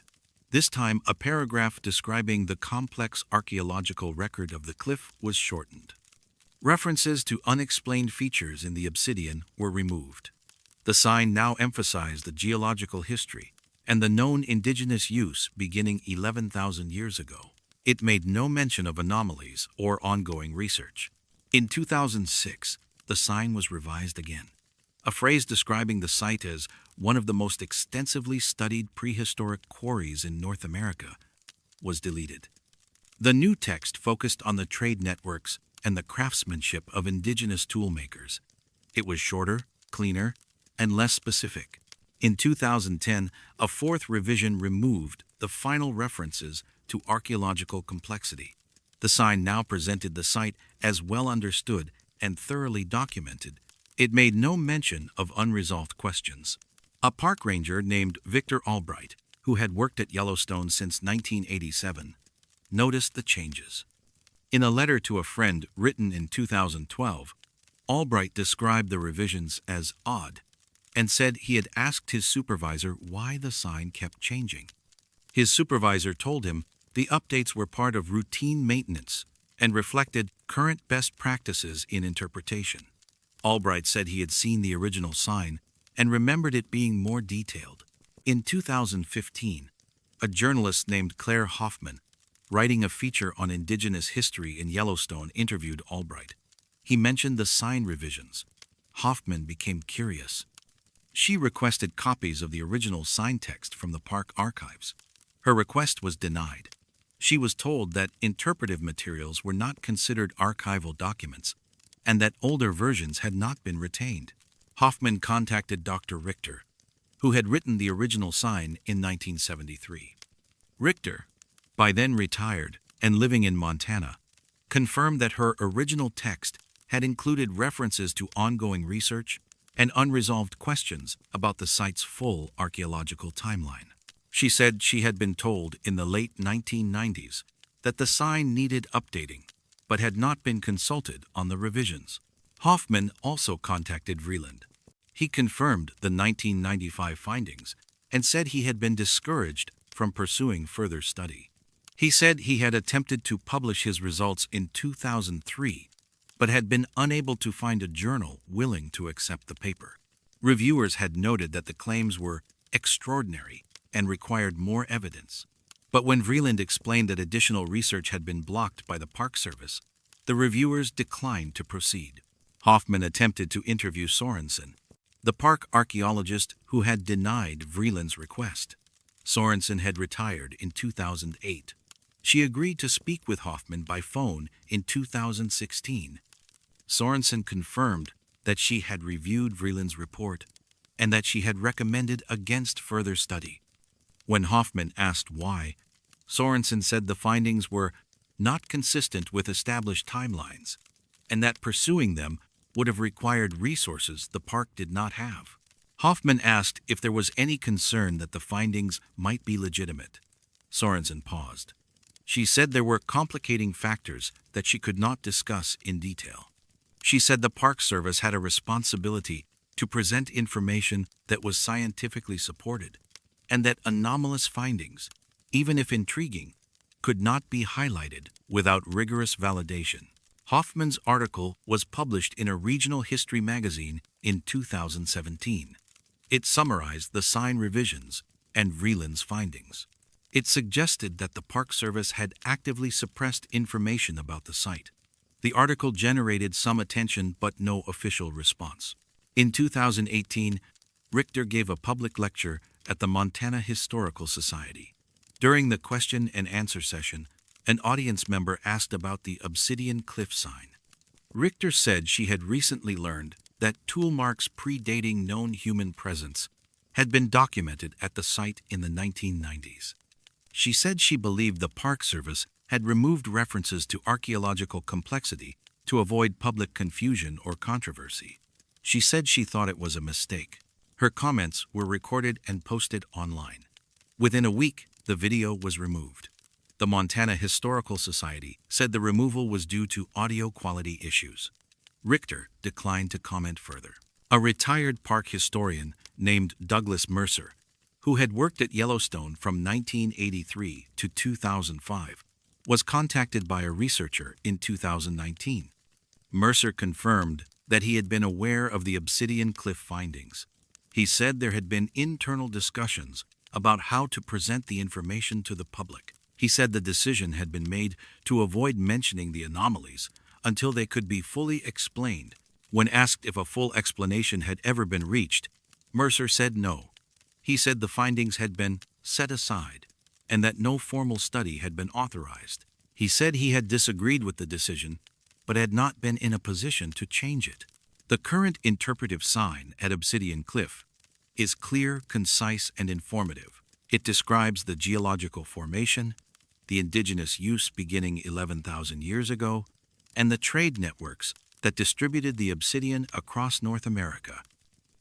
This time, a paragraph describing the complex archaeological record of the cliff was shortened. References to unexplained features in the obsidian were removed. The sign now emphasized the geological history and the known indigenous use beginning 11,000 years ago. It made no mention of anomalies or ongoing research. In 2006, the sign was revised again. A phrase describing the site as one of the most extensively studied prehistoric quarries in North America was deleted. The new text focused on the trade networks and the craftsmanship of indigenous toolmakers. It was shorter, cleaner, and less specific. In 2010, a fourth revision removed the final references to archaeological complexity. The sign now presented the site as well understood and thoroughly documented. It made no mention of unresolved questions. A park ranger named Victor Albright, who had worked at Yellowstone since 1987, noticed the changes. In a letter to a friend written in 2012, Albright described the revisions as odd and said he had asked his supervisor why the sign kept changing. His supervisor told him the updates were part of routine maintenance and reflected current best practices in interpretation. Albright said he had seen the original sign and remembered it being more detailed. In 2015, a journalist named Claire Hoffman, writing a feature on indigenous history in Yellowstone, interviewed Albright. He mentioned the sign revisions. Hoffman became curious. She requested copies of the original sign text from the park archives. Her request was denied. She was told that interpretive materials were not considered archival documents and that older versions had not been retained. Hoffman contacted Dr. Richter, who had written the original sign in 1973. Richter, by then retired and living in Montana, confirmed that her original text had included references to ongoing research and unresolved questions about the site's full archaeological timeline. She said she had been told in the late 1990s that the sign needed updating, but had not been consulted on the revisions. Hoffman also contacted Vreeland. He confirmed the 1995 findings and said he had been discouraged from pursuing further study. He said he had attempted to publish his results in 2003, but had been unable to find a journal willing to accept the paper. Reviewers had noted that the claims were extraordinary and required more evidence. But when Vreeland explained that additional research had been blocked by the Park Service, the reviewers declined to proceed. Hoffman attempted to interview Sorensen, the park archaeologist who had denied Vreeland's request. Sorensen had retired in 2008. She agreed to speak with Hoffman by phone in 2016. Sorensen confirmed that she had reviewed Vreeland's report and that she had recommended against further study. When Hoffman asked why, Sorensen said the findings were not consistent with established timelines and that pursuing them would have required resources the park did not have. Hoffman asked if there was any concern that the findings might be legitimate. Sorensen paused. She said there were complicating factors that she could not discuss in detail. She said the Park Service had a responsibility to present information that was scientifically supported, and that anomalous findings, even if intriguing, could not be highlighted without rigorous validation. Hoffman's article was published in a regional history magazine in 2017. It summarized the sign revisions and Vreeland's findings. It suggested that the Park Service had actively suppressed information about the site. The article generated some attention but no official response. In 2018, Richter gave a public lecture at the Montana Historical Society. During the question and answer session, an audience member asked about the Obsidian Cliff sign. Richter said she had recently learned that tool marks predating known human presence had been documented at the site in the 1990s. She said she believed the Park Service had removed references to archaeological complexity to avoid public confusion or controversy. She said she thought it was a mistake. Her comments were recorded and posted online. Within a week, the video was removed. The Montana Historical Society said the removal was due to audio quality issues. Richter declined to comment further. A retired park historian named Douglas Mercer, who had worked at Yellowstone from 1983 to 2005, was contacted by a researcher in 2019. Mercer confirmed that he had been aware of the Obsidian Cliff findings. He said there had been internal discussions about how to present the information to the public. He said the decision had been made to avoid mentioning the anomalies until they could be fully explained. When asked if a full explanation had ever been reached, Mercer said no. He said the findings had been set aside and that no formal study had been authorized. He said he had disagreed with the decision, but had not been in a position to change it. The current interpretive sign at Obsidian Cliff is clear, concise, and informative. It describes the geological formation, the indigenous use beginning 11,000 years ago, and the trade networks that distributed the obsidian across North America.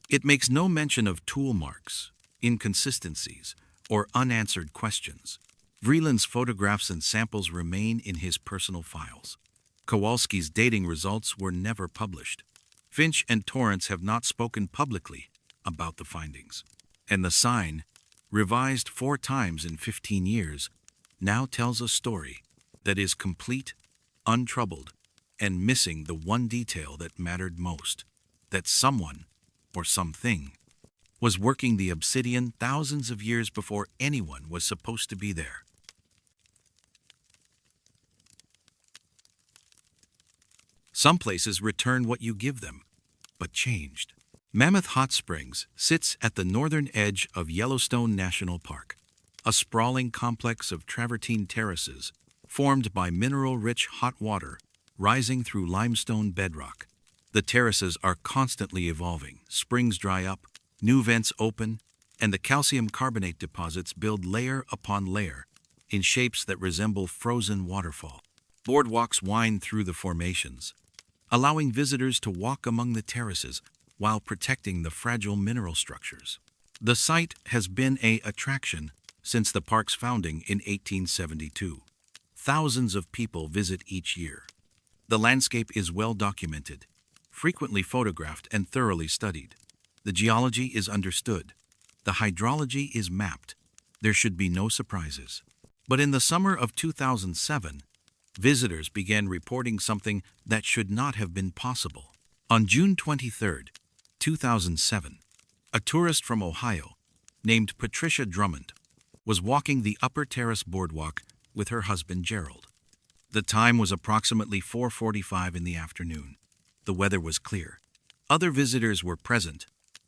It makes no mention of tool marks, inconsistencies, or unanswered questions. Vreeland's photographs and samples remain in his personal files. Kowalski's dating results were never published. Finch and Torrance have not spoken publicly about the findings. And the sign, revised 4 times in 15 years, now tells a story that is complete, untroubled, and missing the one detail that mattered most, that someone, or something, was working the obsidian thousands of years before anyone was supposed to be there. Some places return what you give them, but changed. Mammoth Hot Springs sits at the northern edge of Yellowstone National Park, a sprawling complex of travertine terraces formed by mineral-rich hot water rising through limestone bedrock. The terraces are constantly evolving. Springs dry up, new vents open, and the calcium carbonate deposits build layer upon layer in shapes that resemble frozen waterfall. Boardwalks wind through the formations, allowing visitors to walk among the terraces while protecting the fragile mineral structures. The site has been an attraction since the park's founding in 1872. Thousands of people visit each year. The landscape is well documented, frequently photographed and thoroughly studied. The geology is understood. The hydrology is mapped. There should be no surprises. But in the summer of 2007, visitors began reporting something that should not have been possible. On June 23, 2007, a tourist from Ohio named Patricia Drummond was walking the Upper Terrace Boardwalk with her husband Gerald. The time was approximately 4:45 in the afternoon. The weather was clear. Other visitors were present,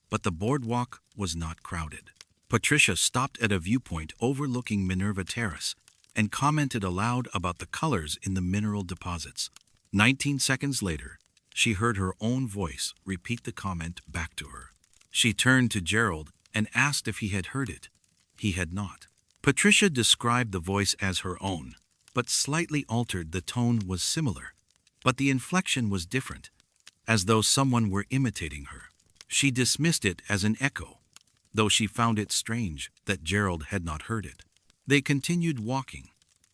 but the boardwalk was not crowded. Patricia stopped at a viewpoint overlooking Minerva Terrace and commented aloud about the colors in the mineral deposits. 19 seconds later, she heard her own voice repeat the comment back to her. She turned to Gerald and asked if he had heard it. He had not. Patricia described the voice as her own, but slightly altered. The tone was similar, but the inflection was different, as though someone were imitating her. She dismissed it as an echo, though she found it strange that Gerald had not heard it. They continued walking.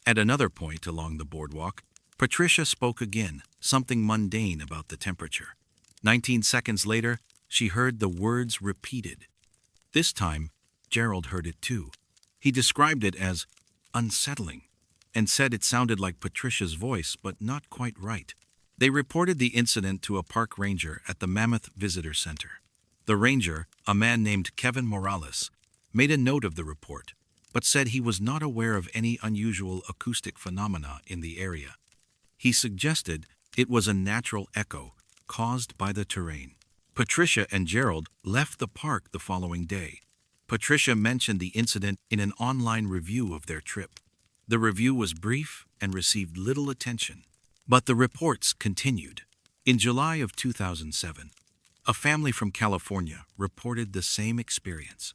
At another point along the boardwalk, Patricia spoke again, something mundane about the temperature. 19 seconds later, she heard the words repeated. This time, Gerald heard it too. He described it as unsettling and said it sounded like Patricia's voice, but not quite right. They reported the incident to a park ranger at the Mammoth Visitor Center. The ranger, a man named Kevin Morales, made a note of the report, but said he was not aware of any unusual acoustic phenomena in the area. He suggested it was a natural echo caused by the terrain. Patricia and Gerald left the park the following day. Patricia mentioned the incident in an online review of their trip. The review was brief and received little attention, but the reports continued. In July of 2007, a family from California reported the same experience.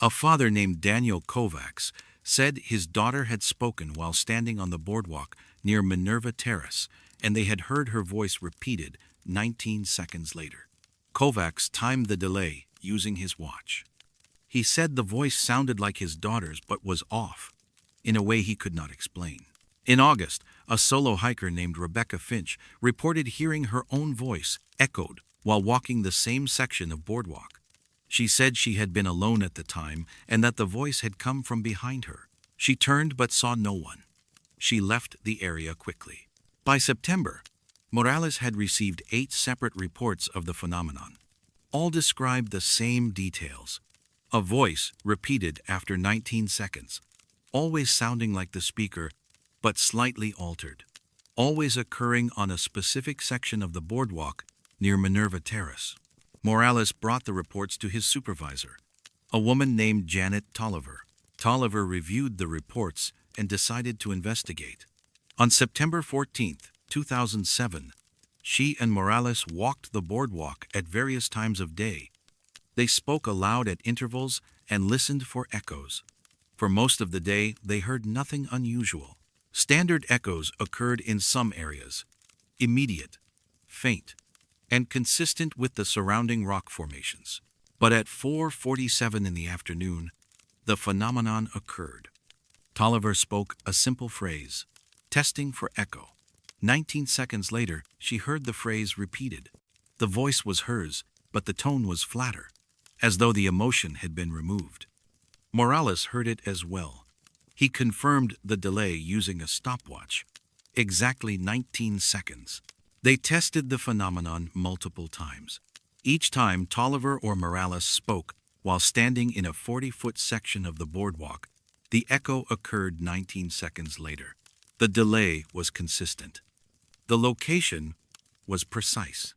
A father named Daniel Kovacs said his daughter had spoken while standing on the boardwalk near Minerva Terrace, and they had heard her voice repeated 19 seconds later. Kovacs timed the delay using his watch. He said the voice sounded like his daughter's but was off, in a way he could not explain. In August, a solo hiker named Rebecca Finch reported hearing her own voice echoed while walking the same section of boardwalk. She said she had been alone at the time and that the voice had come from behind her. She turned but saw no one. She left the area quickly. By September, Morales had received 8 separate reports of the phenomenon. All described the same details. A voice repeated after 19 seconds, always sounding like the speaker, but slightly altered. Always occurring on a specific section of the boardwalk near Minerva Terrace. Morales brought the reports to his supervisor, a woman named Janet Tolliver. Tolliver reviewed the reports and decided to investigate. On September 14, 2007, she and Morales walked the boardwalk at various times of day. They spoke aloud at intervals and listened for echoes. For most of the day, they heard nothing unusual. Standard echoes occurred in some areas, immediate, faint, and consistent with the surrounding rock formations. But at 4:47 in the afternoon, the phenomenon occurred. Tolliver spoke a simple phrase, testing for echo. 19 seconds later, she heard the phrase repeated. The voice was hers, but the tone was flatter, as though the emotion had been removed. Morales heard it as well. He confirmed the delay using a stopwatch. Exactly 19 seconds. They tested the phenomenon multiple times. Each time Tolliver or Morales spoke while standing in a 40-foot section of the boardwalk, the echo occurred 19 seconds later. The delay was consistent. The location was precise,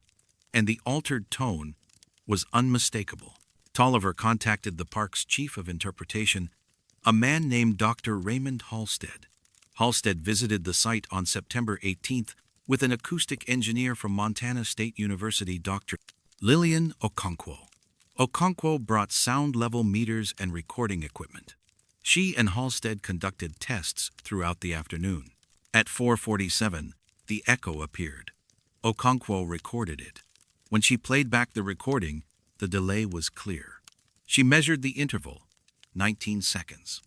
and the altered tone was unmistakable. Tolliver contacted the park's chief of interpretation, a man named Dr. Raymond Halstead. Halstead visited the site on September 18th with an acoustic engineer from Montana State University, Dr. Lillian Okonkwo. Okonkwo brought sound level meters and recording equipment. She and Halstead conducted tests throughout the afternoon. At 4:47, the echo appeared. Okonkwo recorded it. When she played back the recording, the delay was clear. She measured the interval, 19 seconds.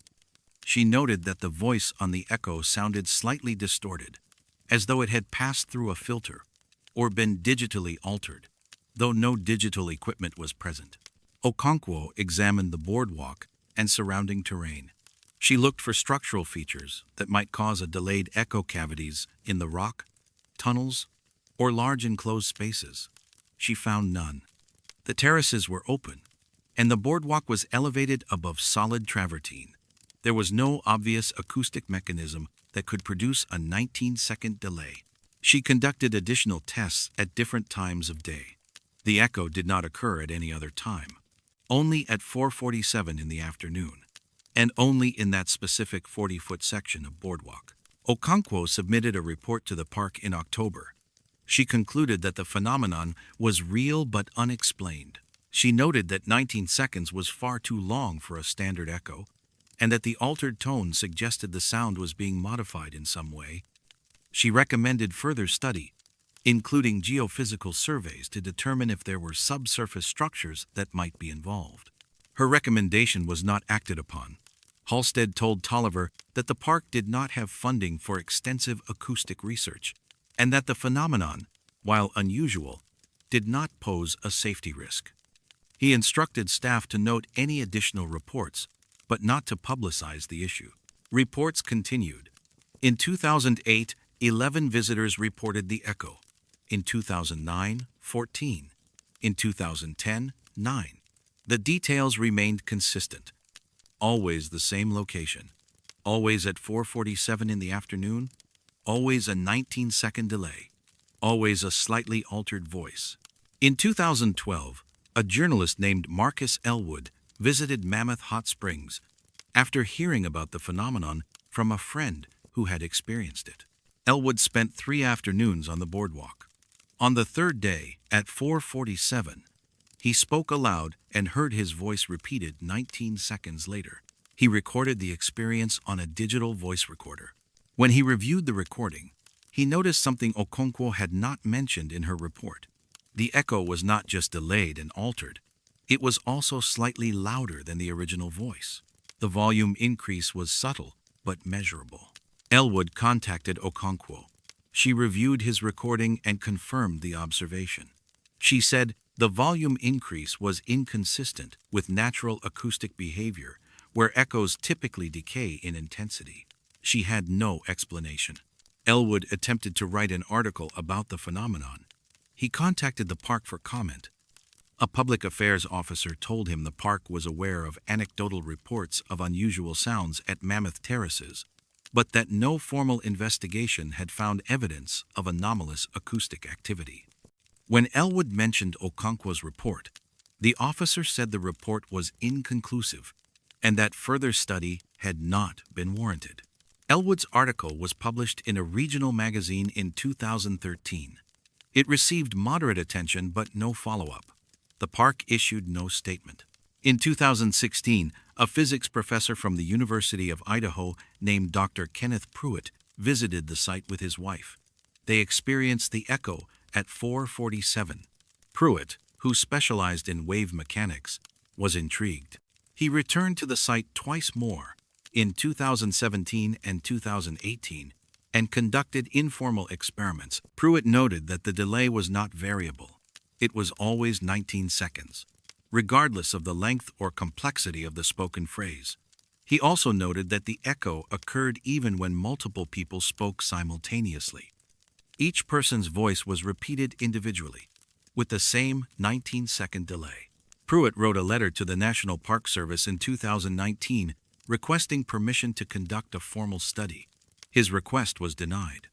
She noted that the voice on the echo sounded slightly distorted, as though it had passed through a filter or been digitally altered, though no digital equipment was present. Okonkwo examined the boardwalk and surrounding terrain. She looked for structural features that might cause a delayed echo cavities in the rock, tunnels, or large enclosed spaces. She found none. The terraces were open, and the boardwalk was elevated above solid travertine. There was no obvious acoustic mechanism that could produce a 19-second delay. She conducted additional tests at different times of day. The echo did not occur at any other time, only at 4:47 in the afternoon, and only in that specific 40-foot section of boardwalk. Okonkwo submitted a report to the park in October. She concluded that the phenomenon was real but unexplained. She noted that 19 seconds was far too long for a standard echo, and that the altered tone suggested the sound was being modified in some way. She recommended further study, including geophysical surveys to determine if there were subsurface structures that might be involved. Her recommendation was not acted upon. Halstead told Tolliver that the park did not have funding for extensive acoustic research, and that the phenomenon, while unusual, did not pose a safety risk. He instructed staff to note any additional reports, but not to publicize the issue. Reports continued. In 2008, 11 visitors reported the echo. In 2009, 14. In 2010, 9. The details remained consistent. Always the same location. Always at 4:47 in the afternoon. Always a 19-second delay. Always a slightly altered voice. In 2012, a journalist named Marcus Elwood visited Mammoth Hot Springs after hearing about the phenomenon from a friend who had experienced it. Elwood spent 3 afternoons on the boardwalk. On the third day, at 4:47, he spoke aloud and heard his voice repeated 19 seconds later. He recorded the experience on a digital voice recorder. When he reviewed the recording, he noticed something Okonkwo had not mentioned in her report. The echo was not just delayed and altered, it was also slightly louder than the original voice. The volume increase was subtle but measurable. Elwood contacted Okonkwo. She reviewed his recording and confirmed the observation. She said the volume increase was inconsistent with natural acoustic behavior, where echoes typically decay in intensity. She had no explanation. Elwood attempted to write an article about the phenomenon. He contacted the park for comment. A public affairs officer told him the park was aware of anecdotal reports of unusual sounds at Mammoth Terraces, but that no formal investigation had found evidence of anomalous acoustic activity. When Elwood mentioned Okonkwo's report, the officer said the report was inconclusive and that further study had not been warranted. Elwood's article was published in a regional magazine in 2013. It received moderate attention but no follow-up. The park issued no statement. In 2016, a physics professor from the University of Idaho named Dr. Kenneth Pruitt visited the site with his wife. They experienced the echo at 4:47. Pruitt, who specialized in wave mechanics, was intrigued. He returned to the site twice more, in 2017 and 2018, and conducted informal experiments. Pruitt noted that the delay was not variable. It was always 19 seconds, regardless of the length or complexity of the spoken phrase. He also noted that the echo occurred even when multiple people spoke simultaneously. Each person's voice was repeated individually, with the same 19-second delay. Pruitt wrote a letter to the National Park Service in 2019 requesting permission to conduct a formal study. His request was denied.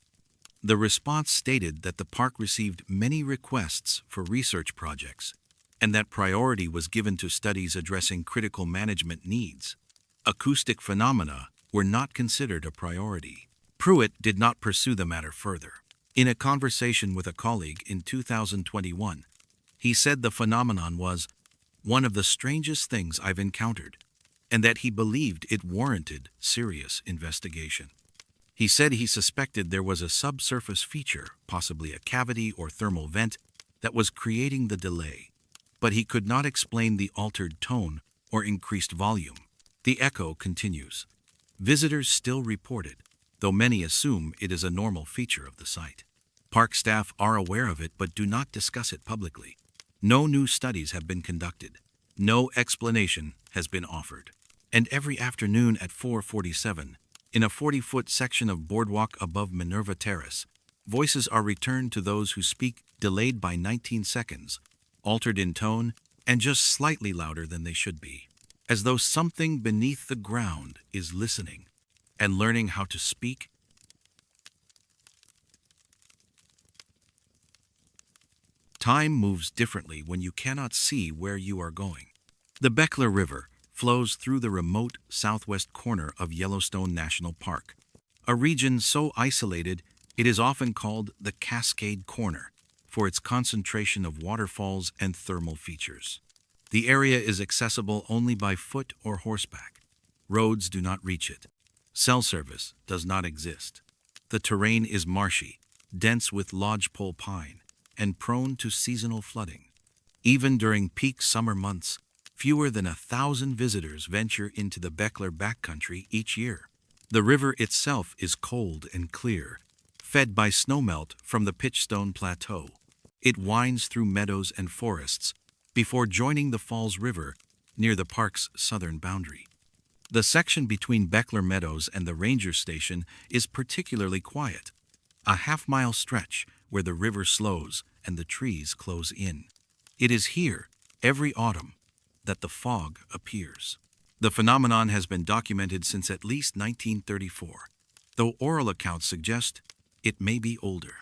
The response stated that the park received many requests for research projects and that priority was given to studies addressing critical management needs. Acoustic phenomena were not considered a priority. Pruitt did not pursue the matter further. In a conversation with a colleague in 2021, he said the phenomenon was one of the strangest things I've encountered, and that he believed it warranted serious investigation. He said he suspected there was a subsurface feature, possibly a cavity or thermal vent, that was creating the delay, but he could not explain the altered tone or increased volume. The echo continues. Visitors still report it, though many assume it is a normal feature of the site. Park staff are aware of it but do not discuss it publicly. No new studies have been conducted. No explanation has been offered. And every afternoon at 4:47, in a 40-foot section of boardwalk above Minerva Terrace, voices are returned to those who speak delayed by 19 seconds, altered in tone, and just slightly louder than they should be, as though something beneath the ground is listening and learning how to speak. Time moves differently when you cannot see where you are going. The Beckler River flows through the remote southwest corner of Yellowstone National Park, a region so isolated it is often called the Cascade Corner for its concentration of waterfalls and thermal features. The area is accessible only by foot or horseback. Roads do not reach it. Cell service does not exist. The terrain is marshy, dense with lodgepole pine, and prone to seasonal flooding. Even during peak summer months, fewer than 1,000 visitors venture into the Beckler backcountry each year. The river itself is cold and clear, fed by snowmelt from the Pitchstone Plateau. It winds through meadows and forests before joining the Falls River near the park's southern boundary. The section between Beckler Meadows and the ranger station is particularly quiet, a half-mile stretch where the river slows and the trees close in. It is here, every autumn, that the fog appears. The phenomenon has been documented since at least 1934, though oral accounts suggest it may be older.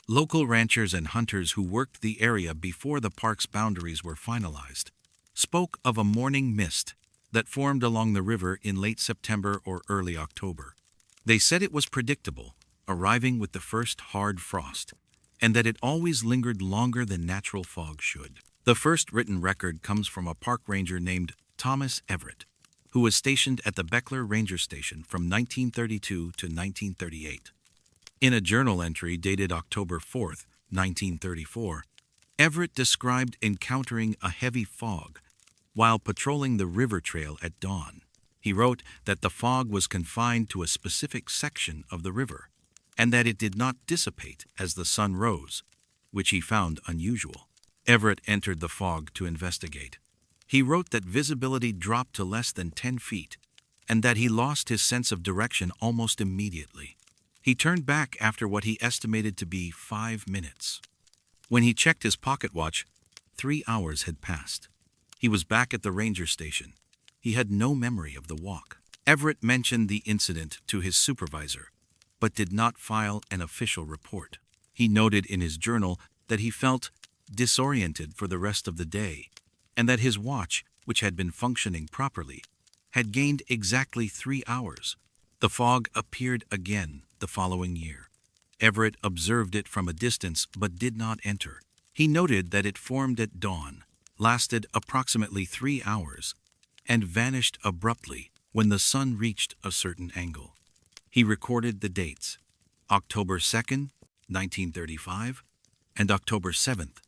Local ranchers and hunters who worked the area before the park's boundaries were finalized spoke of a morning mist that formed along the river in late September or early October. They said it was predictable, arriving with the first hard frost, and that it always lingered longer than natural fog should. The first written record comes from a park ranger named Thomas Everett, who was stationed at the Beckler Ranger Station from 1932 to 1938. In a journal entry dated October 4, 1934, Everett described encountering a heavy fog while patrolling the river trail at dawn. He wrote that the fog was confined to a specific section of the river, and that it did not dissipate as the sun rose, which he found unusual. Everett entered the fog to investigate. He wrote that visibility dropped to less than 10 feet, and that he lost his sense of direction almost immediately. He turned back after what he estimated to be 5 minutes. When he checked his pocket watch, 3 hours had passed. He was back at the ranger station. He had no memory of the walk. Everett mentioned the incident to his supervisor, but did not file an official report. He noted in his journal that he felt disoriented for the rest of the day, and that his watch, which had been functioning properly, had gained exactly 3 hours. The fog appeared again the following year. Everett observed it from a distance but did not enter. He noted that it formed at dawn, lasted approximately 3 hours, and vanished abruptly when the sun reached a certain angle. He recorded the dates, October 2nd, 1935, and October 7th,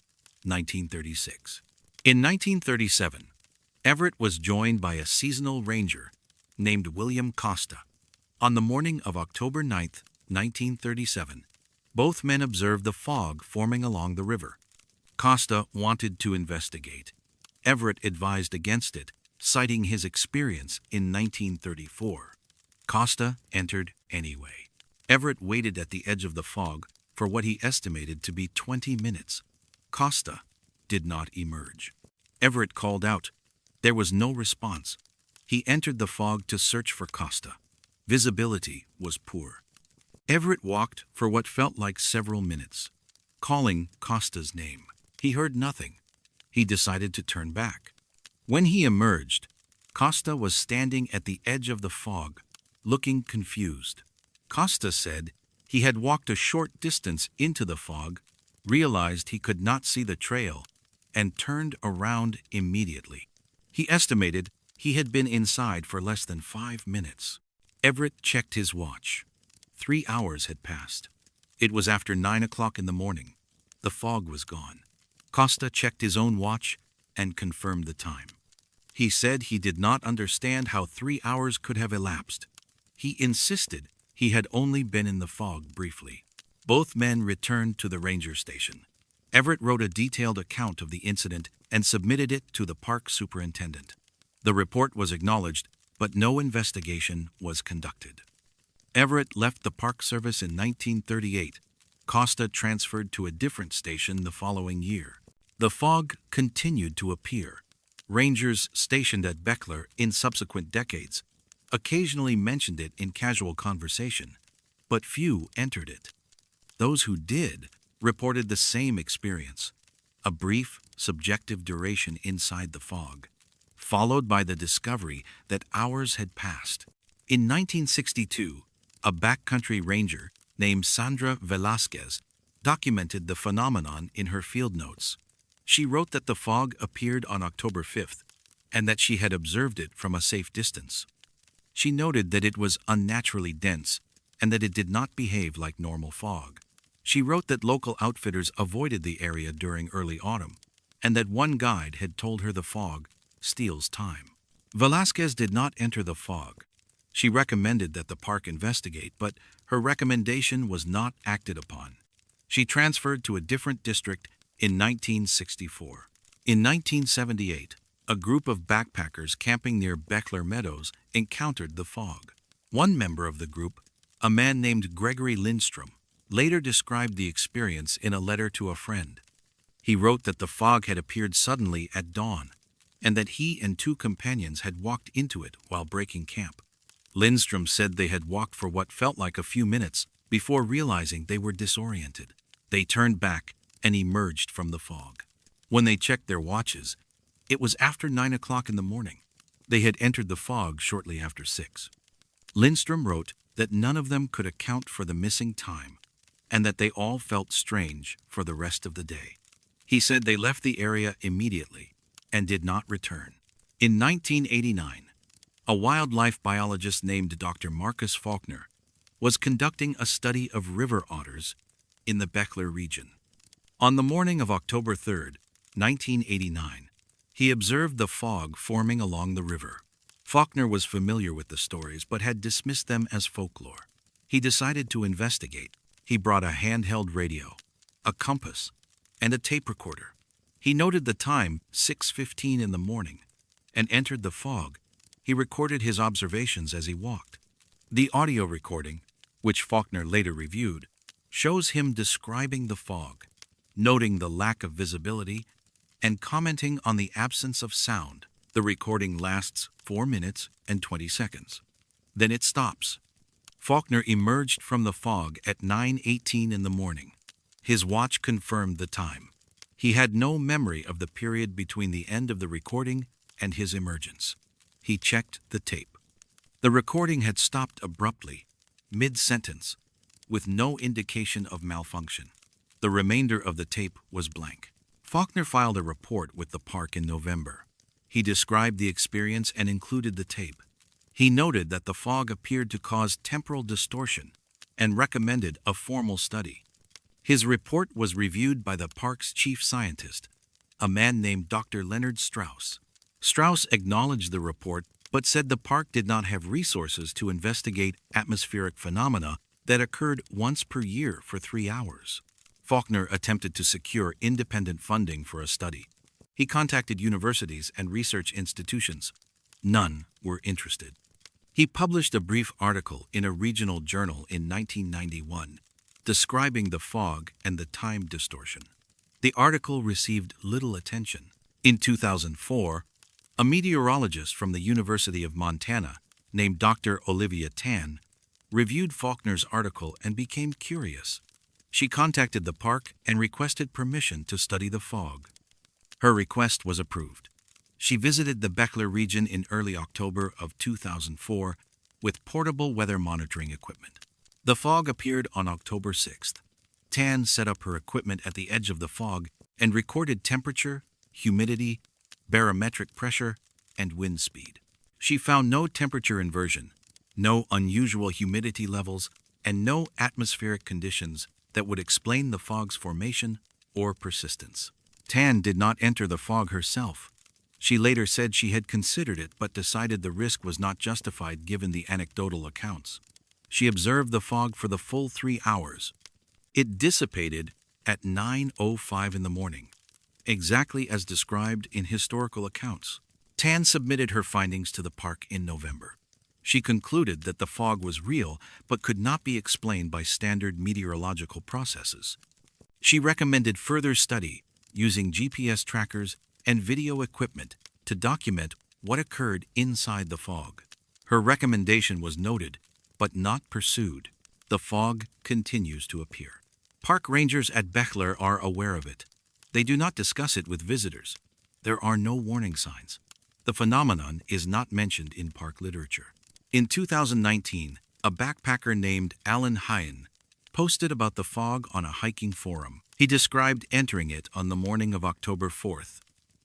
1936. In 1937, Everett was joined by a seasonal ranger named William Costa. On the morning of October 9th, 1937, both men observed the fog forming along the river. Costa wanted to investigate. Everett advised against it, citing his experience in 1934. Costa entered anyway. Everett waited at the edge of the fog for what he estimated to be 20 minutes. Costa did not emerge. Everett called out. There was no response. He entered the fog to search for Costa. Visibility was poor. Everett walked for what felt like several minutes, calling Costa's name. He heard nothing. He decided to turn back. When he emerged, Costa was standing at the edge of the fog, looking confused. Costa said he had walked a short distance into the fog, realized he could not see the trail, and turned around immediately. He estimated he had been inside for less than 5 minutes. Everett checked his watch. 3 hours had passed. It was after 9 o'clock in the morning. The fog was gone. Costa checked his own watch and confirmed the time. He said he did not understand how 3 hours could have elapsed. He insisted he had only been in the fog briefly. Both men returned to the ranger station. Everett wrote a detailed account of the incident and submitted it to the park superintendent. The report was acknowledged, but no investigation was conducted. Everett left the Park Service in 1938. Costa transferred to a different station the following year. The fog continued to appear. Rangers stationed at Beckler in subsequent decades occasionally mentioned it in casual conversation, but few entered it. Those who did reported the same experience, a brief, subjective duration inside the fog, followed by the discovery that hours had passed. In 1962, a backcountry ranger named Sandra Velasquez documented the phenomenon in her field notes. She wrote that the fog appeared on October 5th and that she had observed it from a safe distance. She noted that it was unnaturally dense and that it did not behave like normal fog. She wrote that local outfitters avoided the area during early autumn and that one guide had told her the fog steals time. Velasquez did not enter the fog. She recommended that the park investigate, but her recommendation was not acted upon. She transferred to a different district in 1964. In 1978, a group of backpackers camping near Beckler Meadows encountered the fog. One member of the group, a man named Gregory Lindstrom, later described the experience in a letter to a friend. He wrote that the fog had appeared suddenly at dawn, and that he and two companions had walked into it while breaking camp. Lindstrom said they had walked for what felt like a few minutes before realizing they were disoriented. They turned back and emerged from the fog. When they checked their watches, it was after 9 o'clock in the morning. They had entered the fog shortly after 6. Lindstrom wrote that none of them could account for the missing time and that they all felt strange for the rest of the day. He said they left the area immediately and did not return. In 1989, a wildlife biologist named Dr. Marcus Faulkner was conducting a study of river otters in the Beckler region. On the morning of October 3, 1989, he observed the fog forming along the river. Faulkner was familiar with the stories but had dismissed them as folklore. He decided to investigate. He brought a handheld radio, a compass, and a tape recorder. He noted the time, 6:15 in the morning, and entered the fog. He recorded his observations as he walked. The audio recording, which Faulkner later reviewed, shows him describing the fog, noting the lack of visibility, and commenting on the absence of sound. The recording lasts 4 minutes and 20 seconds. Then it stops. Faulkner emerged from the fog at 9:18 in the morning. His watch confirmed the time. He had no memory of the period between the end of the recording and his emergence. He checked the tape. The recording had stopped abruptly, mid-sentence, with no indication of malfunction. The remainder of the tape was blank. Faulkner filed a report with the park in November. He described the experience and included the tape. He noted that the fog appeared to cause temporal distortion and recommended a formal study. His report was reviewed by the park's chief scientist, a man named Dr. Leonard Strauss. Strauss acknowledged the report but said the park did not have resources to investigate atmospheric phenomena that occurred once per year for 3 hours. Faulkner attempted to secure independent funding for a study. He contacted universities and research institutions. None were interested. He published a brief article in a regional journal in 1991, describing the fog and the time distortion. The article received little attention. In 2004, a meteorologist from the University of Montana, named Dr. Olivia Tan, reviewed Faulkner's article and became curious. She contacted the park and requested permission to study the fog. Her request was approved. She visited the Beckler region in early October of 2004 with portable weather monitoring equipment. The fog appeared on October 6th. Tan set up her equipment at the edge of the fog and recorded temperature, humidity, barometric pressure, and wind speed. She found no temperature inversion, no unusual humidity levels, and no atmospheric conditions that would explain the fog's formation or persistence. Tan did not enter the fog herself. She later said she had considered it but decided the risk was not justified given the anecdotal accounts. She observed the fog for the full 3 hours. It dissipated at 9:05 in the morning, exactly as described in historical accounts. Tan submitted her findings to the park in November. She concluded that the fog was real but could not be explained by standard meteorological processes. She recommended further study using GPS trackers and video equipment to document what occurred inside the fog. Her recommendation was noted, but not pursued. The fog continues to appear. Park rangers at Beckler are aware of it. They do not discuss it with visitors. There are no warning signs. The phenomenon is not mentioned in park literature. In 2019, a backpacker named Alan Hyen posted about the fog on a hiking forum. He described entering it on the morning of October 4th,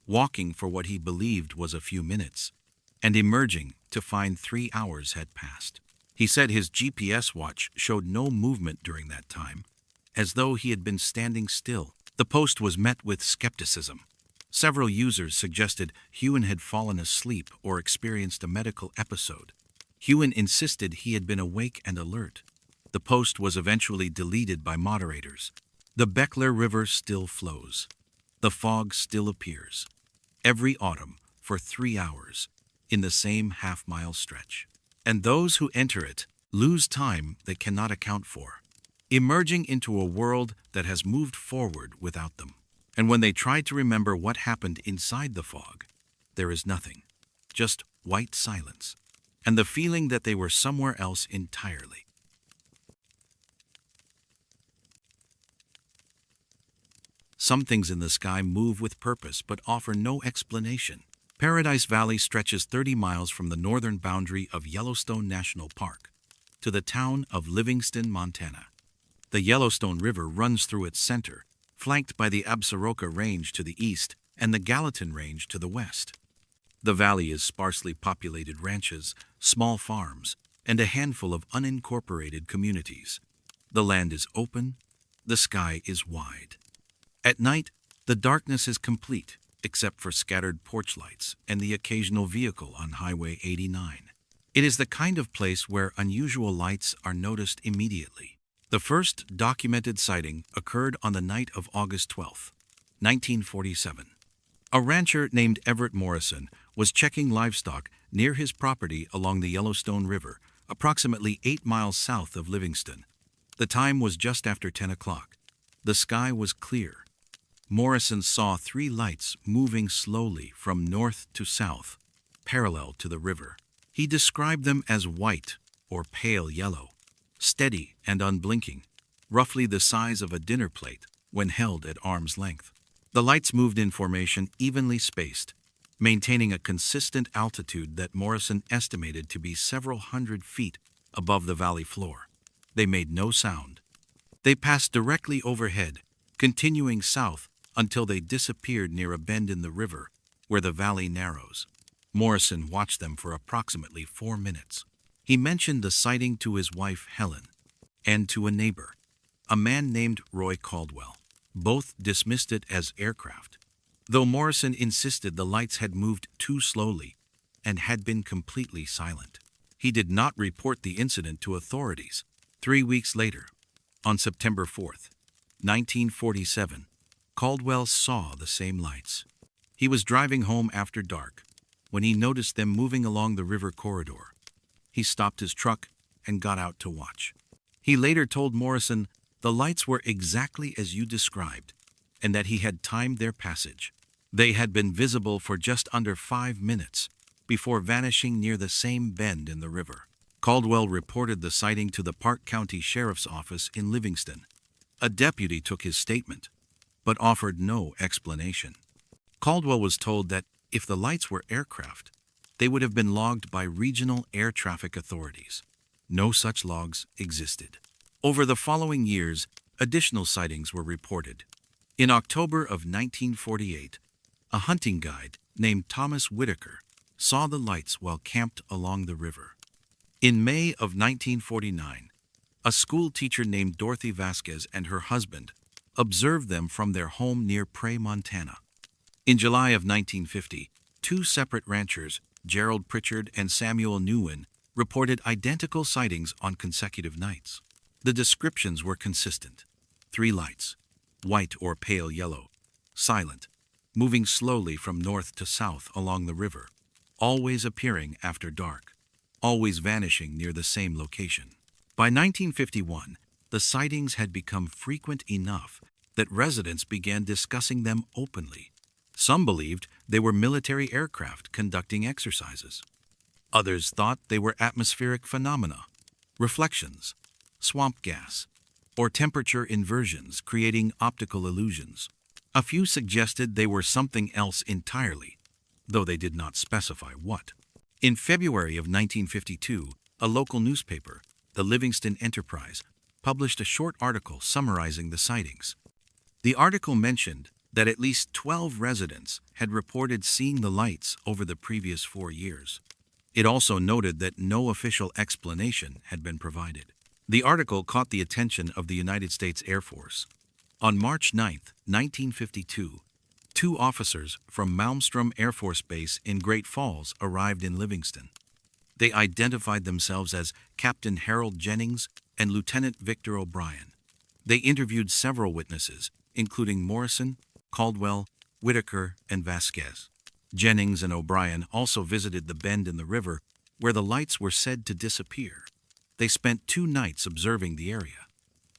walking for what he believed was a few minutes, and emerging to find 3 hours had passed. He said his GPS watch showed no movement during that time, as though he had been standing still. The post was met with skepticism. Several users suggested Hyen had fallen asleep or experienced a medical episode. Hewen insisted he had been awake and alert. The post was eventually deleted by moderators. The Beckler River still flows. The fog still appears. Every autumn for 3 hours in the same half-mile stretch. And those who enter it lose time they cannot account for, emerging into a world that has moved forward without them. And when they try to remember what happened inside the fog, there is nothing, just white silence, and the feeling that they were somewhere else entirely. Some things in the sky move with purpose but offer no explanation. Paradise Valley stretches 30 miles from the northern boundary of Yellowstone National Park to the town of Livingston, Montana. The Yellowstone River runs through its center, flanked by the Absaroka Range to the east and the Gallatin Range to the west. The valley is sparsely populated ranches, small farms, and a handful of unincorporated communities. The land is open, the sky is wide. At night, the darkness is complete, except for scattered porch lights and the occasional vehicle on Highway 89. It is the kind of place where unusual lights are noticed immediately. The first documented sighting occurred on the night of August 12, 1947. A rancher named Everett Morrison was checking livestock near his property along the Yellowstone River, approximately 8 miles south of Livingston. The time was just after 10 o'clock. The sky was clear. Morrison saw 3 lights moving slowly from north to south, parallel to the river. He described them as white or pale yellow, steady and unblinking, roughly the size of a dinner plate when held at arm's length. The lights moved in formation evenly spaced, maintaining a consistent altitude that Morrison estimated to be several hundred feet above the valley floor. They made no sound. They passed directly overhead, continuing south until they disappeared near a bend in the river where the valley narrows. Morrison watched them for approximately 4 minutes. He mentioned the sighting to his wife, Helen, and to a neighbor, a man named Roy Caldwell. Both dismissed it as aircraft, though Morrison insisted the lights had moved too slowly and had been completely silent. He did not report the incident to authorities. 3 weeks later, on September 4th, 1947, Caldwell saw the same lights. He was driving home after dark when he noticed them moving along the river corridor. He stopped his truck and got out to watch. He later told Morrison the lights were exactly as you described and that he had timed their passage. They had been visible for just under 5 minutes before vanishing near the same bend in the river. Caldwell reported the sighting to the Park County Sheriff's Office in Livingston. A deputy took his statement, but offered no explanation. Caldwell was told that if the lights were aircraft, they would have been logged by regional air traffic authorities. No such logs existed. Over the following years, additional sightings were reported. In October of 1948, a hunting guide named Thomas Whitaker saw the lights while camped along the river. In May of 1949, a school teacher named Dorothy Vasquez and her husband observed them from their home near Prey, Montana. In July of 1950, 2 separate ranchers, Gerald Pritchard and Samuel Newen, reported identical sightings on consecutive nights. The descriptions were consistent. 3 lights, white or pale yellow, silent, moving slowly from north to south along the river, always appearing after dark, always vanishing near the same location. By 1951, the sightings had become frequent enough that residents began discussing them openly. Some believed they were military aircraft conducting exercises. Others thought they were atmospheric phenomena, reflections, swamp gas, or temperature inversions creating optical illusions. A few suggested they were something else entirely, though they did not specify what. In February of 1952, a local newspaper, the Livingston Enterprise, published a short article summarizing the sightings. The article mentioned that at least 12 residents had reported seeing the lights over the previous 4 years. It also noted that no official explanation had been provided. The article caught the attention of the United States Air Force. On March 9, 1952, 2 officers from Malmstrom Air Force Base in Great Falls arrived in Livingston. They identified themselves as Captain Harold Jennings and Lieutenant Victor O'Brien. They interviewed several witnesses, including Morrison, Caldwell, Whitaker, and Vasquez. Jennings and O'Brien also visited the bend in the river where the lights were said to disappear. They spent 2 nights observing the area.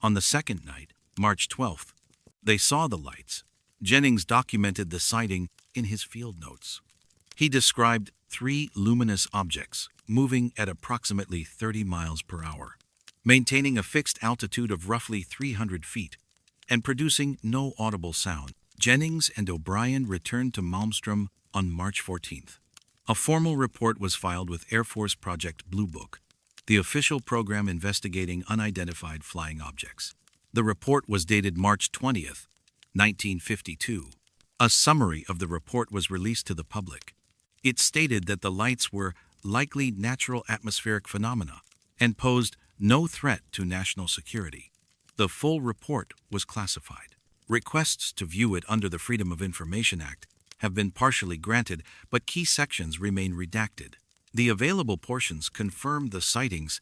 On the second night, March 12th, they saw the lights. Jennings documented the sighting in his field notes. He described 3 luminous objects moving at approximately 30 miles per hour, maintaining a fixed altitude of roughly 300 feet, and producing no audible sound. Jennings and O'Brien returned to Malmstrom on March 14th. A formal report was filed with Air Force Project Blue Book, the official program investigating unidentified flying objects. The report was dated March 20th, 1952. A summary of the report was released to the public. It stated that the lights were likely natural atmospheric phenomena and posed no threat to national security. The full report was classified. Requests to view it under the Freedom of Information Act have been partially granted, but key sections remain redacted. The available portions confirm the sightings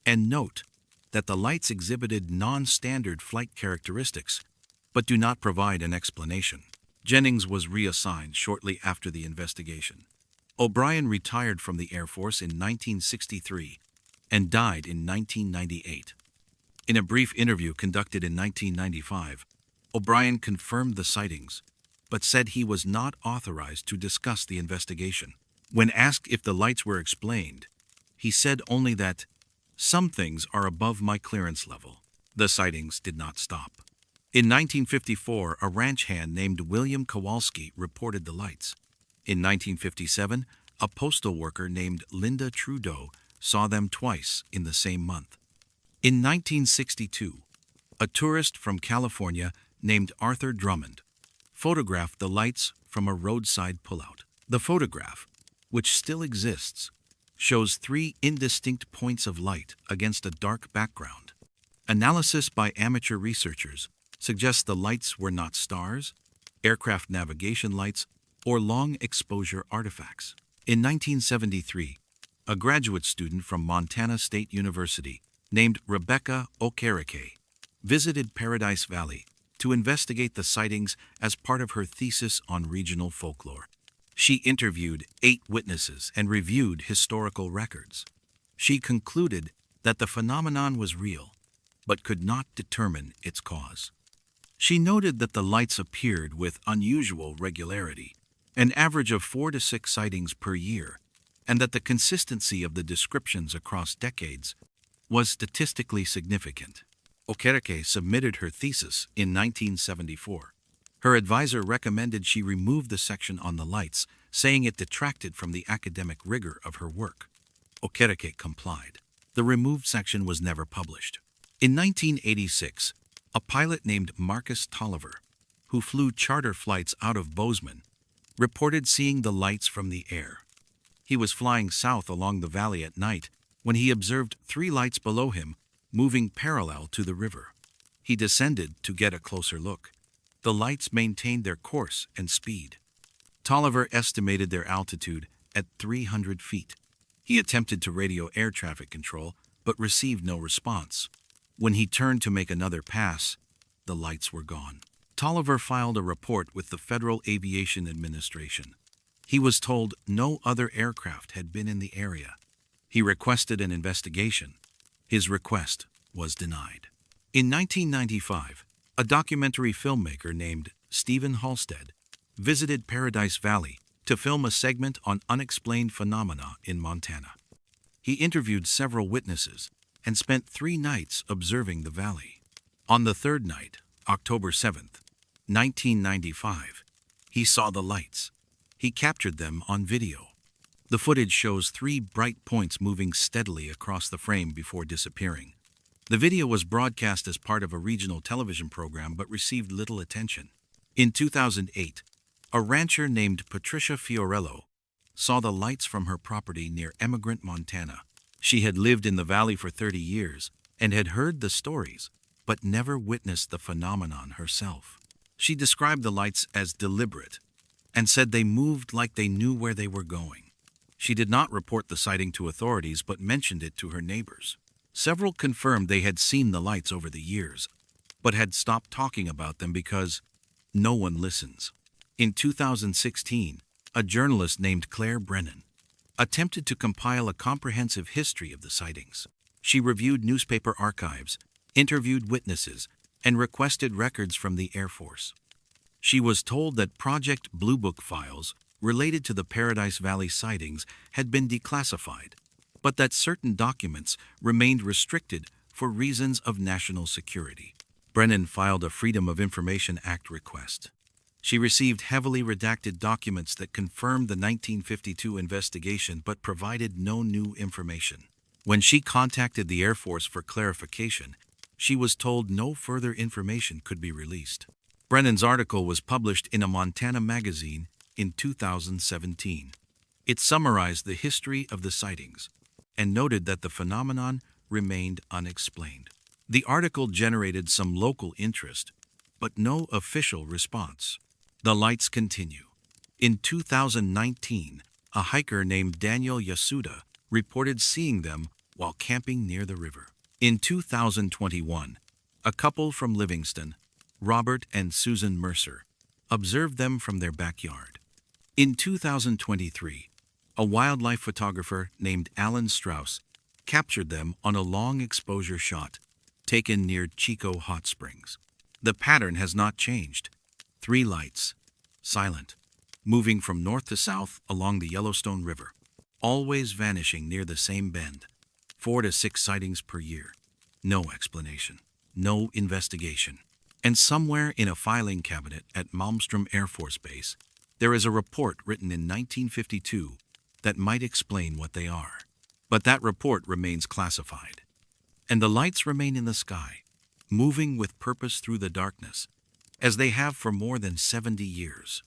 and note that the lights exhibited non-standard flight characteristics, but do not provide an explanation. Jennings was reassigned shortly after the investigation. O'Brien retired from the Air Force in 1963 and died in 1998. In a brief interview conducted in 1995, O'Brien confirmed the sightings, but said he was not authorized to discuss the investigation. When asked if the lights were explained, he said only that some things are above my clearance level. The sightings did not stop. In 1954, a ranch hand named William Kowalski reported the lights. In 1957, a postal worker named Linda Trudeau saw them twice in the same month. In 1962, a tourist from California named Arthur Drummond photographed the lights from a roadside pullout. The photograph, which still exists, shows 3 indistinct points of light against a dark background. Analysis by amateur researchers suggests the lights were not stars, aircraft navigation lights, or long-exposure artifacts. In 1973, a graduate student from Montana State University named Rebecca Okereke visited Paradise Valley to investigate the sightings as part of her thesis on regional folklore. She interviewed 8 witnesses and reviewed historical records. She concluded that the phenomenon was real, but could not determine its cause. She noted that the lights appeared with unusual regularity, an average of 4 to 6 sightings per year, and that the consistency of the descriptions across decades was statistically significant. Okereke submitted her thesis in 1974. Her advisor recommended she remove the section on the lights, saying it detracted from the academic rigor of her work. Okereke complied. The removed section was never published. In 1986, a pilot named Marcus Tolliver, who flew charter flights out of Bozeman, reported seeing the lights from the air. He was flying south along the valley at night when he observed 3 lights below him moving parallel to the river. He descended to get a closer look. The lights maintained their course and speed. Tolliver estimated their altitude at 300 feet. He attempted to radio air traffic control, but received no response. When he turned to make another pass, the lights were gone. Tolliver filed a report with the Federal Aviation Administration. He was told no other aircraft had been in the area. He requested an investigation. His request was denied. In 1995, a documentary filmmaker named Stephen Halstead visited Paradise Valley to film a segment on unexplained phenomena in Montana. He interviewed several witnesses and spent 3 nights observing the valley. On the 3rd night, October 7th, 1995, he saw the lights. He captured them on video. The footage shows 3 bright points moving steadily across the frame before disappearing. The video was broadcast as part of a regional television program but received little attention. In 2008, a rancher named Patricia Fiorello saw the lights from her property near Emigrant, Montana. She had lived in the valley for 30 years and had heard the stories, but never witnessed the phenomenon herself. She described the lights as deliberate and said they moved like they knew where they were going. She did not report the sighting to authorities but mentioned it to her neighbors. Several confirmed they had seen the lights over the years, but had stopped talking about them because no one listens. In 2016, a journalist named Claire Brennan attempted to compile a comprehensive history of the sightings. She reviewed newspaper archives, interviewed witnesses, and requested records from the Air Force. She was told that Project Blue Book files related to the Paradise Valley sightings had been declassified, but that certain documents remained restricted for reasons of national security. Brennan filed a Freedom of Information Act request. She received heavily redacted documents that confirmed the 1952 investigation but provided no new information. When she contacted the Air Force for clarification, she was told no further information could be released. Brennan's article was published in a Montana magazine in 2017. It summarized the history of the sightings and noted that the phenomenon remained unexplained. The article generated some local interest, but no official response. The lights continue. In 2019, a hiker named Daniel Yasuda reported seeing them while camping near the river. In 2021, a couple from Livingston, Robert and Susan Mercer, observed them from their backyard. In 2023, a wildlife photographer named Alan Strauss captured them on a long exposure shot taken near Chico Hot Springs. The pattern has not changed. 3 lights, silent, moving from north to south along the Yellowstone River, always vanishing near the same bend. 4 to 6 sightings per year. No explanation, no investigation. And somewhere in a filing cabinet at Malmstrom Air Force Base, there is a report written in 1952 that might explain what they are. But that report remains classified. And the lights remain in the sky, moving with purpose through the darkness, as they have for more than 70 years.